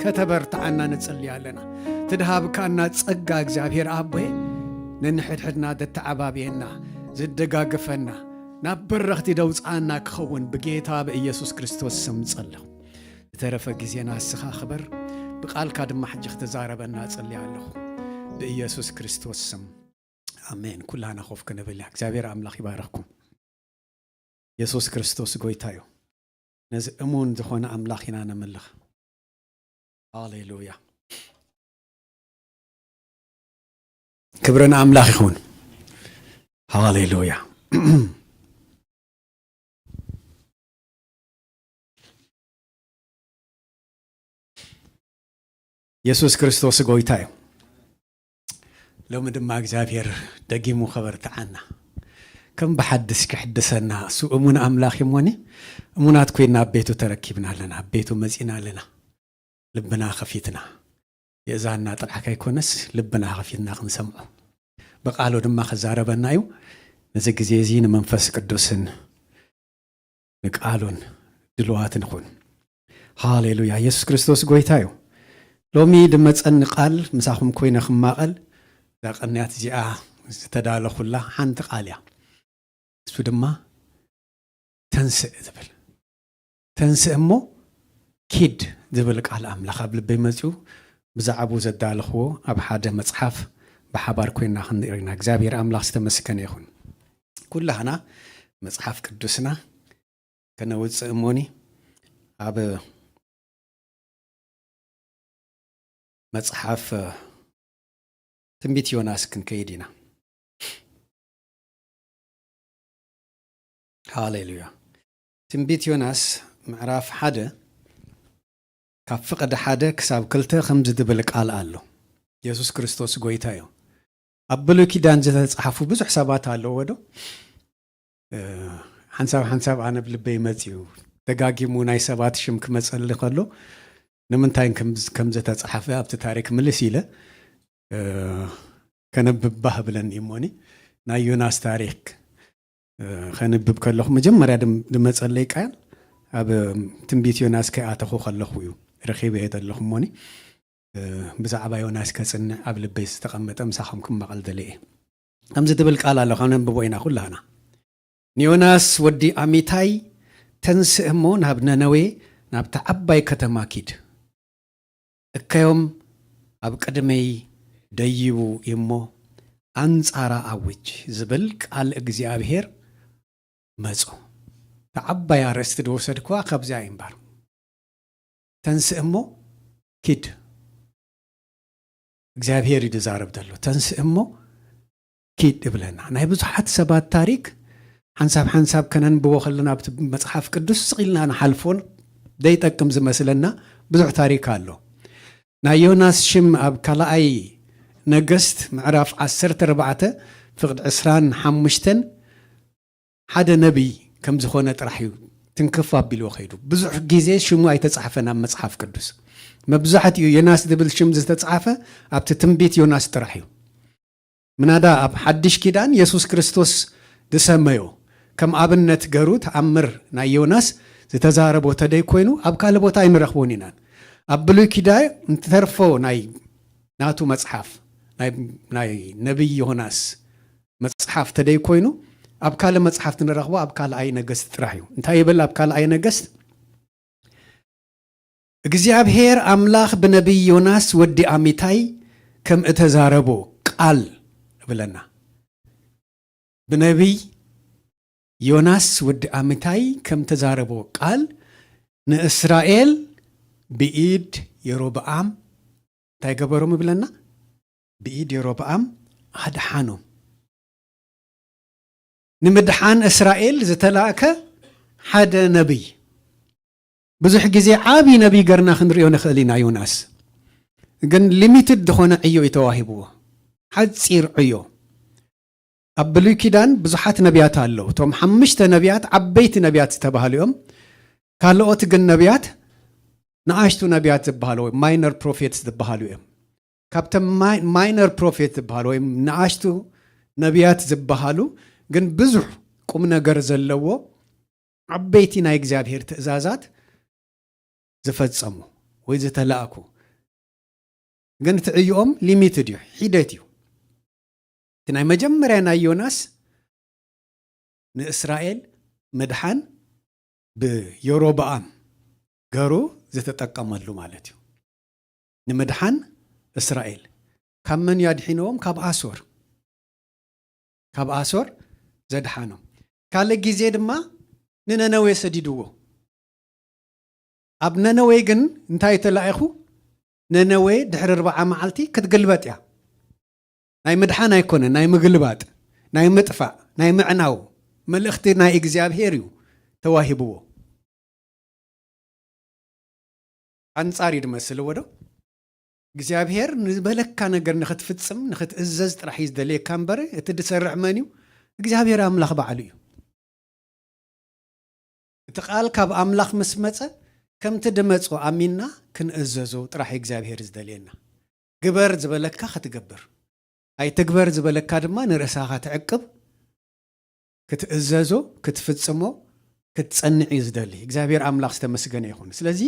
كتبرت عنا نصلي لنا تدهاب كأننا تصقى እግዚአብሔር أبوي ننحد حدنا دتعبابينا زدقاقفنا نبرختي دوصانا كخون بجيتا بإيسوس كريستوس سم صلى ترفق جزينا السخا خبر بقال كادم محجخ تزاربنا صلي عليه بإيسوس كريستوس سم آمين كلنا خوف كنا بالله እግዚአብሔር أملاخ يبارككم ኢየሱስ ክርስቶስ ጎይታ እዩ ነዚ እሙን ዝኾነ ኣምላኽ ኢና ነምልኽ ሃሌሉያ ክብርን ኣምላኽ ይኹን ሃሌሉያ ኢየሱስ ክርስቶስ ጎይታ እዩ ሎሚ ድማ እግዚአብሔር ደጊሙ ኸበርትዓና كم بحدث كحدثنا سو أمون أملاخ يموني أمونات كوينا بيتو تركيبنا لنا بيتو مزينا لنا لبنا خفيتنا يزعلنا طلع كيكونس لبنا خفيتنا نسمعه بقالو دما خزاربنا يو نزق زيزين منفس قدوسن نقالون دلوات نخون هاليلويا يسوع كريستوس غويتايو لومي دمصن قال مساخم كوينا خماقل لا قنيات زيا تدالو خلا حنت قاليا سودما تنسى ذبل تنسى أمو كيد ذبل قال أملاخ قبل بيمزيو بزعبو زدالخو أب حدا مصحف بحبار كوينا خنديرنا እግዚአብሔር أملاخ ستمسكن يخون كلها أنا مصحف قدسنا كنوص أموني أب مصحف تنبيت يوناس كنكيدينا هاليلويا تنبيت يوناس معراف حدا كفقد حدا كساب كلته خمز دبلك قال قالو يسوع كريستوس غويتايو أبلو كيدان زتصحفو بزح حسابات አለው ወዶ حنساب أنا بلبي مزيو دغاغيمو ናይ ሰባት ሽም ክመጸል ከሎ ንምንታይ ከም ዘተጻሐፈ ኣብቲ ታሪክ ምልስ ኢለ ከነብባህ ብለን ይሞኒ ናይ ዮናስ ታሪክ خنبب كله مجمرة دم تصلي كان أب تنبيت يوناس كأتخو خلاه ويو رخيبه هذا اللهم موني بزعبا يوناس كسن قبل بيس تقمت أمسحهم كم بقال دليه أم زد بالقال الله خلنا ببوينا كلنا نيوناس ودي أميتاي تنسمون هبنا نوي نبت أباي كتماكيد كيوم أب قدمي ديو يمو أنصارا أوج زبلك على እግዚአብሔር መጾ ተዓባይ አረስት ወሰድኳ ከብዛ ይንባር ተንስእሞ ኪድ እግዚአብሔር ይዛረብ ደሎ ተንስእሞ ኪድ ብለና ናይ ብዙሓት ሰባት ታሪክ ሓንሳብ ከነን ብወኸልና ኣብቲ መጽሓፍ ቅዱስ ስቂልና ንሓልፎን ዘይጠቅም ዝመስለና ብዙሕ ታሪክ ኣሎ ናይ ዮናስ ሽም ኣብ ካልኣይ ነገስት ምዕራፍ 14 ፍቅድ 25 ሓደ ነቢይ ከም ዝኾነ ጥራሕ እዩ ትንክፍ ኣቢልዎ ኸይዱ ብዙሕ ግዜ ሽሙ ኣይተጻሕፈን ኣብ መጽሓፍ ቅዱስ መብዛሕትኡ ዮናስ ዝብል ሽም ዝተጻሕፈ ኣብቲ ትንቢት ዮናስ ጥራሕ እዩ ምናዳ ኣብ ሓድሽ ኪዳን ኢየሱስ ክርስቶስ ዝሰመዮ ከም ኣብነት ገሩ ተኣምር ናይ ዮናስ ዝተዛረቦ ተደይ ኮይኑ ኣብ ካልእ ቦታ ኣይንረኽቦን ኢና ኣብ ብሉይ ኪዳን እንተተርፎ ናይ ናቱ መጽሓፍ ናይ ነቢይ ዮናስ መጽሓፍ ተደይ ኮይኑ ኣብ ካልእ መጽሓፍ ንረኽቦ ኣብ ካልኣይ ነገስት ጥራሕ እዩ እንታይ ይብል ኣብ ካልኣይ ነገስት እግዚአብሔር አምላክ በነቢይ ዮናስ ወዲ አሚታይ ከም እተዛረቦ ቃል ብለና በነቢይ ዮናስ ወዲ አሚታይ ከም ተዛረቦ ቃል ንእስራኤል ብኢድ የሮብዓም ታይገበሮም ብለና ብኢድ የሮብዓም አድሓኖም ንምድሓን እስራኤል ዝተላከ ሓደ ነቢይ ብዙሕ ግዜ ዓቢ ነቢይ ገርና ክንሪኦ ንኽእል ኢና ዮናስ ግን ሊሚትድ ዝኾነ ዕዮ ይተዋሂብዎ ሓፂር ዕዮ ኣብ ብሉይ ኪዳን ብዙሓት ነቢያት ኣለዉ እቶም 5 ነቢያት ዓበይቲ ነቢያት ዝተባሃሉ እዮም ካልኦት ግን ነቢያት ንኣሽቱ ነቢያት ዝበሃሉ ወይ ማይነር ፕሮፌትስ ዝበሃሉ እዮም ካብቶም ማይነር ፕሮፌት ዝበሃሉ ወይ ንኣሽቱ ነቢያት ዝበሃሉ ግን ብዙሕ ቁም ነገር ዘለዎ ዓበይቲ ናይ እግዚአብሔር ትእዛዛት ዝፈጸሙ ወይ ዝተላእኩ ግን ትዕይኦም ሊሚትድ እዩ ሒደት እዩ እቲ ናይ መጀመርያ ናይ ዮናስ ንእስራኤል መድሓን ብየሮብዓም ገሩ ዝተጠቀመሉ ማለት እዩ ንምድሓን እስራኤል ካብ መን ያድሒኖም ካብ ኣሶር ዘድሓኖም ካልእ ግዜ ድማ ንነነዌ ሰዲድዎ ኣብ ነነዌ ግን እንታይ ተላኢኹ ነነዌ ድሕሪ 40 መዓልቲ ክትግልበጥ እያ ናይ ምድሓን ኣይኮነን ናይ ምግልባጥ ናይ ምጥፋእ ናይ ምዕናው መልእኽቲ ናይ እግዚኣብሔር እዩ ተዋሂብዎ አንጻር ይድመስልዎ ዶ እግዚአብሔር ንበለካ ነገር ንኽትፍጽም ንኽትእዘዝ ጥራሕ እዩ ዝደልየካ እምበር እቲ ድሰርሕ መን እዩ እግዚአብሔር ኣምላኽ በዓሉ እዩ እቲ ቃል ካብ ኣምላኽ ምስ መፀ ከምቲ ድመፆ ኣሚንና ክንእዘዞ ጥራሕ እግዚአብሔር ዝደልየና ግበር ዝበለካ ክትገብር ኣይ ትግበር ዝበለካ ድማ ንርእሳኻ ትዕቅብ ክትእዘዞ ክትፍጽሞ ክትጸንዕ እዩ ዝደሊ እግዚአብሔር ኣምላኽ ዝተመስገነ ይኹን ስለዚ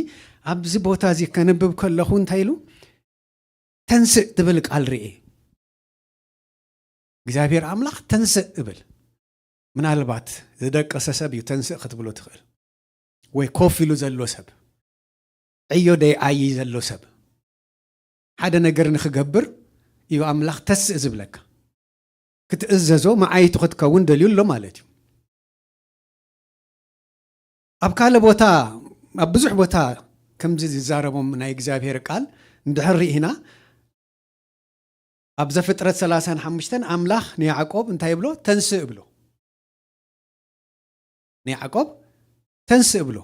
ኣብዚ ቦታ እዚ ከንብብ ከለኹ እንታይ ኢሉ ተንስእ ትብል ቃል ርኤ እግዚአብሔር ኣምላኽ ተንስእ እብል ምናልባት ዝደቀሰ ሰብ እዩ ተንስእ ክትብሎ ትኽእል ወይ ኮፍ ኢሉ ዘሎ ሰብ ዕዮ ደይ ኣይ ዘሎ ሰብ ሓደ ነገር ንኽገብር እዩ ኣምላኽ ተስእ ዝብለካ ክትእዘዞ መዓይቱ ክትከውን ደልዩ ኣሎ ማለት እዩ ኣብ ካልእ ቦታ ኣብ ብዙሕ ቦታ ከምዚ ዝዛረቦም ናይ እግዚአብሔር ቃል እንድሕር ኢና ኣብ ዘፍጥረት 35 ኣምላኽ ንያዕቆብ እንታይ ብሎ ተንስእ ብሎ ንያዕቆብ ተንስእ ብሎ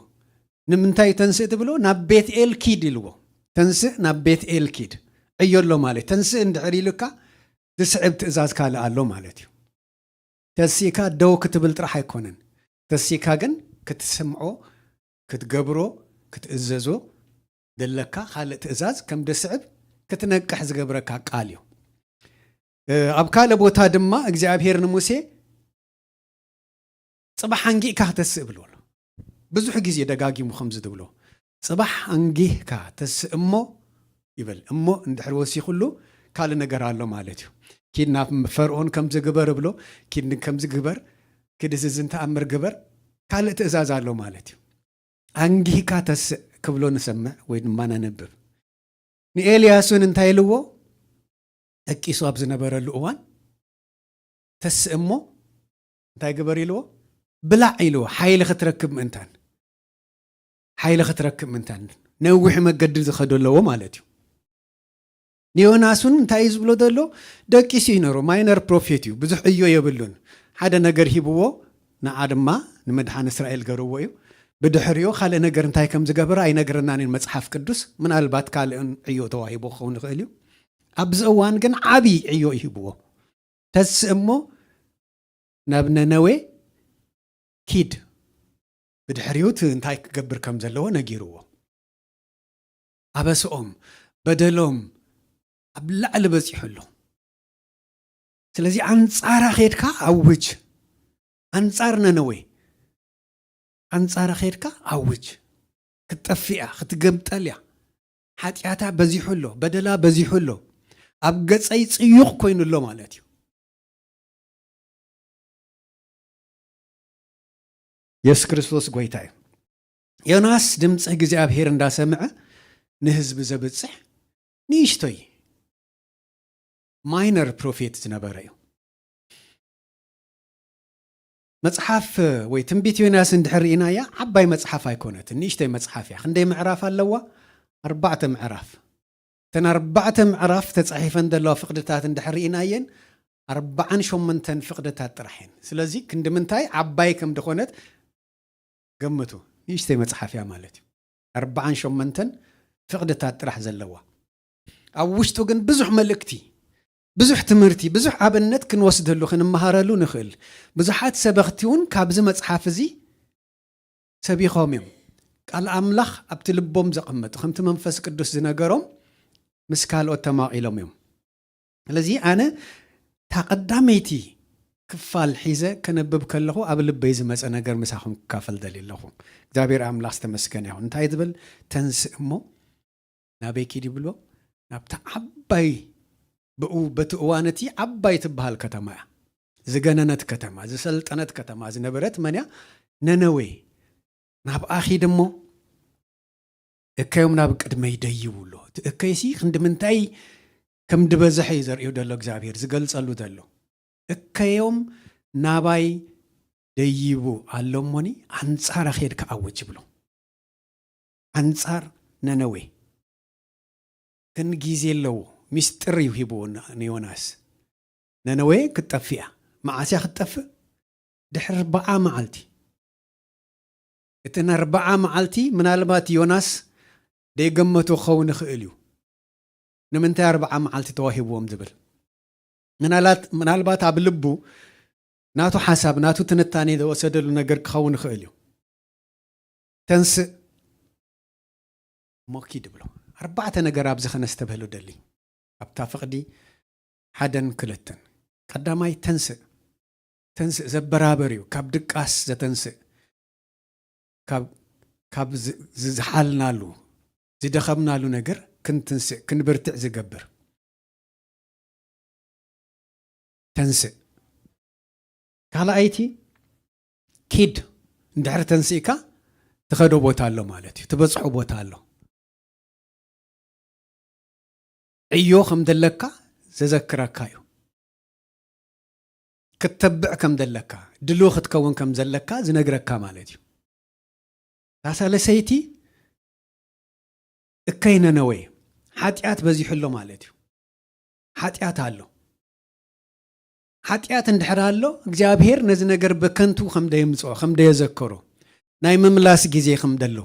ንምንታይ ተንስእ ትብሎ ናብ ቤትኤል ኪድ ኢልዎ ተንስእ ናብ ቤትኤል ኪድ ዕዮሎ ማለት ተንስእ እንድሕር ኢሉካ ዝስዕብ ትእዛዝ ካልእ ኣሎ ማለት እዩ ተሲካ ደው ክትብል ጥራሕ ኣይኮነን ተሲካ ግን ክትስምዖ ክትገብሮ ክትእዘዞ ደለካ ካልእ ትእዛዝ ከም ደስዕብ ክትነቅሕ ዝገብረካ ቃል እዩ ኣብ ካልእ ቦታ ድማ እግዚአብሔር ንሙሴ ጽባሕ አንጊእካ ተስእ ብሎ ብዙሕ ግዜ ደጋጊሙ ከምዚ ትብሎ ጽባሕ አንጊህካ ተስእ እሞ ይብል እሞ እንድሕር ወሲኹሉ ካልእ ነገር ኣሎ ማለት እዩ ኪድና ፈርዖን ከምዚ ግበር ብሎ ኪድ ከምዚ ግበር ክድዚ እንተኣምር ግበር ካልእ ትእዛዝ ኣሎ ማለት እዩ አንጊህካ ተስእ ክብሎ ንሰምዕ ወይ ድማ ነንብብ ንኤልያስን እንታይ ኢልዎ እቂሱ ኣብ ዝነበረሉ እዋን ተስእ እሞ እንታይ ግበር ኢልዎ ብላዕ ኢልዎ ሓይሊ ክትረክብ ምእንታን ነዊሕ መገዲ ዝኸደለዎ ማለት እዩ ዮናስን እንታይ ዝብሎ ዘሎ ደቂሱ ይነሮ ማይነር ፕሮፌት እዩ ብዙሕ ዕዮ የብሉን ሓደ ነገር ሂብዎ ንዓ ድማ ንምድሓን እስራኤል ገርዎ እዩ ብድሕሪዮ ካልእ ነገር እንታይ ከም ዝገበረ ኣይነገረናን መጽሓፍ ቅዱስ ምናልባት ካልእን ዕዮ ተዋሂቦ ክኸውን ይኽእል እዩ ኣብዚ እዋን ግን ዓብይ ዕዮ ይህብዎ ተስእ እሞ ናብ ነነዌ ኪድ ብድሕሪዩት እንታይ ክገብር ከም ዘለዎ ነጊርዎ ኣበስኦም በደሎም ኣብ ላዕሊ በፂሑሎ ስለዚ ኣንጻራ ኼድካ ኣውጅ ኣንጻር ነነዌ ኣንጻራ ኼድካ ኣውጅ ክትጠፊያ ክትገምጠልያ ሓጢኣታ በዚሑሎ በደላ በዚሑሎ ኣብ ገጸይ ጽዩቕ ኮይኑሎ ማለት እዩ ኢየሱስ ክርስቶስ ጎይታ እዩ ዮናስ ድምፂ እግዚኣብሔር እንዳሰምዐ ንህዝቢ ዘብፅሕ ንእሽቶይ ማይነር ፕሮፌት ዝነበረ እዩ መጽሓፍ ወይ ትንቢት ዮናስ እንድሕር ርኢናያ ዓባይ መጽሓፍ ኣይኮነትን ንእሽቶይ መጽሓፍ እያ ክንደይ ምዕራፍ ኣለዋ 4 ምዕራፍ እተን 4 ምዕራፍ ተጻሒፈን ዘለዋ ፍቕድታት እንድሕር ርኢናየን 48 ፍቕድታት ጥራሕ እየን ስለዚ ክንዲ ምንታይ ዓባይ ከም ድኾነት ገምቱ ንእሽቶይ መጽሓፍ እያ ማለት እዩ 48 ፍቕድታት ጥራሕ ዘለዋ ኣብ ውሽጡ ግን ብዙሕ መልእክቲ ብዙሕ ትምህርቲ ብዙሕ ኣብነት ክንወስደሉ ክንመሃረሉ ንኽእል ብዙሓት ሰበኽቲ እውን ካብዚ መጽሓፍ እዚ ሰቢኾም እዮም ቃል ኣምላኽ ኣብቲ ልቦም ዘቐመጡ ከምቲ መንፈስ ቅዱስ ዝነገሮም ምስ ካልኦት ተማቒሎም እዮም ስለዚ ኣነ እታ ቀዳመይቲ ክፋል ሒዘ ከነብብ ከለኹ ኣብ ልበይ ዝመፀ ነገር ምሳኹም ክካፈል ደልየ ኣለኹ እግዚኣብሔር ኣምላኽ ዝተመስገነ ይኹን እንታይ ዝብል ተንስእ እሞ ናበይ ኪድ ይብሎ ናብታ ዓባይ ብኡ በቲ እዋነቲ ዓባይ ትበሃል ከተማ እያ ዝገነነት ከተማ ዝሰልጠነት ከተማ ዝነበረት መን እያ ነነዌ ናብ ኣኺድ እሞ እከዮም ናብ ቅድመይ ደይብሎ እቲ እከይሲ ክንዲ ምንታይ ከም ድበዝሐ እዩ ዘርእዩ ደሎ እግዚኣብሔር ዝገልጸሉ ዘሎ እከዮም ናባይ ደይቡ ኣሎ እሞኒ ኣንጻር ኼድ ክኣውጅ ይብሎ ኣንጻር ነነዌ ግን ግዜ ኣለዎ ሚስጥር ይሂብዎ ንዮናስ ነነዌ ክትጠፍእ መዓስያ ክትጠፍእ ድሕሪ 40 መዓልቲ እቲ 40 መዓልቲ ምናልባት ዮናስ ደይገመቱ ክኸውን ይኽእል እዩ ንምንታይ 40 መዓልቲ ተዋሂብዎም ዝብል ምናልባት ኣብ ልቡ ናቱ ሓሳብ ናቱ ትንታኔ ዘወሰደሉ ነገር ክኸውን ይኽእል እዩ ተንስእ ሞኪድ ብሎ 4 ነገር ኣብዚ ኸነስተብህሉ ደሊ ኣብታ ፍቕዲ 1-2 ቀዳማይ ተንስእ ዘበራበር እዩ ካብ ድቃስ ዘተንስእ ካብ ዝሓልናሉ ዝደኸምናሉ ነገር ክንትንስእ ክንብርትዕ ዝገብር ተንስእ ካልኣይቲ ኪድ እንድሕሪ ተንስእካ ትኸዶ ቦታ ኣሎ ማለት እዩ ትበፅሖ ቦታ ኣሎ ዕዮ ከም ዘለካ ዘዘክረካ እዩ ክትተብዕ ከም ዘለካ ድልው ክትከውን ከም ዘለካ ዝነግረካ ማለት እዩ ሳሳለሰይቲ እከይ ነነዌ ሓጢኣት በዚሑሎ ማለት እዩ ሓጢኣት ኣሎ ሓጢኣት እንድሕር ኣሎ እግዚኣብሔር ነዚ ነገር በከንቱ ከም ደየምፅኦ ከም ደየዘከሮ ናይ ምምላስ ግዜ ከም ደሎ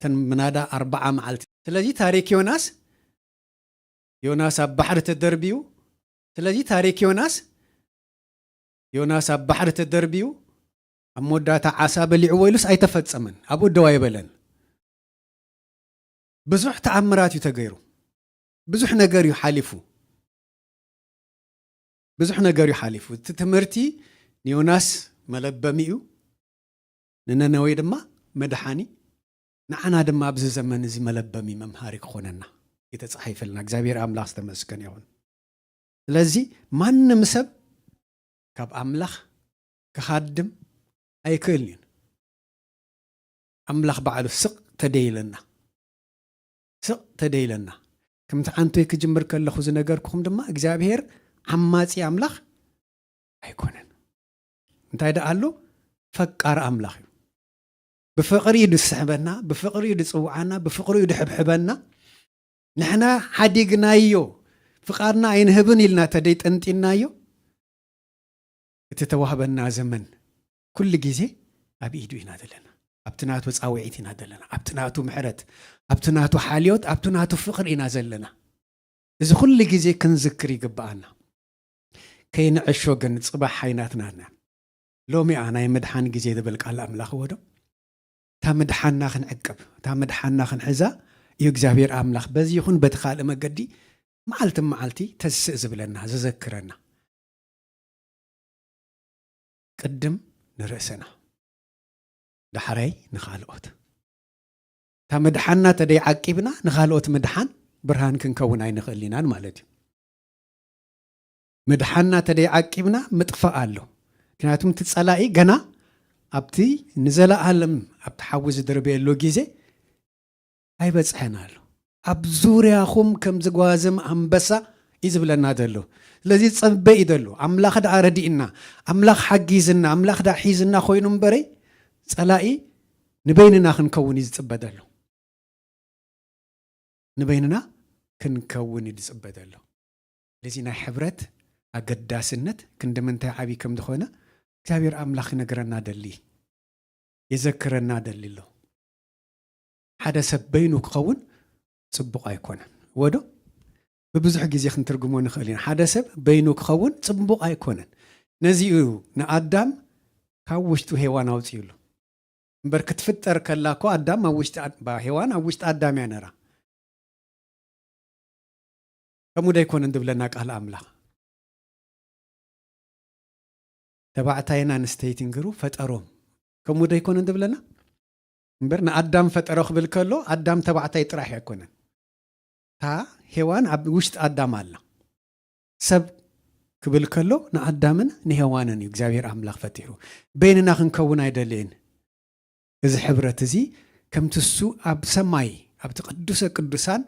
ተን ምናዳ 40 መዓልቲ ስለዚ ታሪክ ዮናስ ኣብ ባሕሪ ተደርቢዩ ስለዚ ታሪክ ዮናስ ኣብ ባሕሪ ተደርቢዩ ኣብ መወዳእታ ዓሳ በሊዕዎ ኢሉስ ኣይተፈፀመን ኣብኡ ደዋ ይበለን ብዙሕ ተኣምራት እዩ ተገይሩ ብዙሕ ነገር እዩ ሓሊፉ እቲ ትምህርቲ ንዮናስ መለበሚ እዩ ንነነዌ ድማ መድሓኒ ንዓና ድማ ኣብዚ ዘመን እዚ መለበሚ መምሃሪ ክኾነና የተጻሒፈልና እግዚአብሔር አምላክ ዝተመስገነ ይሁን ስለዚ ማንም ሰብ ካብ አምላክ ክኻድም ኣይክእልን አምላክ ባዕሉ ስቕ ተደይለና ከምቲ አንቶይ ክጅምር ከለኹ ዝነገርኩኩም ድማ እግዚአብሔር ዓማጺ አምላክ ኣይኮነን እንታይ ደኣሎ ፈቃር አምላክ እዩ بفقر يدسحبنا بفقر يدصوعنا بفقر يدحبحبنا نحنا حديقنايو فقارنا عين هبن إلنا تديت أنتينايو تتوهبنا زمن كل جزء أبي إيدو ينادلنا أبتناتو تساويت ينادلنا أبتناتو محرت أبتناتو حاليوت أبتناتو فقر ينازلنا እዚ ኩሉ ግዜ ክንዝክር ይግባአና ከይንዕሾገን ፅባሕ ሓይናትናና ሎሚ ናይ ምድሓን ግዜ ዝብል ቃል ኣምላኽ ወዶ እታ ምድሓንና ክንዕቅብ እታ ምድሓንና ክንሕዛ እዩ እግዚኣብሔር ኣምላኽ በዚ ይኹን በቲ ካልእ መገዲ መዓልቲ መዓልቲ ተስእ ዝብለና ዝዘክረና ቅድም ንርእስና ዳሕራይ ንኻልኦት እታ ምድሓንና ተደይ ዓቂብና ንኻልኦት ምድሓን ብርሃን ክንከውን ኣይንኽእል ኢናን ማለት እዩ ምድሓንና ተደይ ዓቂብና ምጥፋእ ኣሎ ምክንያቱም እቲ ጸላኢ ገና ኣብቲ ንዘለኣለም ኣብቲ ሓዊ ዝድርበየሉ ግዜ ኣይበፅሐና ኣሎ ኣብ ዙርያኹም ከም ዝጓዝም ኣንበሳ እዩ ዝብለና ዘሎ ስለዚ ፀበ እዩ ዘሎ ኣምላኽ ዳ ረዲእና ኣምላኽ ሓጊዝና ኣምላኽ ዳ ሒዝና ኮይኑ እምበረይ ጸላኢ ንበይንና ክንከውን እዩ ዝፅበ ዘሎ ንበይንና ክንከውን እዩ ዝፅበ ዘሎ ስለዚ ናይ ሕብረት ኣገዳስነት ክንዲ ምንታይ ዓብይ ከም ዝኾነ እግዚኣብሔር ኣምላኽ ይነግረና ደሊ የዘክረና ደሊ ኣሎ ሓደ ሰብ በይኑ ክኸውን ፅቡቕ ኣይኮነን ወዶ ብብዙሕ ግዜ ክንትርጉሞ ንኽእል ኢና ሓደ ሰብ በይኑ ክኸውን ፅቡቕ ኣይኮነን ነዚኡ ንኣዳም ካብ ውሽጡ ሄዋን ኣውፅዩሉ እምበር ክትፍጠር ከላ እኮ ኣዳም ኣብ ውሽጢ ሄዋን ኣብ ውሽጢ ኣዳም እያ ነራ ከምኡ ዶ ኣይኮነን ዝብለና ቃል ኣምላኽ ተባዕታይን ኣንስተይትን ግሩ ፈጠሮም ከምኡ ዶ ኣይኮነን ዝብለና እምበር ንኣዳም ፈጠሮ ክብል ከሎ ኣዳም ተባዕታይ ጥራሕ ኣይኮነን እታ ሄዋን ኣብ ውሽጢ ኣዳም ኣላ ሰብ ክብል ከሎ ንኣዳምን ንሄዋንን እዩ እግዚኣብሔር ኣምላኽ ፈጢሩ በይንና ክንከውን ኣይደልየን እዚ ሕብረት እዚ ከምቲ እሱ ኣብ ሰማይ ኣብቲ ቅዱሰ ቅዱሳን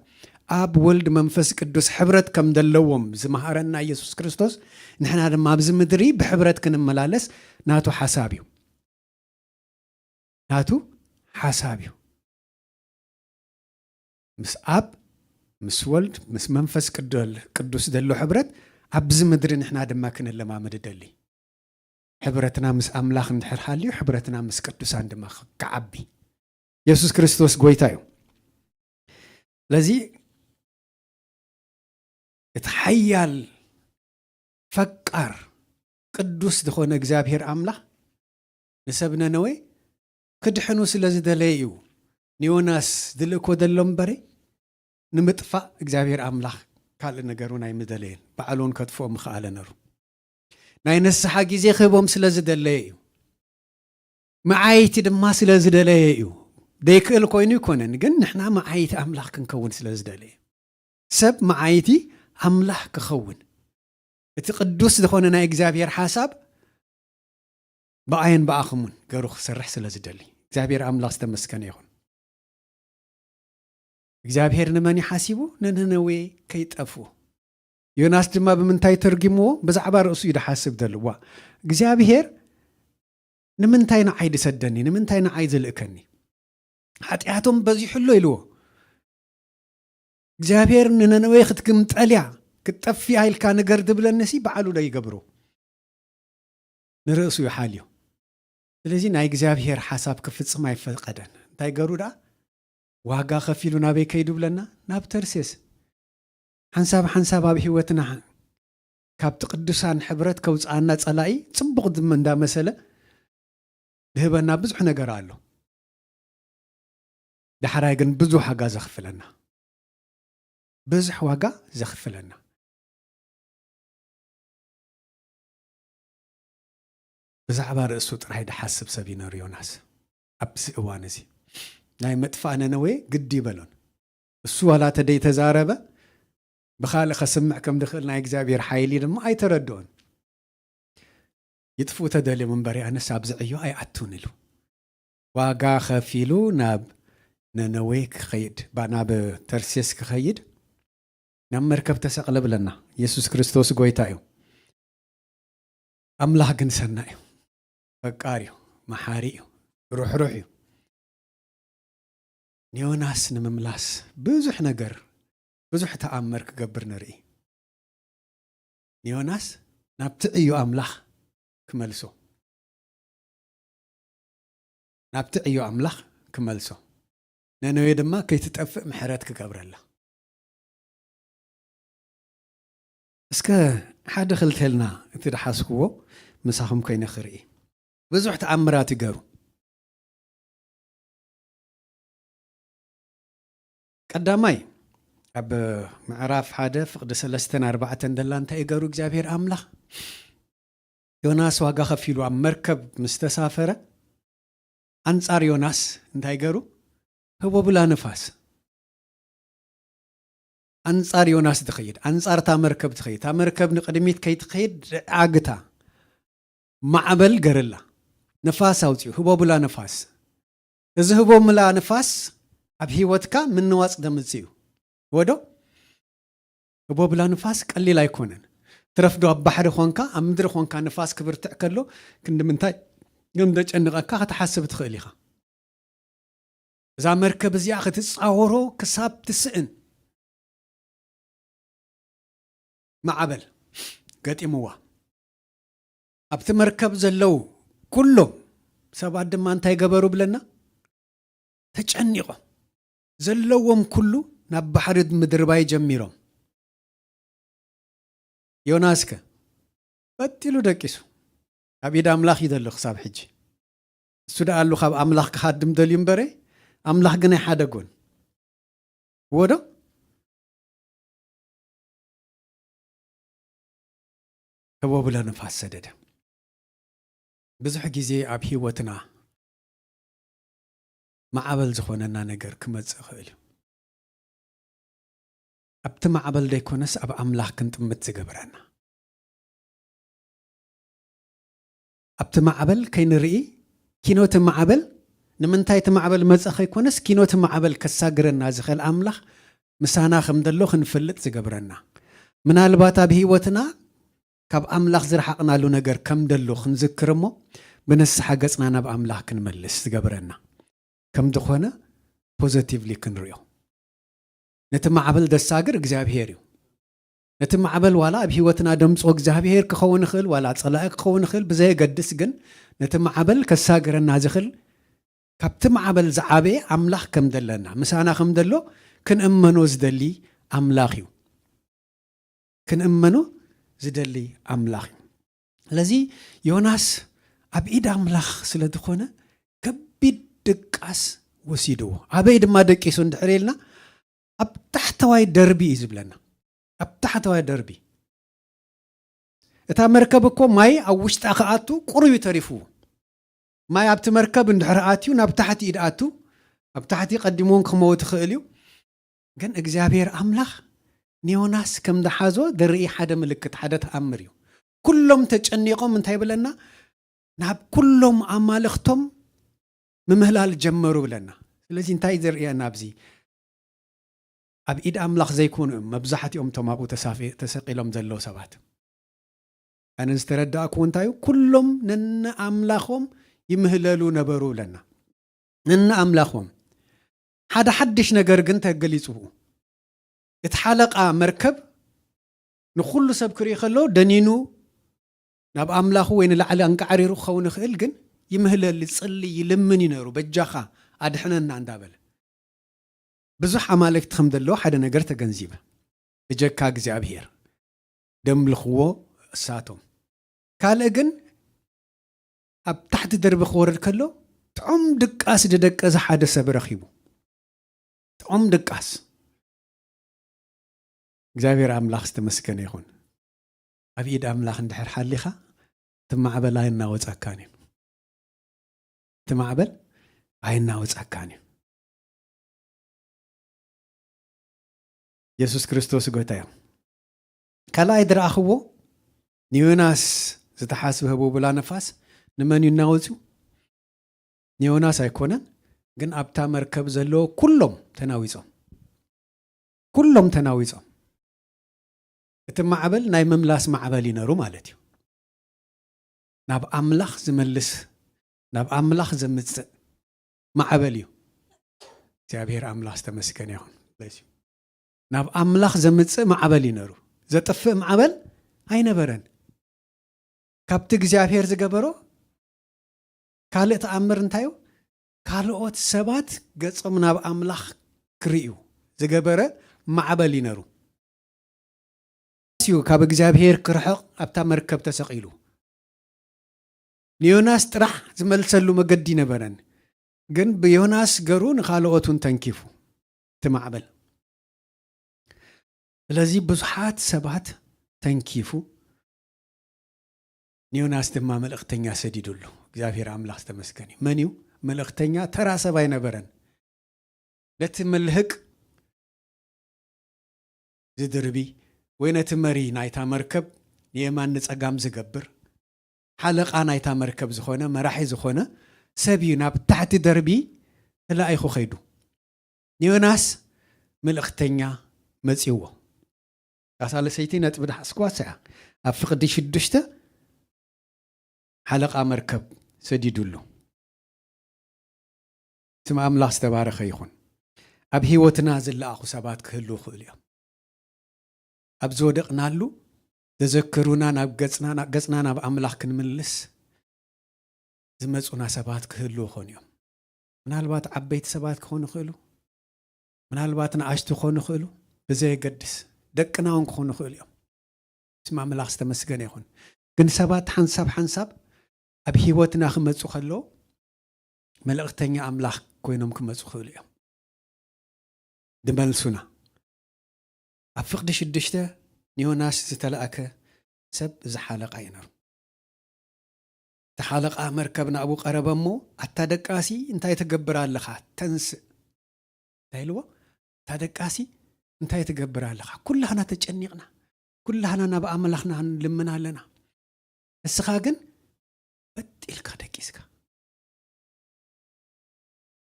ኣብ ወልድ መንፈስ ቅዱስ ሕብረት ከም ዘለዎም ዝመሃረና ኢየሱስ ክርስቶስ ንሕና ድማ ኣብዚ ምድሪ ብሕብረት ክንመላለስ ናቱ ሓሳብ እዩ ናቱ ሓሳብ እዩ ምስ ኣብ ምስ ወልድ ምስ መንፈስ ቅዱስ ዘሎ ሕብረት ኣብዚ ምድሪ ንሕና ድማ ክንለማመድ ደሊ ሕብረትና ምስ ኣምላኽ እንድሕር ሃልዩ ሕብረትና ምስ ቅዱሳን ድማ ክዓቢ ኢየሱስ ክርስቶስ ጎይታ እዩ ስለዚ እቲ ሓያል ፈቃር ቅዱስ ዝኾነ እግዚኣብሔር ኣምላኽ ንሰብ ነነዌ ክድሕኑ ስለ ዝደለየ እዩ ንዮናስ ዝልእኮ ዘሎ እምበረ ንምጥፋእ እግዚኣብሔር ኣምላኽ ካልእ ነገር እውን ኣይምደለየን ባዕሉን ከጥፍኦም ምኽኣለ ነሩ ናይ ንስሓ ግዜ ክህቦም ስለ ዝደለየ እዩ መዓይቲ ድማ ስለ ዝደለየ እዩ ደይክእል ኮይኑ ይኮነን ግን ንሕና መዓይቲ ኣምላኽ ክንከውን ስለ ዝደለየ ሰብ መዓይቲ ኣምላኽ ክኸውን እቲ ቅዱስ ዝኾነ ናይ እግዚኣብሔር ሓሳብ ብኣየን ብኣኽሙን ገሩ ክሰርሕ ስለ ዝደሊ እግዚኣብሔር ኣምላኽ ዝተመስገነ ይኹን እግዚኣብሔር ንመን ሓሲቡ ንነነዌ ከይጠፍኡ ዮናስ ድማ ብምንታይ ተርጊምዎ ብዛዕባ ርእሱ እዩ ድሓስብ ደልዋ እግዚኣብሔር ንምንታይ ንዓይ ድሰደኒ ንምንታይ ንዓይ ዝልእከኒ ሓጢኣቶም በዚሑሎ ኢልዎ እግዚኣብሔር ንነነዌ ክትግምጠልያ ክትጠፊያ ኢልካ ነገር ድብለንሲ በዓሉ ዶ ይገብሮ ንርእሱ ይሓልዩ ስለዚ ናይ እግዚኣብሔር ሓሳብ ክፍፅም ኣይፈቀደን እንታይ ገሩ ዳ ዋጋ ከፊሉ ናበይ ከይዱ ብለና ናብ ተርሴስ ሓንሳብ ኣብ ሂወትና ካብቲ ቅዱሳን ሕብረት ከውፅኣና ጸላኢ ፅቡቕ ድማ እንዳመሰለ ድህበና ብዙሕ ነገር ኣሎ ዳሕራይ ግን ብዙሕ ዋጋ ዘኽፍለና ብዙሕ ዋጋ ዘኽፍለና ብዛዕባ ርእሱ ጥራይ ድሓስብ ሰብ ይነሩ ዮናስ ኣብዚ እዋን እዚ ናይ መጥፋእ ነነዌ ግዲ ይበሎን እሱ ዋላ ተደይ ተዛረበ ብኻልእ ከስምዕ ከም ድኽእል ናይ እግዚኣብሔር ሓይሊ ድማ ኣይተረድኦን ይጥፍኡ ተደልዮም እምበሪ ኣነስ ኣብዚ ዕዮ ኣይኣቱን ኢሉ ዋጋ ከፊሉ ናብ ነነዌ ክኸይድ ናብ ተርሴስ ክኸይድ ናብ መርከብ ተሰቕለ ብለና ኢየሱስ ክርስቶስ ጎይታ እዩ ኣምላኽ ግን ሰና እዩ ፈቃር እዩ መሓሪ እዩ ሩሕሩሕ እዩ ንዮናስ ንምምላስ ብዙሕ ነገር ብዙሕ ተኣምር ክገብር ንርኢ ንዮናስ ናብቲ ዕዮ ኣምላኽ ክመልሶ ናብቲ ዕዮ ኣምላኽ ክመልሶ ነነዌ ድማ ከይትጠፍእ ምሕረት ክገብረላ እስከ ሓደ ክልተልና እቲ ድሓስክዎ ምሳኹም ኮይነ ክርኢ ብዙሕ ተኣምራት ይገሩ ቀዳማይ ኣብ ምዕራፍ 1 ፍቅዲ 3-4 ደላ እንታይ ይገሩ እግዚአብሔር ኣምላኽ ዮናስ ዋጋ ከፊሉ ኣብ መርከብ ምስ ተሳፈረ አንጻር ዮናስ እንታይ ገሩ ህቦብላ ነፋስ አንጻር ዮናስ ትኸይድ አንጻር ታ መርከብ ትኸይድ ታ መርከብ ንቅድሚት ከይትኸይድ ዓግታ ማዕበል ገረላ ነፋስ ኣውፅኡ ህቦብላ ነፋስ እዚ ህቦብላ ነፋስ ኣብ ሂወትካ ምንዋፅ ደምፅኡ ወዶ ህቦብላ ነፋስ ቀሊል ኣይኮነን ትረፍዶ ኣብ ባሕሪ ኾንካ ኣብ ምድሪ ኾንካ ነፋስ ክብርትዕ ከሎ ክንድምንታይ ገም ደጨንቐካ ክትሓስብ ትኽእል ኢኻ እዛ መርከብ እዚኣ ክትፃወሮ ክሳብ ትስእን ማዕበል ገጢምዋ ኣብቲ መርከብ ዘለው ኩሎም ሰባት ድማ እንታይ ገበሩ ብለና ተጨኒቆም ዘለዎም ኩሉ ናብ ባሕሪ ምድርባይ ጀሚሮም ዮናስ ከ በጢሉ ደቂሱ ኣብ ኢድ ኣምላኽ ይደሎ ክሳብ ሕጂ እሱ ዳ ኣሉ ካብ ኣምላኽ ክሃድም ደልዩ እምበረ ኣምላኽ ግን ኣይሓደጎን ወዶ ህቦብላ ነፋስ ሰደደ ብዙሕ ግዜ ኣብ ሂወትና ማዕበል ዝኾነና ነገር ክመፅእ ክእል እዩ ኣብቲ ማዕበል ደይኮነስ ኣብ ኣምላኽ ክንጥምት ዝገብረና ኣብቲ ማዕበል ከይንርኢ ኪኖት ማዕበል ንምንታይ እቲ ማዕበል መፅእ ከይኮነስ ኪኖት ማዕበል ከሳግረና ዝኽእል ኣምላኽ ምሳና ከም ዘሎ ክንፈልጥ ዝገብረና ምናልባት ኣብ ሂወትና ካብ ኣምላኽ ዝረሓቕናሉ ነገር ከም ደሎ ክንዝክር እሞ ብንስሓ ገፅና ናብ ኣምላኽ ክንመልስ ዝገብረና ከም ዝኾነ ፖዚቲቭሊ ክንሪኦ ነቲ ማዕበል ደሳግር እግዚአብሔር እዩ ነቲ ማዕበል ዋላ ኣብ ሂወትና ደምፆ እግዚአብሔር ክኸውን ይኽእል ዋላ ፀላኢ ክኸውን ይኽእል ብዘየገድስ ግን ነቲ ማዕበል ከሳግረና ዝኽእል ካብቲ ማዕበል ዝዓበየ ኣምላኽ ከም ደለና ምሳና ከም ደሎ ክንእመኖ ዝደሊ ኣምላኽ እዩ ክንእመኖ ዝደሊ ኣምላኽ እዩ ስለዚ ዮናስ ኣብ ኢድ ኣምላኽ ስለ ዝኾነ ከቢድ ድቃስ ወሲድዎ ኣበይ ድማ ደቂሱ እንድሕር ኢልና ኣብ ታሕተዋይ ደርቢ እዩ ዝብለና ኣብ ታሕተዋይ ደርቢ እታ መርከብ እኮ ማይ ኣብ ውሽጣ ከኣቱ ቁሩብ ተሪፍዎ ማይ ኣብቲ መርከብ እንድሕር ኣትዩ ናብ ታሕቲ ኢድ ኣቱ ኣብ ታሕቲ ቀዲሞን ክመውት ክእል እዩ ግን እግዚአብሔር ኣምላኽ ኒዮናስ ከም ደሓዞ ደርኢ ሓደ ምልክት ሓደ ተኣምር እዩ ኩሎም ተጨኒቆም እንታይ ብለና ናብ ኩሎም ኣማልኽቶም ምምህላል ጀመሩ ብለና ስለዚ እንታይ ዘርእየና ኣብዚ ኣብ ኢድ ኣምላኽ ዘይኮኑ እዮም መብዛሕትኦም ቶም ኣብኡ ተሰቂሎም ዘለው ሰባት ኣነ ዝተረዳእክዎ እንታይ እዩ ኩሎም ነንኣምላኾም ይምህለሉ ነበሩ ብለና ነንኣምላኾም ሓደ ሓድሽ ነገር ግን ተገሊፁ እቲ ሓለቓ መርከብ ንኩሉ ሰብ ክርኢ ከሎ ደኒኑ ናብ ኣምላኹ ወይ ንላዕሊ አንቃዕሪሩ ክኸውን ይኽእል ግን ይምህለል ይፅሊ ይልምን ይነሩ በጃኻ ኣድሕነና እንዳበለ ብዙሕ ኣማልክቲ ከም ዘለዎ ሓደ ነገር ተገንዚበ ብጀካ እግዚኣብሔር ደምልኽዎ እሳቶም ካልእ ግን ኣብ ታሕቲ ደርቢ ክወርድ ከሎ ጥዑም ድቃስ ዝደቀዘ ሓደ ሰብ ረኺቡ ጥዑም ድቃስ እግዚአብሔር ኣምላኽ ዝተመስገነ ይኹን ኣብ ኢድ ኣምላኽ እንድሕር ሓሊኻ እቲ ማዕበል ኣይናወፀካን እዩ እቲ ማዕበል ኣይናወፀካን እዩ ኢየሱስ ክርስቶስ ጎይታ እዩ ካልኣይ ዝረኣኽዎ ኒዮናስ ዝተሓስበ ህቦብላ ነፋስ ንመን እዩ እናወፅዩ ኒዮናስ ኣይኮነን ግን ኣብታ መርከብ ዘለዎ ኩሎም ተናዊፆም እቲ ማዕበል ናይ ምምላስ ማዕበል ይነሩ ማለት እዩ ናብ ኣምላኽ ዝመልስ ናብ ኣምላኽ ዘምፅእ ማዕበል እዩ እግዚአብሔር ኣምላኽ ዝተመስገነ ይኹን ናብ ኣምላኽ ዘምፅእ ማዕበል ይነሩ ዘጥፍእ ማዕበል ኣይነበረን ካብቲ እግዚአብሔር ዝገበሮ ካልእ ተኣምር እንታይ እዩ ካልኦት ሰባት ገጾም ናብ ኣምላኽ ክርእዩ ዝገበረ ማዕበል ይነሩ سيو كاب እግዚአብሔር كرحق أبتا مركب تسقيلو نيوناس طرح زملسلو مقدي نبرن ግን بيوناس قرون خالقوتون تنكيفو تمعبل ስለዚህ ብዙሓት ሰባት ተንኪፉ ኒዮናስ ድማ መልእክተኛ ሰዲዱሉ እግዚአብሔር አምላክ ተመስገን መኒው መልእክተኛ ተራ ሰብ አይነበረን ነቲ መልህቅ ዝድርቢ ወይ ነቲ መሪ ናይታ መርከብ የማን ጸጋም ዝገብር ሓለቃ ናይታ መርከብ ዝኾነ መራሒ ዝኾነ ሰብዩ ናብ ታሕቲ ደርቢ ተላኢኹ ኸይዱ ኒዮናስ መልእክተኛ መጽይዎ قاسال سيتي نتبدح سكواسع أفقد شدشته حلقة مركب سديدولو سمع أملاس تبارك يخون أبهي وتنازل لأخو سبات كهلو خليا أبزودق نالو تذكرونا نقصنا ناب أملاك كنملس زمزونا سبات كهلو خونيوم من هالبات عبيت سبات كهون خلو من هالبات نعشتو خون خلو بزي قدس دقناون كونو خول يوم اسمع ملاخ تمسكن يكون كن سبات حنساب اب هيوتنا خمصو خلو ملختنيا املاح كوينوم كمصو خول يوم دملسونا افقد شدشته نيوناس ستلاك سب زحالق عينر تحالق مركبنا ابو قربمو حتى دقاسي انت يتغبرالخا تنس تايلو تدقاسي انت يتغبر لك كلنا تጨنقنا كلنا نبا املاخنا لمنا لنا اسخاغن بتلك دقيسك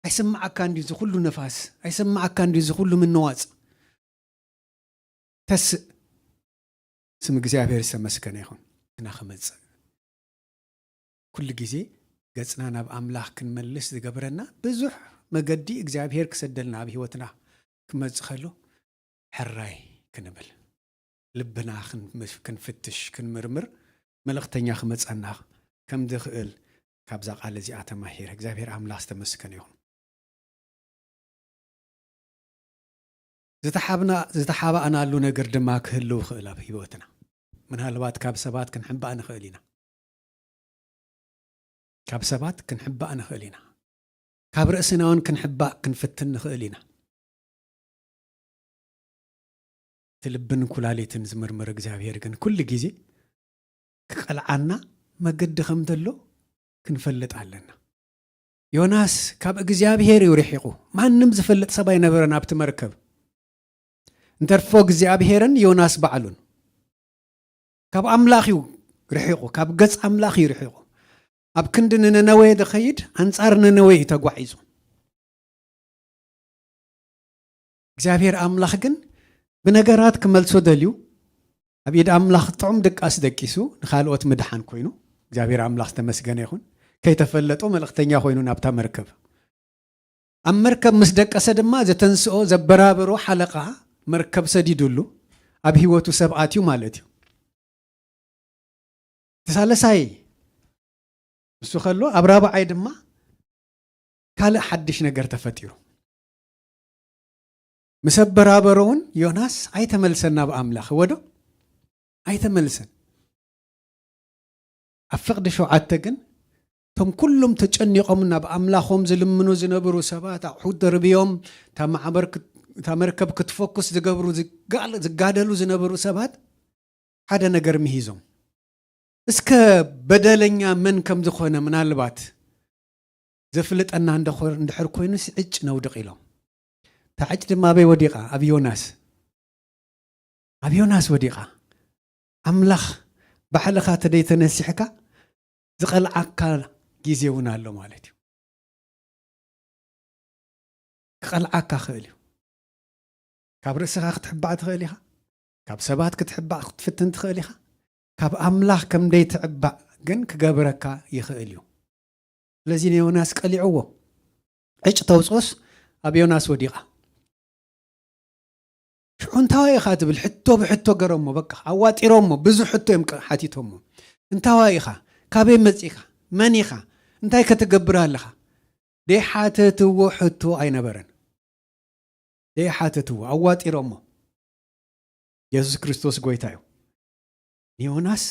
ايسمعك عندي ذو كل نفاس ايسمعك عندي ذو كل من نواص تس سم እግዚአብሔር ይመስገን ይሁን እና خمص كل ጊዜ ገጽና ናብ አምላክ ክንመልስ ዝገብረና ብዙሕ መገዲ እግዚአብሔር ክሰደልና በህይወትና ክመጽኸሉ حراي كنبل لبنا كنفتش كنمرمر ملختنيا خمصنا كم دخل كابزا قال زي اتماهير እግዚአብሔር አምላክ ተመስገን ይሁን زتحابنا له ነገር ድማ ክህሉ خلا بهيوتنا من هالبات كاب سبات كنحبا نخلينا كاب سبات كنحبا نخلينا كاب رأسنا كنحبا كنفتن نخلينا تلبن كلاليتن زمرمر እግዚአብሔር ግን كل ጊዜ ከቀልዓና መገድ ከምደሎ ክንፈልጥ አለና ዮናስ ካብ እግዚአብሔር ይርሒቁ ማንንም ዝፈልጥ ሰባይ ነበረን ኣብቲ መርከብ እንተርፎ እግዚአብሔርን ዮናስ በዓሉን ካብ አምላኺው ርሒቁ ካብ ገጽ አምላኺ ይርሒቁ ኣብ ክንድን ነነዌ ደኸይድ አንጻር ነነዌ ተጓዒዙ እግዚአብሔር አምላኽ ግን بنجارات كمل سودليو أبيد أملاخ طعم دقاس دقيسو نخالوت مدحان كوينو جابير أملاخ تمسجن يخون كي تفلتو ملختنيا خوينو نابتا مركب أم مركب مسدق أسد ما زتنسو زبرابرو حلقة مركب سديدولو أبي وتو سبعاتيو مالتيو تسالساي بسو خلو أبرابا عيد ما كالا حدش نجار تفتيرو مسبرابرون يوناس ايتملسنا باملاخ ودو ايتملسن افقد شو عتقن تم كلهم تጨنقومنا باملاخهم زلمنو زنبرو سبات حود دربيوم تمركب كتفوكس زغبرو زغادلو زنبرو سبات حدا ነገር ميزوم اسك بدلኛ من كم زخونه منالبات زفلطنا اندخر كوينو سعج ነው دقيلو تعجد ما بي وديقة أبيوناس وديقة أملاخ بحلقة تديت نسيحك زقل عكال جيزيونا له مالتي قل عكا خيلي كاب رسخة تحبها تخيليها كاب سبات كتحبها تفتن تخيليها كاب أملاخ كم دي تعبا جن كجبرك يخيليو لذين يوناس قلعوه إيش توصوص أبيوناس وديقة شحون تاوي خاتب الحتو بحتو قرمو بقى عواتي رومو بزو حتو يمكن حاتيتهمو انت وايخا كابين مزيخا منيخا انتاي كتقبرها لخا دي حاتتو حتو اي نبرن دي حاتتو عواتي رومو يسوس كريستوس قويتايو ዮናስ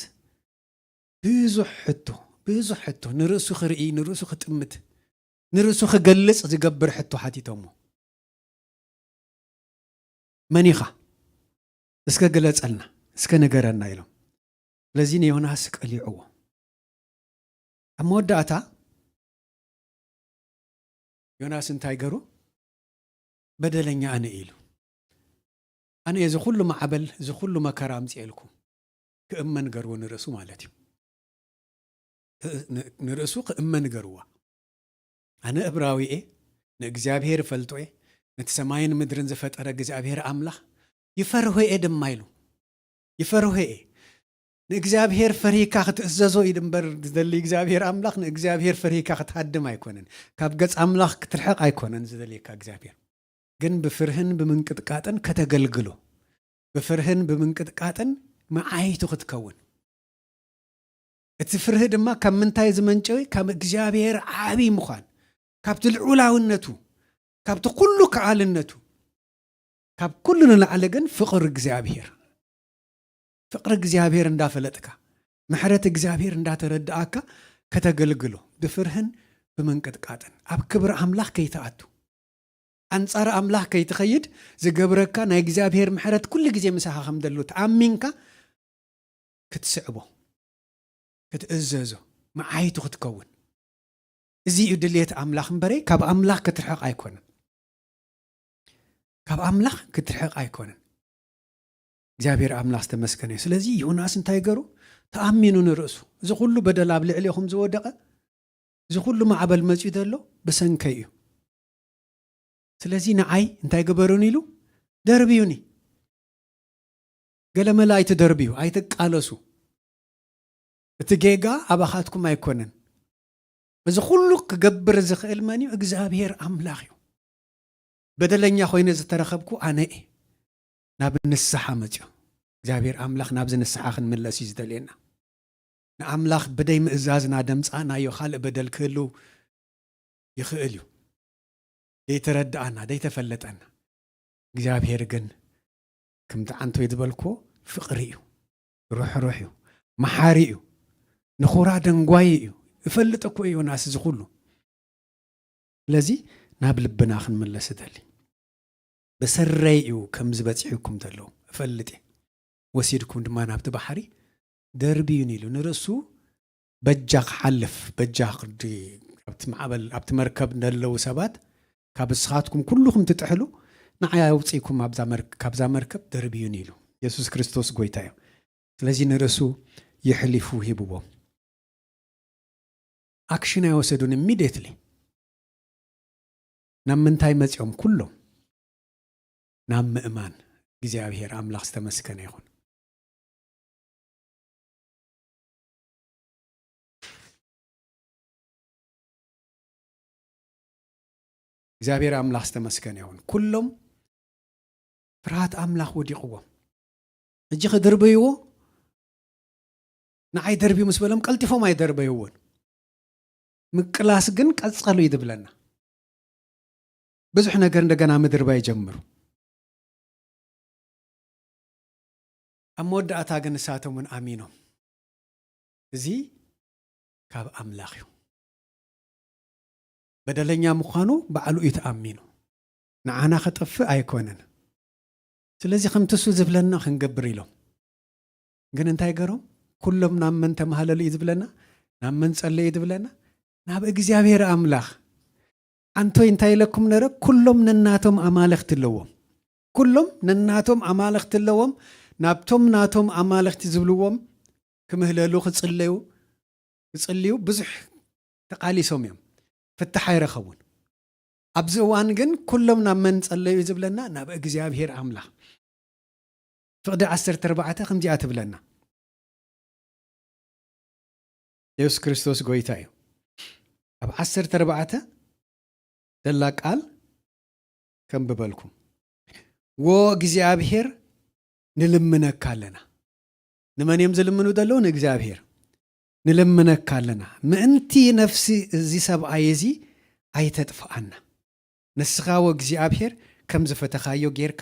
ብዙሕ ሕቶ ንርእሱ ክርኢ ንርእሱ ክጥምት ንርእሱ ክገልጽ ዝገብር ሕቶ ሓቲቶሞ መን ኢኻ እስከ ግለጸልና እስከ ነገረና ኢሎም ስለዚ ንዮናስ ቀሊዕዎ ኣብ መወዳእታ ዮናስ እንታይ ገሩ በደለኛ ኣነ ኢሉ ኣነ እዚ ኩሉ ማዕበል እዚ ኩሉ መከራ ኣምፂአልኩም ክእመን ገርዎ ንርእሱ ማለት እዩ ንርእሱ ክእመን ገርዋ ኣነ ዕብራዊ እየ ንእግዚኣብሔር ፈልጦ እየ ነቲ ሰማይን ምድርን ዝፈጠረ እግዚኣብሔር ኣምላኽ ይፈርሆ እየ ድማ ኢሉ ይፈርሆ እየ ንእግዚኣብሔር ፈሪህካ ክትእዘዞ እዩ ድንበር ዝደሊ እግዚኣብሔር ኣምላኽ ንእግዚኣብሔር ፈሪህካ ክትሃድም ኣይኮነን ካብ ገጽ ኣምላኽ ክትርሕቕ ኣይኮነን ዝደልየካ እግዚኣብሔር ግን ብፍርህን ብምንቅጥቃጥን ከተገልግሎ ብፍርህን ብምንቅጥቃጥን መዓይቱ ክትከውን እቲ ፍርህ ድማ ካብ ምንታይ ዝመንጨዊ ካብ እግዚኣብሔር ዓብይ ምዃን ካብቲ ልዑላውነቱ ካብቲ ኩሉ ከዓልነቱ ካብ ኩሉ ንላዕሊ ግን ፍቕሪ እግዚኣብሔር እንዳፈለጥካ ምሕረት እግዚኣብሔር እንዳተረዳእካ ከተገልግሎ ብፍርህን ብምንቅጥቃጥን ኣብ ክብሪ ኣምላኽ ከይተኣቱ ኣንጻር ኣምላኽ ከይትኸይድ ዝገብረካ ናይ እግዚኣብሔር ምሕረት ኩሉ ግዜ ምሳኻ ከም ደሉ ተኣሚንካ ክትስዕቦ ክትእዘዞ መዓይቱ ክትከውን እዚ እዩ ድልየት ኣምላኽ እምበረይ ካብ ኣምላኽ ክትርሕቕ ኣይኮነን ካብ ኣምላኽ ክትርሕቕ ኣይኮነን እግዚኣብሔር ኣምላኽ ዝተመስገነ እዩ ስለዚ ዮናስ እንታይ ገሩ ተኣሚኑ ንርእሱ እዚ ኩሉ በደል ኣብ ልዕሊኹም ዝወደቐ እዚ ኩሉ ማዕበል መፂኡ ዘሎ ብሰንከይ እዩ ስለዚ ንዓይ እንታይ ገበሩን ኢሉ ደርብዩኒ ገለመላ ኣይትደርብዩ ኣይትቃለሱ እቲ ጌጋ ኣባኻትኩም ኣይኮነን እዚ ኩሉ ክገብር ዝኽእል መን እዩ እግዚኣብሔር ኣምላኽ እዩ በደለኛ ኮይነ ዝተረኸብኩ ኣነ እየ ናብ ንስሓ መፅዮ እግዚኣብሔር ኣምላኽ ናብዚ ንስሓ ክንምለስ እዩ ዝደልየና ንኣምላኽ ብደይ ምእዛዝና ደምፃናዮ ካልእ በደል ክህሉ ይኽእል እዩ ደይተረድኣና ደይተፈለጠና እግዚኣብሔር ግን ከምቲ ዓንቶ ዝበልክዎ ፍቕሪ እዩ ሩሕሩሕ እዩ መሓሪ እዩ ንኹራ ደንጓይ እዩ እፈልጥ እኮ እዩ ዮናስ እዚ ኩሉ ስለዚ ናብ ልብና ክንምለስ ደሊ ብሰረይ እዩ ከም ዝበፂሕኩም ዘለዉ እፈልጥ እየ ወሲድኩም ድማ ናብቲ ባሕሪ ደርቢዩን ኢሉ ንርእሱ በጃ ክሓልፍ በጃ ቅዲ ኣብቲ ማዕበል ኣብቲ መርከብ ዘለዉ ሰባት ካብ እስኻትኩም ኩልኩም ትጥሕሉ ንዓይ ኣውፂኢኩም ካብዛ መርከብ ደርቢዩን ኢሉ ኢየሱስ ክርስቶስ ጎይታ እዩ ስለዚ ንርእሱ ይሕሊፉ ሂብዎም ኣክሽን ኣይወሰዱን ኢሚድየትሊ ናብ ምንታይ መፂኦም ኩሎም ናብ ምእማን እግዚኣብሔር ኣምላኽ ዝተመስገነ ይኹን እግዚአብሔር አምላኽ ዝተመስገነ ይሁን ኩሎም ፍርሃት አምላኽ ወዲቕዎም እጂ ክድርበይዎ ንዓይ ደርቢ ምስ በሎም ቀልጢፎም ኣይደርበይዎን ምቅላስ ግን ቀጸሉ ይድብለና ብዙሕ ነገር እንደገና ምድርባ ይጀምሩ ኣብ መወዳእታ ግን እሳቶምን ኣሚኖም እዚ ካብ ኣምላኽ እዩ በደለኛ ምዃኑ ባዕሉ እዩ ተኣሚኑ ንዓና ኸጠፍእ ኣይኮነን ስለዚ ከምትሱ ዝብለና ክንገብር ኢሎም ግን እንታይ ገሮም ኩሎም ናብ መን ተማሃለሉ እዩ ዝብለና ናብ መን ጸለዩ ዝብለና ናብ እግዚአብሔር ኣምላኽ አንቶይ እንታይ ኢለኩም ነረ ኩሎም ነናቶም ኣማልኽቲ ኣለዎም ኩሎም ነናቶም ኣማልኽቲ ኣለዎም ናብቶም ናቶም ኣማልኽቲ ዝብልዎም ክምህለሉ ክጽልዩ ብዙሕ ተቃሊሶም እዮም ፍትሕ ኣይረኸቡን ኣብዚ እዋን ግን ኩሎም ናብ መን ጸለዩ ዝብለና ናብ እግዚአብሔር ኣምላኽ ፍቅዲ 14 ከምዚኣ ትብለና ኢየሱስ ክርስቶስ ጎይታ እዩ ኣብ 14 ዘላ ቃል ከም ብበልኩም ወ እግዚአብሔር ንልምነካ ኣለና ንመን እዮም ዝልምኑ ዘለዉ ንእግዚአብሔር ንልምነካ ኣለና ምእንቲ ነፍሲ እዚ ሰብኣይ እዚ ኣይተጥፍኣና ንስኻ ወ እግዚአብሔር ከም ዝፈተኻዮ ጌርካ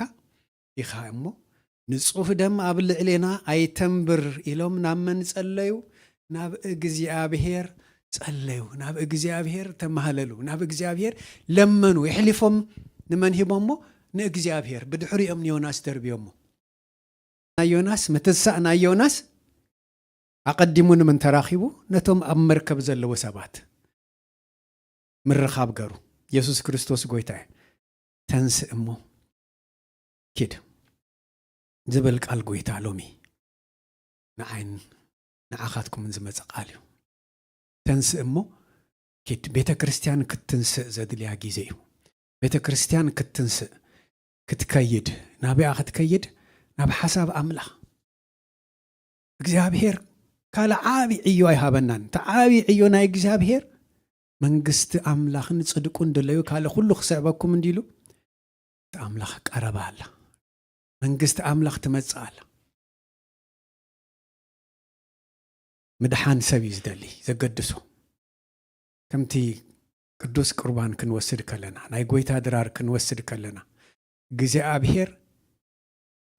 ኢኻ እሞ ንጹህ ደም ኣብ ልዕሌና ኣይተንብር ኢሎም ናብ መን ጸለዩ? ናብ እግዚኣብሔር ጸለዩ። ናብ እግዚኣብሔር ተማህለሉ። ናብ እግዚኣብሔር ለመኑ። ይሕሊፎም ንመን ሂቦሞ? ንእግዚኣብሔር። ብድሕሪኦም ዮናስ ደርብዮሞ። ናይ ዮናስ ምትሳእ ናይ ዮናስ ኣቐዲሙ ንመን ተራኺቡ? ነቶም ኣብ መርከብ ዘለዎ ሰባት ምርኻብ ገሩ። ኢየሱስ ክርስቶስ ጎይታ እዩ። ተንስእ እሞ ኪድ ዝብል ቃል ጎይታ ሎሚ ንዓይን ንዓኻትኩምን ዝመጽእ ቃል እዩ። ተንስእ እሞ ኪድ ቤተ ክርስቲያን ክትንስእ ዘድልያ ጊዜ እዩ። ቤተ ክርስቲያን ክትንስእ ክትከይድ ናብኣ ክትከይድ ናብ ሓሳብ ኣምላኽ እግዚኣብሔር ካልእ ዓብዪ ዕዮ ኣይሃበናን። እቲ ዓብዪ ዕዮ ናይ እግዚኣብሔር መንግስቲ ኣምላኽን ጽድቁን ድለዩ ካልእ ኩሉ ክስዕበኩም እንዲሉ እቲ ኣምላኽ ቀረባ ኣላ። መንግስቲ ኣምላኽ ትመጽእ ኣላ። ምድሓን ሰብ እዩ ዝደሊ ዘገድሶ። ከምቲ ቅዱስ ቁርባን ክንወስድ ከለና ናይ ጎይታ ድራር ክንወስድ ከለና እግዚኣብሔር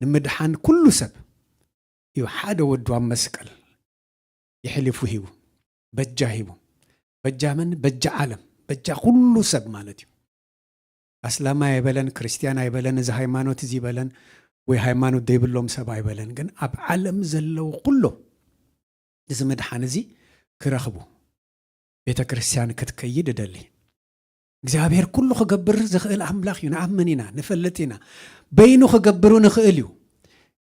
ንምድሓን ኩሉ ሰብ እዩ ሓደ ወዱ ኣብ መስቀል ይሕልፉ ሂቡ በጃ ሂቡ። በጃ መን? በጃ ዓለም፣ በጃ ኩሉ ሰብ ማለት እዩ። ኣስላማ ኣይበለን፣ ክርስቲያን ኣይበለን፣ እዚ ሃይማኖት እዚ ይበለን ወይ ሃይማኖት ዘይብሎም ሰብ ኣይበለን። ግን ኣብ ዓለም ዘለው ኩሎም እዚ ምድሓን እዚ ክረኽቡ ቤተ ክርስቲያን ክትከይድ እደሊ። እግዚኣብሔር ኩሉ ክገብር ዝኽእል ኣምላኽ እዩ። ንኣምን ኢና ንፈልጥ ኢና። በይኑ ክገብሩ ንኽእል እዩ።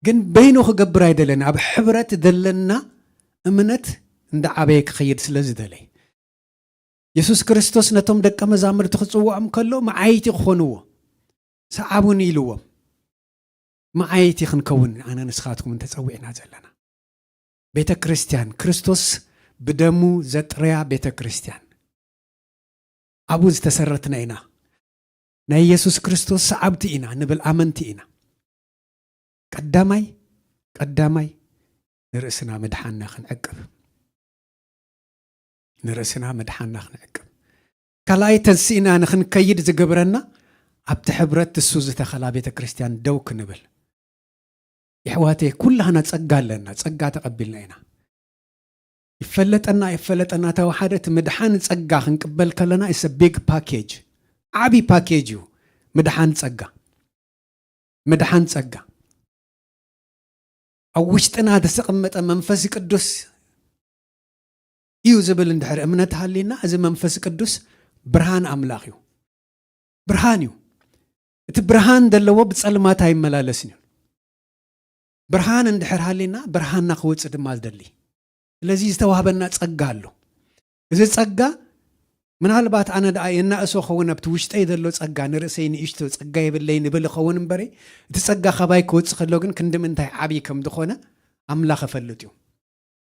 ግን በይኑ ክገብር ኣይደለን። ኣብ ሕብረት ዘለና እምነት እንደ ዓበየ ክኸይድ ስለ ዝደለይ ኢየሱስ ክርስቶስ ነቶም ደቀ መዛሙርቲ ክጽውዖም ከሎ መዓይቲ ክኾንዎ ሰዓቡን ኢልዎም መዓይቲ ክንከውን ኣነ ንስኻትኩም ተጸዊዕና ዘለና ቤተ ክርስቲያን ክርስቶስ ብደሙ ዘጥርያ ቤተ ክርስቲያን ኣብኡ ዝተሰረትና ኢና። ናይ ኢየሱስ ክርስቶስ ሰዓብቲ ኢና ንብል ኣመንቲ ኢና። ቀዳማይ ንርእስና መድሓንና ክንዕቅብ ካልኣይ ተንስኢና ንክንከይድ ዝገብረና ኣብቲ ሕብረት እሱ ዝተኸላ ቤተ ክርስቲያን ደው ክንብል። ይሕዋተይ ኩላህና ጸጋ ኣለና። ጸጋ ተቐቢልና ኢና። ይፈለጠና ተዋሓደት ምድሓን ጸጋ ክንቅበል ከለና ኢስ ቢግ ፓኬጅ፣ ዓቢ ፓኬጅ እዩ። ምድሓን ጸጋ ኣብ ውሽጥና ተሰቐመጠ መንፈስ ቅዱስ እዩ ዝብል እንድሕር እምነት ሃሊና እዚ መንፈስ ቅዱስ ብርሃን ኣምላኽ እዩ። ብርሃን እዩ። እቲ ብርሃን ዘለዎ ብጸልማት ኣይመላለስን እዩ። ብርሃን እንድሕር ሃሊና ብርሃንና ክውፅእ ድማ ዝደሊ። ስለዚ ዝተዋህበና ጸጋ ኣሎ። እዚ ጸጋ ምናልባት ኣነ ደኣ የናእሶ ኸውን ኣብቲ ውሽጠይ ዘሎ ጸጋ ንርእሰይ ንእሽቶ ጸጋ የብለይ ንብል ኸውን እምበረ እቲ ጸጋ ኸባይ ክወፅእ ከሎ ግን ክንዲ ምንታይ ዓብዪ ከም ዝኾነ ኣምላኽ እፈልጥ እዩ።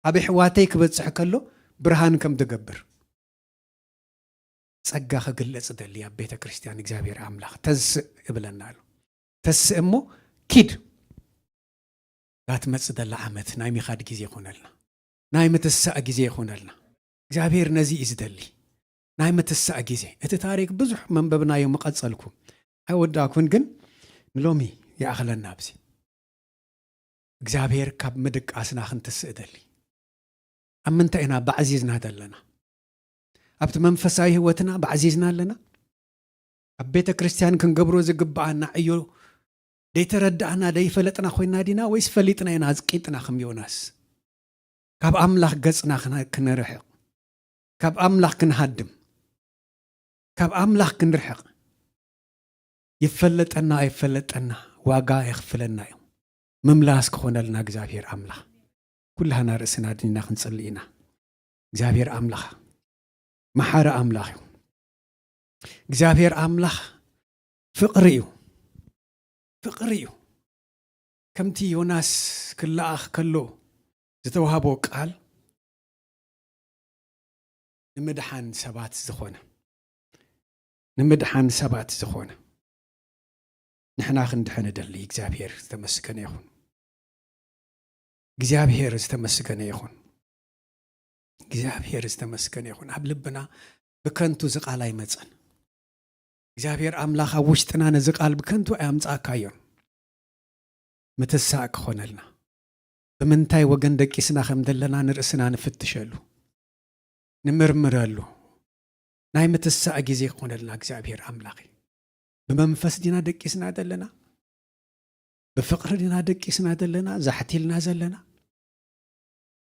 ኣብ ሕዋተይ ክበፅሕ ከሎ ብርሃን ከም ትገብር ጸጋ ክግለጽ ደሊ ኣብ ቤተ ክርስቲያን እግዚኣብሔር ኣምላኽ ተስእ ይብለና ኣሎ። ተስእ እሞ ኪድ ላትመጽእ ደላ ዓመት ናይ ሚኻድ ጊዜ ይኹነልና፣ ናይ ምትሳእ ጊዜ ይኹነልና። እግዚኣብሔር ነዚ እዩ ዝደሊ ናይ ምትሳእ ጊዜ። እቲ ታሪክ ብዙሕ መንበብናዮ መቐጸልኩም ኣይወዳእኩን፣ ግን ንሎሚ ይኣኽለና ኣብዚ እግዚኣብሔር ካብ ምድቃስና ክንትስእ ደሊ። ኣብ ምንታይ ኢና ባዕዚዝና ዘለና? ኣብቲ መንፈሳዊ ህይወትና ባዕዚዝና ኣለና? ኣብ ቤተ ክርስቲያን ክንገብሮ ዝግብኣና ዕዮ ደይተረዳእና ደይፈለጥና ኮይና ዲና ወይስ ፈሊጥና ኢና ዝቂጥና ከም ዮናስ? ካብ ኣምላኽ ገጽና ክንርሕቕ፣ ካብ ኣምላኽ ክንሃድም፣ ካብ ኣምላኽ ክንርሕቕ ይፈለጠና ኣይፈለጠና ዋጋ የኽፍለና እዩ። ምምላስ ክኾነልና እግዚኣብሔር ኣምላኽ ኩላህና ርእስና ድኒና ክንጽሊ ኢና። እግዚኣብሔር ኣምላኽ መሓረ ኣምላኽ እዩ። እግዚኣብሔር ኣምላኽ ፍቕሪ እዩ። ከምቲ ዮናስ ክለኣኽ ከሎ ዝተዋህቦ ቃል ንምድሓን ሰባት ዝኾነ ንሕና ክንድሕን ደሊ። እግዚአብሔር ዝተመስገነ ይኹን። እግዚአብሔር ዝተመስገነ ይኹን። ኣብ ልብና ብከንቱ ዝቃል ኣይመፅን። እግዚአብሔር ኣምላኽ ኣብ ውሽጥና ነዚ ቃል ብከንቱ ኣያምፃእካዮን። متساق خونلنا بمنتاي وجن دقيسنا خم دلنا نرأسنا نفتشلو نمرمرلو ناي متساق جزي خونلنا እግዚአብሔር أملاخي بمنفس دينا دقيسنا دلنا بفقر دينا دقيسنا دلنا زحتيلنا زلنا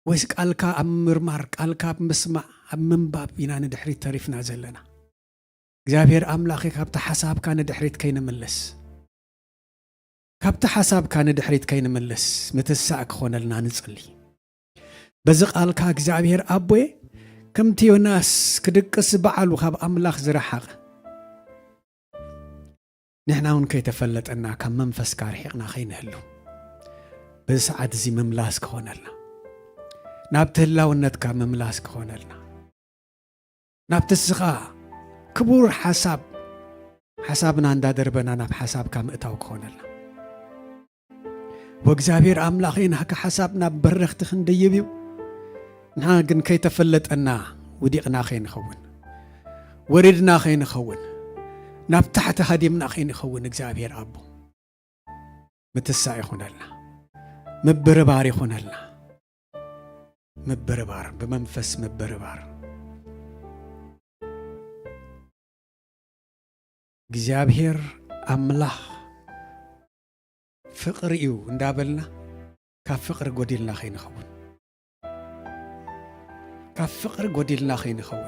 ويس قالكا أمرمار قالكا مسمع منباب بينا ندحريت تاريفنا زلنا እግዚአብሔር أملاخي كابت حساب كان ندحريت كين ملس كابت حساب كان ندحريت كين ملس متساق خونلنا نصلي بزق قالكا እግዚአብሔር أبوي كم تيوناس كدقس بعلو خاب أملاخ زرحق نحن هون كي تفلت أننا كم منفس كارحيقنا خينهلو بسعد زي مملاس كونلنا نابت الله ونتكا مملاس كونلنا نابت السخاء كبور حسابنا عند دربنا ناب حساب كام اتاو كونلنا وإግዚአብሔር أملاخين هكا حسابنا برخت خنديبيو نحن كي تفلت أننا وديقنا خين خون وردنا خين خون ناب تحت هديمنا خين خون እግዚአብሔር أبو متساء خونلنا مبربار خونلنا مبربار بمنفس مبربار እግዚአብሔር أملاخ فقر إيو اندابلنا كفقر قديلنا خين خون كفقر قديلنا خين خون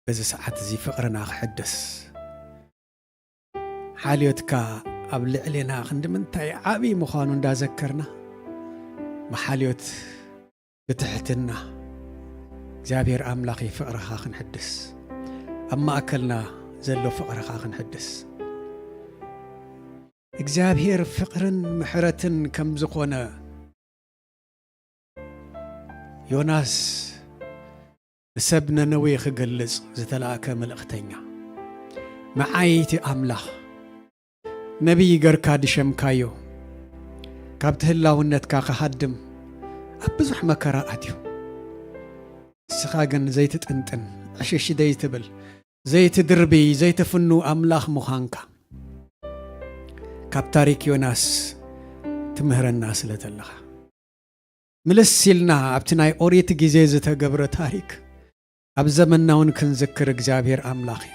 بز ساعات زي فقرنا حدث حاليتك قبل علينا خند من تاي عابي مخانو دا ذكرنا محاليوت بتحتنا እግዚአብሔር أملاخي فقرها خنحدث أما أكلنا زلو فقرها خنحدث እግዚአብሔር ፍቅርን ምሕረትን ከም ዝኾነ ዮናስ ንሰብ ነነዌ ክገልጽ ዝተላከ መልእኽተኛ መዓይቲ ኣምላኽ ነቢይ ገርካ ድሸምካዮ ካብ ትህላውነትካ ክሃድም ኣብ ብዙሕ መከራ ኣትዩ ንስኻ ግን ዘይትጥንጥን ዕሽሽ ዘይትብል ዘይትድርቢ ዘይትፍኑ ኣምላኽ ምዃንካ ካብ ታሪክ ዮናስ ትምህረና ስለተለኻ ملس سيلنا أبتناي أوريت جيزة تجبر تاريخ أبزمنا ونكنذكر እግዚአብሔር أملاخي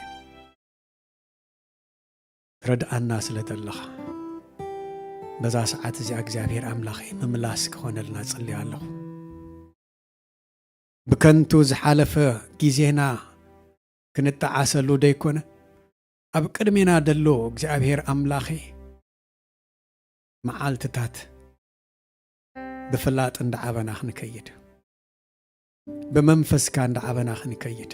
رد الناس لدلخ بزا ساعات زي እግዚአብሔር أملاخي مملاسك هون لنا صلي الله بكنتو زحالف جيزينا كنت عسلو ديكون أب قدمنا دلو እግዚአብሔር أملاخي معالتتات بفلات عند عبنا خنكيد بمنفس كان عبنا خنكيد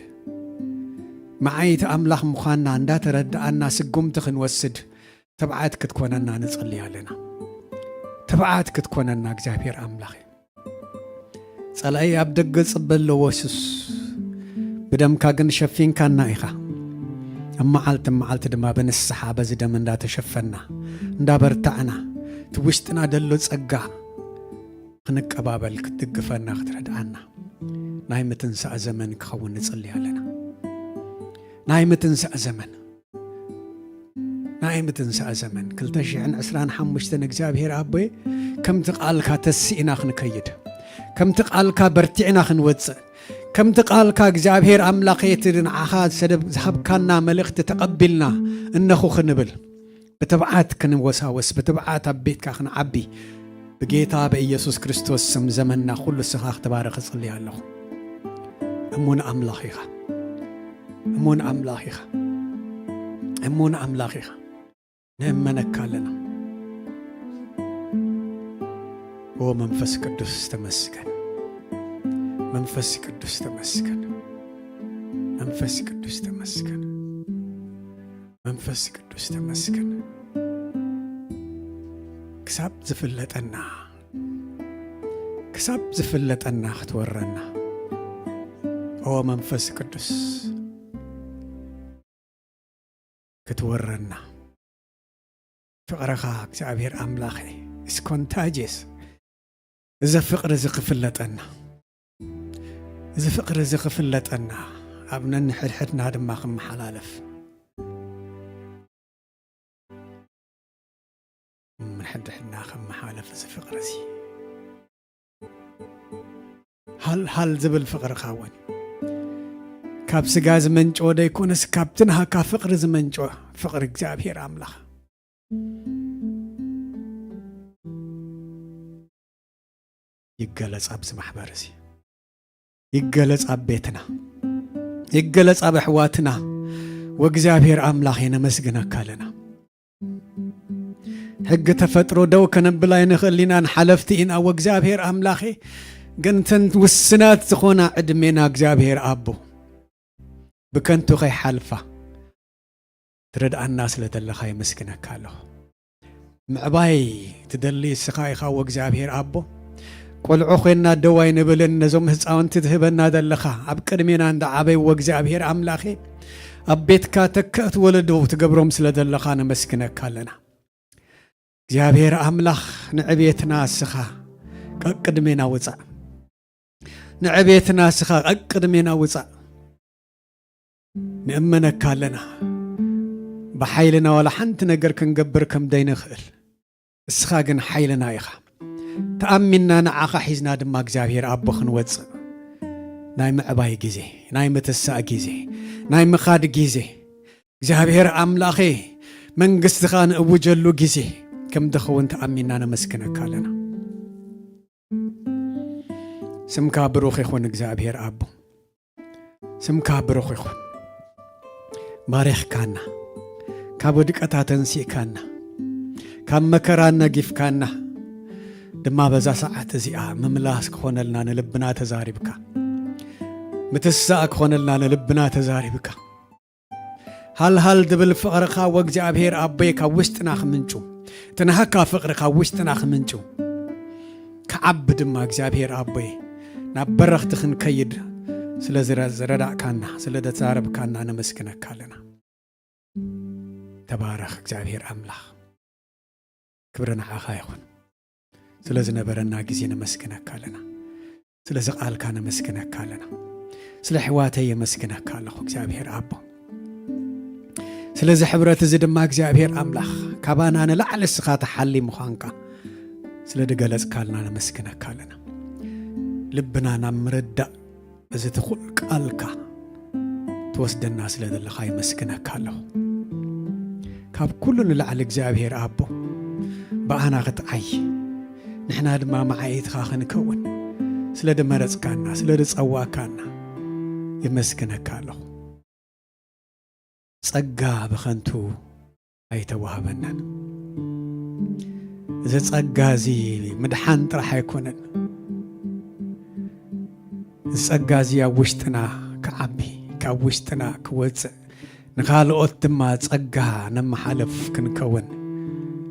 معايت أملاخ مخانا عند ترد أنا سقوم تخن وسد تبعات كتكوننا نصلي علينا تبعات كتكوننا እግዚአብሔር أملاخي صلاي أبدق صبل وسس بدم كاغن شفين كان نايخا أما عالت دما بن الصحابة زي دم ندا تشفنا ندا برتعنا توشتنا دلو ጸጋ خنقبابل كتدقفنا ختردعنا ناي متنسى زمن كخون نصلي علينا ناي متنسى زمن كل تشعن عسران حمشتن እግዚአብሔር أبوي كم تقالك تسئنا خنكيد كم تقالك برتعنا خنوص كم تقالك እግዚአብሔር أملاخي تدنعها سدب ذهبكنا ملخت تقبلنا إنه خنبل بتبعات كنوساوس بتبعات بيتك خنعبي بجيتا بإيسوس كريستوس سم زمننا كل السخاخ تبارك صلي الله أمون أملاخيخ نمنك لنا هو منفس قدوس تمسكن منفس قدوس تمسكن منفس قدوس تمسكن منفس قدوس تمسكن كساب زفلتنا ختورنا هو منفس قدوس كتورنا فقرخا እግዚአብሔር أملاخي اسكونتاجيس إذا فقر زقفلتنا أبنا نحرحتنا دماغ محلالف من حدحنا خم حالف فقرسي هل زبل فقر خاون كاب سغاز منجو دا يكونس كابتنها كفقر زمنجو فقر እግዚአብሔር አምላክ يقلص أبز محبرسي يقلص أبيتنا يقلص أب حواتنا وإግዚአብሔር أملاخينا مسجنا كالنا حق تفترو دو كنبلا ينخلينا نحلفتين أو إግዚአብሔር أملاخي قنتن والسنات تخونا عدمينا إግዚአብሔር أبو بكنتو خي حلفة ترد الناس لدلخاي مسجنا كالو معباي تدلي السخاي خاو إግዚአብሔር أبو قلعو خينا دواي نبلن نزوم هزاون تذهبنا دلخا أب قدمينا عند عبي وإግዚአብሔር أملاخي أبيتكا تكأت ولدو تقبرهم سلا دلخانا مسكنا كالنا እግዚአብሔር أملاخ نعبيتنا السخا قدمينا وزع نعبيتنا السخا قدمينا وزع نأمنا كالنا بحيلنا ولا حنت نقر كنقبركم دين خيل السخا قن حيلنا يخا تأمنا نعاقا حيزنا دما እግዚአብሔር أبو خنوص ناي معباي جيزي ناي متسا جيزي ناي مخاد جيزي እግዚአብሔር أملاخي منقست خان أبو جلو جيزي كم دخون تأمنا نمسكنا كالنا سمكا بروخي خون እግዚአብሔር أبو سمكا بروخي خون باريخ كانا كابودك أتاتنسي كانا كام مكرانا جيف كانا دما بزا ساعات زيا مملاس كخونلنا نلبنا تزاربك متساك خونلنا نلبنا تزاربك هل دبل فقرخا وإግዚአብሔር أبيك وشتنا خمنجو تنهكا فقرخا وشتنا خمنجو كعبد ما እግዚአብሔር أبي نبرخ تخن كيد سلا زردا كانا سلا تزارب كانا نمسكنا كالنا تبارك እግዚአብሔር أملاخ كبرنا عخايخون سلازي نبرنا جزي نمسكنا كالنا سلازي قال كان مسكنا كالنا سلا حواتي مسكنا كالنا እግዚአብሔር أبو سلازي حبرات زد ما እግዚአብሔር أملاخ كابانا نلعل السخات حلي مخانكا سلا دقالز كالنا نمسكنا كالنا لبنا نمردأ إذا تقول قالكا توسد الناس لدى اللي خاي مسكنا كالنا كاب كلنا لعل እግዚአብሔር أبو بأنا غتعي نحن هاد ما معايد خاخن كون سلاد مرز كانا سلاد صوا كانا يمسكنا كالو صقا بخنتو ايتوهبنا اذا صقا زي مدحان طرح يكونن صقا زي وشتنا كعبي كوشتنا كوص نخالوت ما صقا نمحلف كنكون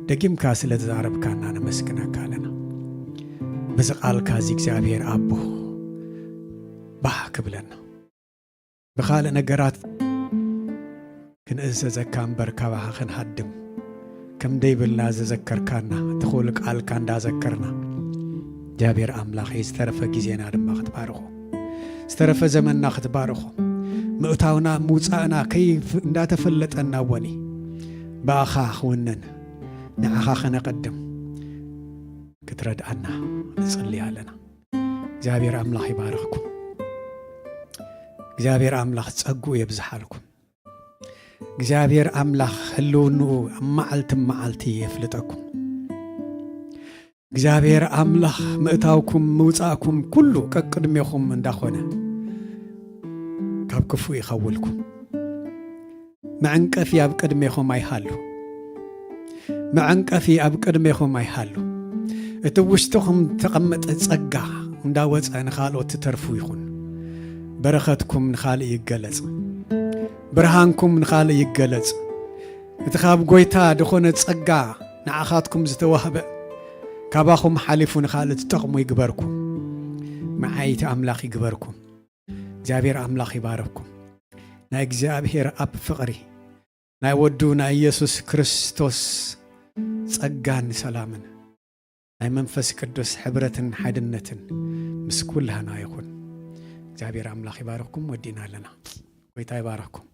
دقيم كاسلة زارب كانا نمسكنا كالنا بزقال كازي እግዚአብሔር أبو باك بلنا بخال نقرات كن زكام بركبها خن هدم كم ديبلنا زذكر كانا تخولك قال كان دا ذكرنا እግዚአብሔር أملاخ يسترف جزينا دم اختبارخو استرف زمننا اختبارخو مؤتاونا موصانا كيف اندا تفلطنا وني باخا خونن نعخا خنقدم كترد عنا نصلي علينا እግዚአብሔር أملاخ يبارككم እግዚአብሔር أملاخ ጸጉ يبزحالكم እግዚአብሔር أملاخ هلونو معلتي يفلطكم እግዚአብሔር أملاخ مእታውኩም موصاكم كله كقدميكم እንዳኾነ ካብ ክፉ ይኸውልኩም معنقفي ኣብ ቅድሜኹም ኣይሃሉ معنقفي ኣብ ቅድሜኹም ኣይሃሉ እቲ ውሽጥኹም ተቐመጠ ጸጋ እንዳወፀ ንኻልኦት ትተርፉ ይኹን በረኸትኩም ንኻልእ ይገለጽ ብርሃንኩም ንኻልእ ይገለጽ እቲ ካብ ጎይታ ድኾነ ጸጋ ንዓኻትኩም ዝተዋህበ ካባኹም ሓሊፉ ንኻልእ ትጠቕሙ ይግበርኩም መዓይቲ ኣምላኽ ይግበርኩም እግዚአብሔር ኣምላኽ ይባረክኩም ናይ እግዚአብሔር ኣብ ፍቕሪ ናይ ወዱ ናይ ኢየሱስ ክርስቶስ ጸጋን ሰላምን ናይ መንፈስ ቅዱስ ሕብረትን ሓድነትን ምስ ኩልሃና ይኹን እግዚአብሔር ኣምላኽ ይባረክኩም ወዲና ኣለና ጎይታ ይባረክኩም